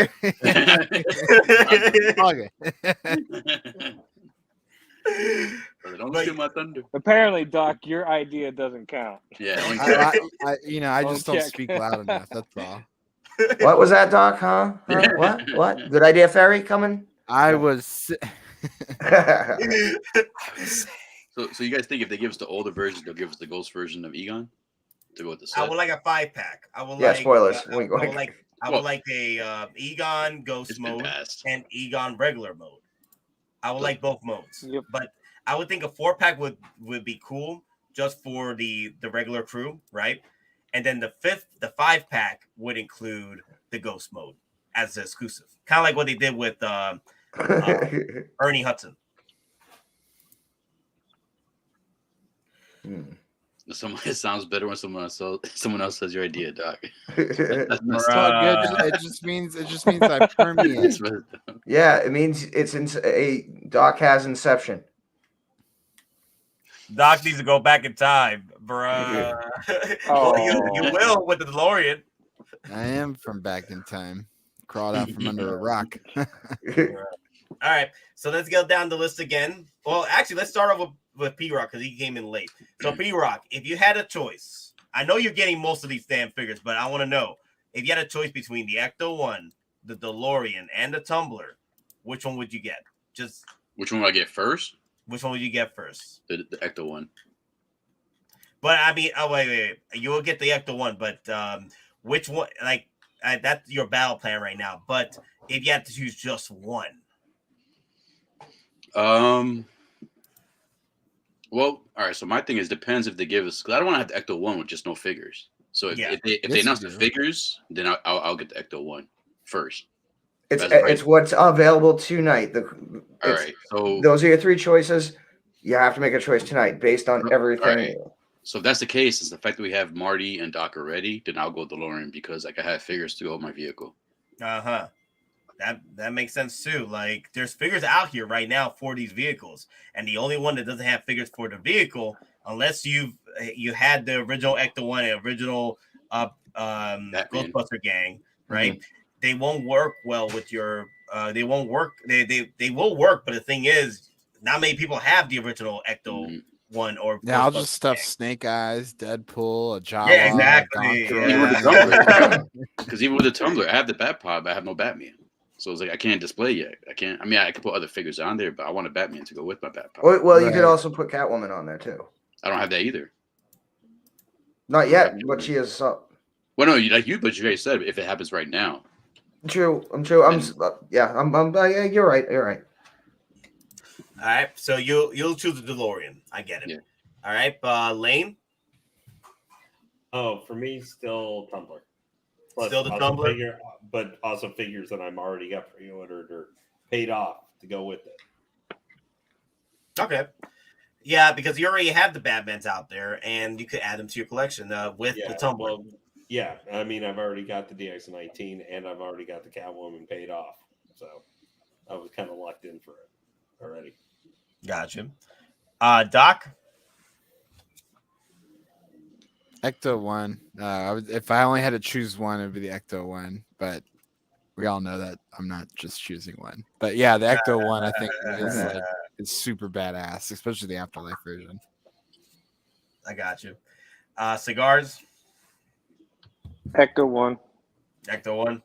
Don't steal my thunder. Apparently, Doc, your idea doesn't count. Yeah. I just don't speak loud enough. That's all. What was that, Doc? Huh? What? Good idea, Ferry coming? I was. So you guys think if they give us the older version, they'll give us the Ghost version of Egon to go with the set? I would like a 5-pack. I would spoilers. I would like a Egon Ghost mode and Egon regular mode. I would like both modes. Yep. But I would think a 4-pack would be cool just for the regular crew, right? And then the 5-pack would include the Ghost mode as an exclusive, kind of like what they did with Ernie Hudson. It sounds better when someone else says your idea, Doc. That's all good. It just means I permeate. Yeah, it means it's Doc has Inception. Doc needs to go back in time, bruh. Oh. you will with the DeLorean. I am from back in time. Crawled out from under a rock. All right, so let's go down the list again. Well, actually, let's start off with P-Rock because he came in late. So P-Rock, if you had a choice, I know you're getting most of these damn figures, but I want to know if you had a choice between the ECTO-1, the DeLorean, and the Tumbler, which one would you get? Just which one would I get first? Which one would you get first? The ECTO-1. But I mean, oh wait, you will get the ECTO-1, but which one? Like that's your battle plan right now. But if you had to choose just one, well, all right. So my thing is depends if they give us. Because I don't want to have the ECTO-1 with just no figures. So if they announce the figures, then I'll get the ECTO-1 first. It's what's available tonight. All right. So those are your three choices. You have to make a choice tonight based on everything. Right. So if that's the case, is the fact that we have Marty and Doc already, then I'll go DeLorean because I can have figures to go with my vehicle. That makes sense too. Like there's figures out here right now for these vehicles, and the only one that doesn't have figures for the vehicle, unless you had the original ECTO-1 and original Ghostbuster gang, right? Mm-hmm. They won't work well with your. They won't work. They will work, but the thing is, not many people have the original ECTO-1 or. Yeah, I'll just stuff Snake Eyes, Deadpool, a Jawa. Yeah, exactly. Because even with the Tumbler, I have the Batpod, but I have no Batman. So it's like I can't display yet. I can't. I mean, I could put other figures on there, but I want a Batman to go with my Batpod. Well, you could also put Catwoman on there too. I don't have that either. Not yet, but she is up. Well, no, but you already said if it happens right now. True. You're right. You're right. All right, so you'll choose the DeLorean. I get it. Yeah. All right, Lane. Oh, for me, still Tumbler. Still the Tumbler, but also figures that I'm already got pre-ordered or paid off to go with it. Okay. Yeah, because you already have the Batmans out there, and you could add them to your collection with the Tumbler. Well, yeah, I mean, I've already got the DX-19, and I've already got the Catwoman paid off, so I was kind of locked in for it already. Gotcha. Doc? ECTO-1. If I only had to choose one, it would be the ECTO-1, but we all know that I'm not just choosing one. But yeah, the ECTO-1 I think is super badass, especially the Afterlife version. I got you. Cigars? ECTO-1. ECTO-1.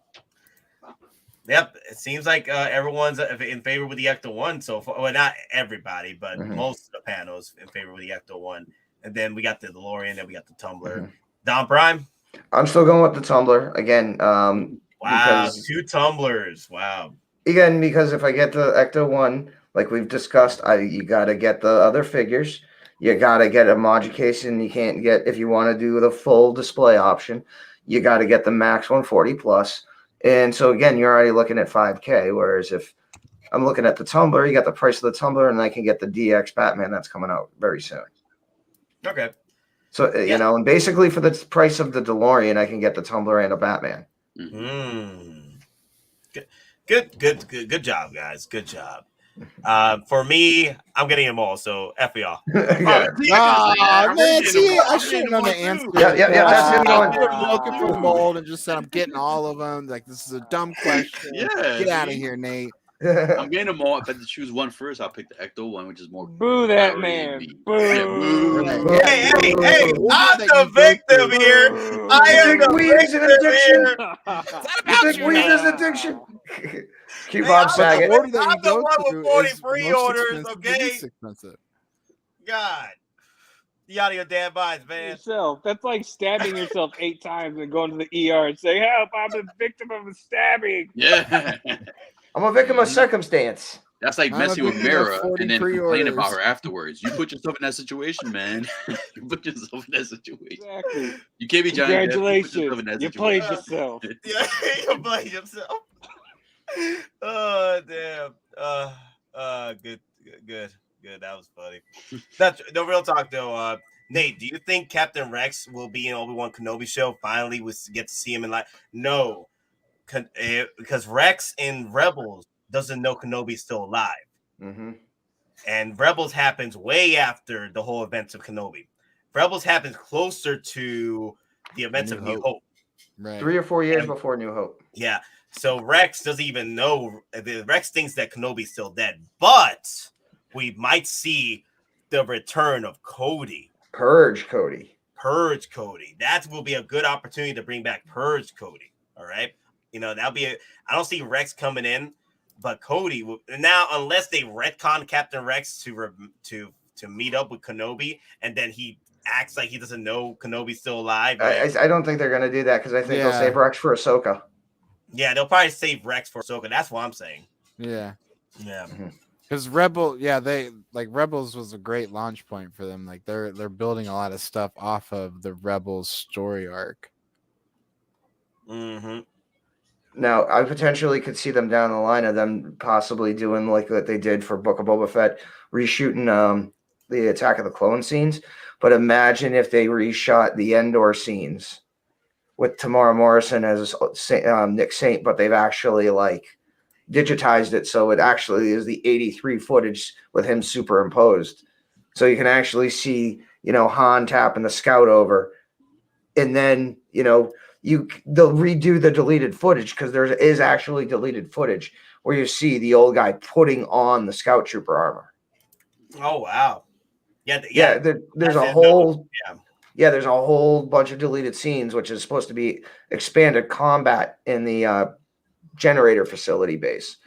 Yep, it seems like everyone's in favor with the ECTO-1 so far. Well, not everybody, but most of the panels in favor with the ECTO-1. And then we got the DeLorean, and we got the Tumbler. DonPrime? I'm still going with the Tumbler again. Wow, because, 2 Tumblers. Wow. Again, because if I get the ECTO-1, like we've discussed, you got to get the other figures. You got to get a modification. You can't get, if you want to do the full display option, you got to get the max 140 plus. And so, again, you're already looking at $5K, whereas if I'm looking at the Tumbler, you got the price of the Tumbler, and I can get the DX Batman that's coming out very soon. Okay. So, you know, and basically for the price of the DeLorean, I can get the Tumbler and a Batman. Good job, guys. Good job. For me, I'm getting them all, so F y'all. Man, see, I should have known the answer. Yeah. I'm looking for the mold and just said I'm getting all of them. Like, this is a dumb question. Get out of here, Nate. I'm getting them all. If I had to choose one first, I'll pick the ECTO-1, which is more. Boo that man. Boo. Hey, I'm the victim here. I am the victim here. You think weed is an addiction? Keep on sagging. I'm the one with 40 pre-orders, okay? God. You out of your damn minds, man. Yourself. That's like stabbing yourself 8 times and going to the ER and saying, help, I'm a victim of a stabbing. Yeah. I'm a victim of circumstance. That's like messing with Mira and then complaining about her afterwards. You put yourself in that situation, man. You put yourself in that situation. Exactly. You can't be Johnny Depp. Congratulations. You played yourself. Yeah, you played yourself. Oh, damn. Good. That was funny. That's no real talk though. Nate, do you think Captain Rex will be in Obi-Wan Kenobi show? Finally, we get to see him in live. No, because Rex in Rebels doesn't know Kenobi's still alive, and Rebels happens way after the whole events of Kenobi. Rebels happens closer to the events of New Hope. Right. 3 or 4 years before New Hope. Yeah. So Rex doesn't even know. Rex thinks that Kenobi's still dead, but we might see the return of Cody. Purge Cody. That will be a good opportunity to bring back Purge Cody. All right. That'll be I don't see Rex coming in, but Cody will now, unless they retcon Captain Rex to meet up with Kenobi, and then he acts like he doesn't know Kenobi's still alive. I don't think they're gonna do that because I think they'll save Rex for Ahsoka. Yeah, they'll probably save Rex for Ahsoka. That's what I'm saying. Yeah. Yeah. Because Rebels was a great launch point for them. Like they're building a lot of stuff off of the Rebels story arc. Mm-hmm. Now, I potentially could see them down the line of them possibly doing like what they did for Book of Boba Fett, reshooting the Attack of the Clone scenes. But imagine if they reshot the Endor scenes with Tamara Morrison as Nick Saint, but they've actually like digitized it so it actually is the 83 footage with him superimposed. So you can actually see, Han tapping the scout over, and then they'll redo the deleted footage because there is actually deleted footage where you see the old guy putting on the scout trooper armor. Oh wow! There's a whole there's a whole bunch of deleted scenes, which is supposed to be expanded combat in the generator facility base.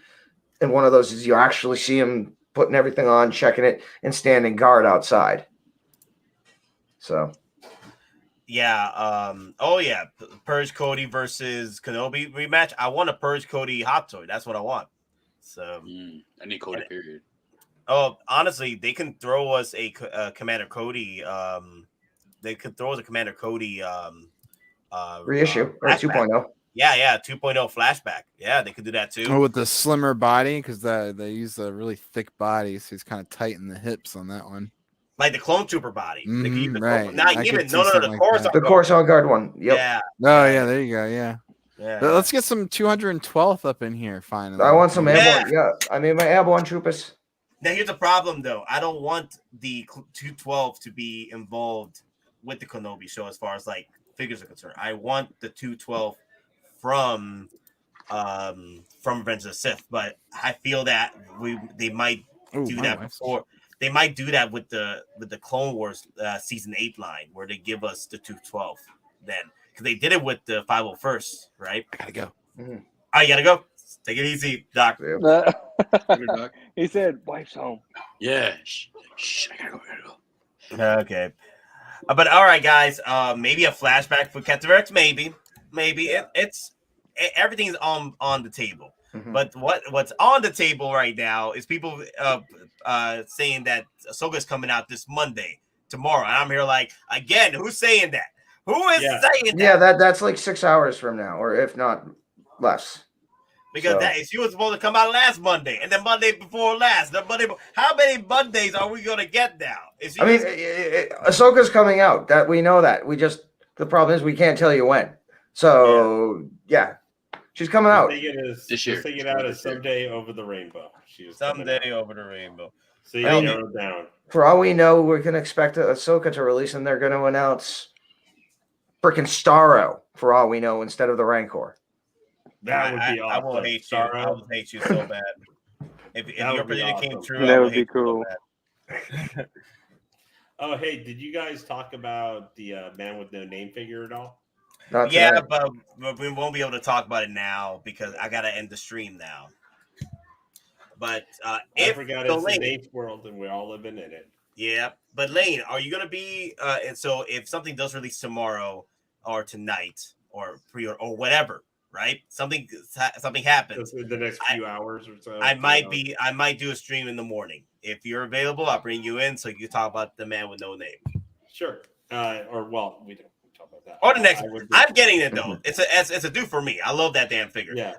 And one of those is you actually see him putting everything on, checking it, and standing guard outside. So. Yeah. Purge Cody versus Kenobi rematch. I want a Purge Cody hot toy. That's what I want. So I need Cody. Period. Oh, honestly, they can throw us a Commander Cody. They could throw us a Commander Cody reissue or 2.0. Yeah, 2.0 flashback. Yeah, they could do that too. Oh, with the slimmer body because they use a really thick body, so he's kind of tight in the hips on that one. Like the clone trooper body. Right. The Coruscant Guard one. Yep. Yeah. Oh yeah, there you go. Yeah. Yeah. But let's get some 212th up in here finally. I want some airborne. Yeah. I mean my airborne troopers. Now here's the problem though. I don't want the 212 to be involved with the Kenobi show as far as like figures are concerned. I want the 212 from Revenge of the Sith, but I feel that they might do that before. They might do that with the Clone Wars season 8 line where they give us the 212 then because they did it with the 501st, right? I gotta go. Mm-hmm. I gotta go. Take it easy, Doc. He said, "Wife's home." Yeah. Shh. I gotta go. Okay. But all right, guys. Maybe a flashback for Captain Rex. Maybe. It's everything's on the table. Mm-hmm. But what's on the table right now is people saying that Ahsoka's coming out this Monday, tomorrow. And I'm here like, again, who's saying that? Who is saying that? Yeah, that's like 6 hours from now, or if not less. Because she was supposed to come out last Monday, and then Monday before last. How many Mondays are we going to get now? Ahsoka's coming out. That we know that. The problem is we can't tell you when. So, yeah. She's coming out. This year. Thinking out as someday over the rainbow. Someday over the rainbow. So you narrow down. For all we know, we can expect Ahsoka to release, and they're going to announce freaking Starro, for all we know, instead of the Rancor. That would be awesome. I will hate you. I will hate you so bad. If your prediction came true, that would be cool. So oh, hey, did you guys talk about the Man with No Name figure at all? Yeah, but we won't be able to talk about it now because I gotta end the stream now. But I forgot it's the Nate's world and we're all living in it. Yeah, but Lane, are you gonna be? And so if something does release tomorrow or tonight or pre or whatever, right? Something happens in the next few hours or so. I might do a stream in the morning. If you're available, I'll bring you in so you can talk about the Man with No Name. Sure. We don't. Or the next, I'm getting it though. It's a do for me. I love that damn figure. Yeah,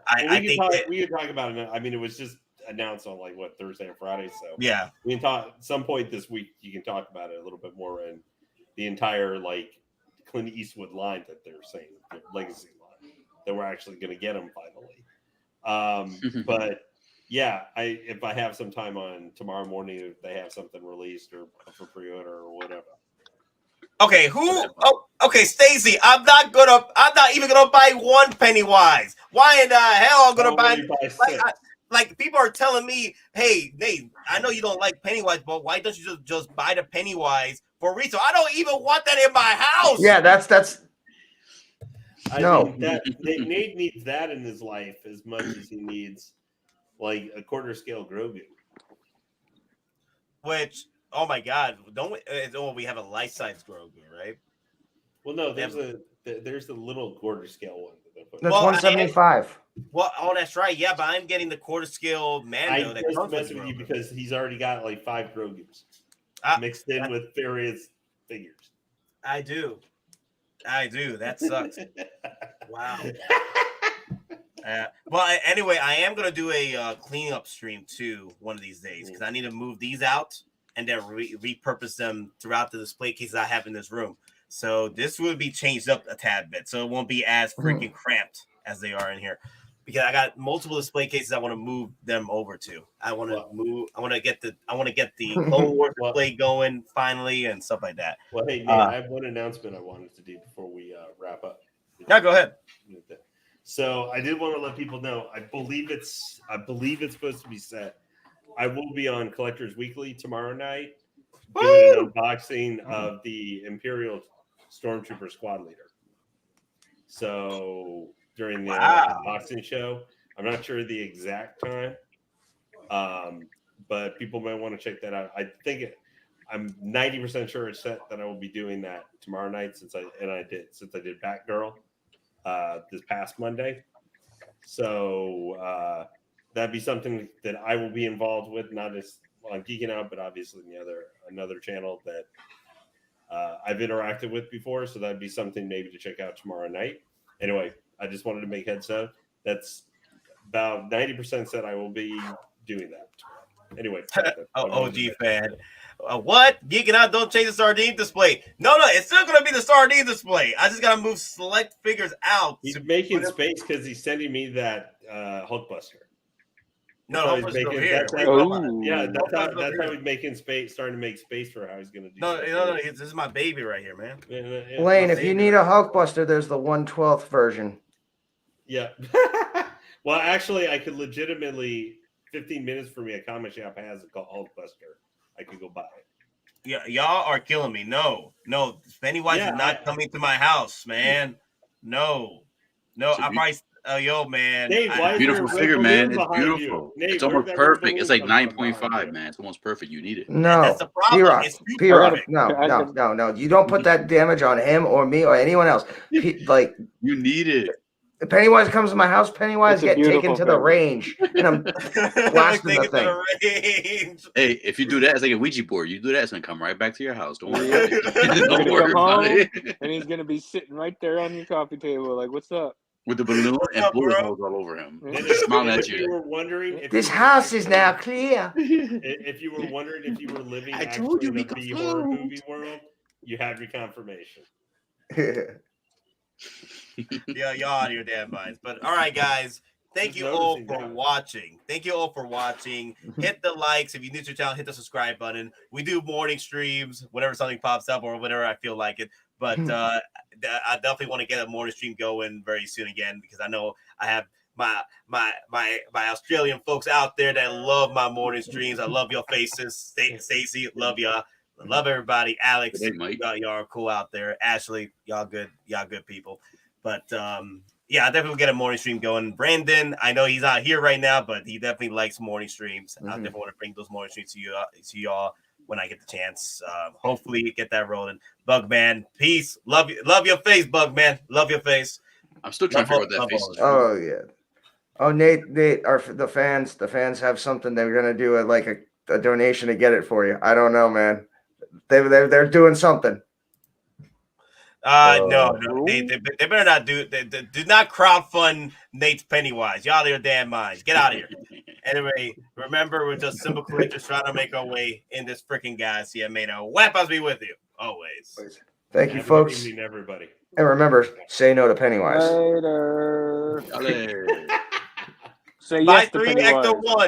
we could talk about it. I mean, it was just announced on Thursday and Friday. So yeah, we can talk at some point this week. You can talk about it a little bit more and the entire Clint Eastwood line that they're saying, the legacy line that we're actually going to get them finally. But yeah, if I have some time on tomorrow morning, if they have something released or for pre-order or whatever. Okay, who? Oh, okay, Stacy. I'm not even gonna buy one Pennywise. Why in the hell I'm gonna buy? Like people are telling me, hey, Nate, I know you don't like Pennywise, but why don't you just buy the Pennywise for resale? I don't even want that in my house. Yeah, that's. I mean, Nate needs that in his life as much as he needs like a quarter scale Grogu. Which, oh my God, don't we? We have a life size Grogu, right? Well, no, there's the little quarter scale one. That's 175. Oh, that's right. Yeah, but I'm getting the quarter scale Mando. I just mess with you because he's already got like 5 Grogus mixed in with various figures. I do. That sucks. Wow. Well, anyway, I am gonna do a cleaning up stream too one of these days because I need to move these out and then repurpose them throughout the display cases I have in this room. So this will be changed up a tad bit, so it won't be as freaking cramped as they are in here. Because I got multiple display cases I want to move them over to. I want to get the Clone Wars display going finally and stuff like that. Well, hey, Nate, I have one announcement I wanted to do before we wrap up. Yeah, go ahead. So I did want to let people know. I believe it's supposed to be set. I will be on Collectors Weekly tomorrow night doing an unboxing of the Imperial Stormtrooper Squad Leader. So during the unboxing show, I'm not sure the exact time, but people might want to check that out. I'm 90% sure it's set that I will be doing that tomorrow night since I did Batgirl this past Monday. So that'd be something that I will be involved with, not just on Geeking Out, but obviously another channel that I've interacted with before. So that'd be something maybe to check out tomorrow night. Anyway, I just wanted to make heads up. That's about 90% said I will be doing that. Anyway. OG fan. What? Geeking Out, don't change the sardine display. No, it's still going to be the sardine display. I just got to move select figures out. He's making space because he's sending me that Hulkbuster. No, that's how he's making space, starting to make space for how he's going to do. No, this is my baby right here, man. Lane, if you need a Hulkbuster, there's the 1/12 version. Yeah. Well, actually, I could legitimately 15 minutes for me. A comic shop has it called Hulkbuster. I could go buy it. Yeah, y'all are killing me. No, Pennywise is not coming to my house, man. No, I probably. Yo, man. Nate, beautiful figure, man. It's beautiful. Nate, it's almost perfect. It's like 9.5, man. It's almost perfect. You need it. No, that's the problem. It's too perfect. No. You don't put that damage on him or me or anyone else. Like you need it. If Pennywise comes to my house, Pennywise get taken to the range, and I'm blasting the thing. Hey, if you do that, it's like a Ouija board. You do that, it's gonna come right back to your house. Don't worry. Don't worry about it. And he's gonna be sitting right there on your coffee table, like, "What's up?" With the balloon and bullet holes all over him. Smiling at you. If you were wondering, this house is now clear. If you were wondering if you were living in the B-horror movie world, you have your confirmation. Yeah, y'all out of your damn minds. But all right, guys. Thank you all for watching. Hit the likes. If you're new to the channel, hit the subscribe button. We do morning streams whenever something pops up or whenever I feel like it. But I definitely want to get a morning stream going very soon again because I know I have my Australian folks out there that love my morning streams. I love your faces. Stacey, love y'all. Love everybody. Alex, y'all are cool out there. Ashley, y'all good people. But yeah, I definitely will get a morning stream going. Brandon, I know he's not here right now, but he definitely likes morning streams. I definitely want to bring those morning streams to y'all when I get the chance. Hopefully get that rolling. Bugman, peace. Love your face, Bugman. Love your face. I'm still trying to figure out what that face is. Oh yeah. Oh Nate, the fans have something they're gonna do like a donation to get it for you. I don't know, man. They're doing something. No, they better not do not crowdfund Nate's Pennywise. Y'all out of your damn minds. Get out of here. Anyway, remember, we're just simple creatures trying to make our way in this freaking galaxy. May the weapons be with you always. Thank you, folks. Good evening, everybody. And remember, say no to Pennywise. Later. Later. Say yes to Bye, 3 Pennywise. ECTO-1.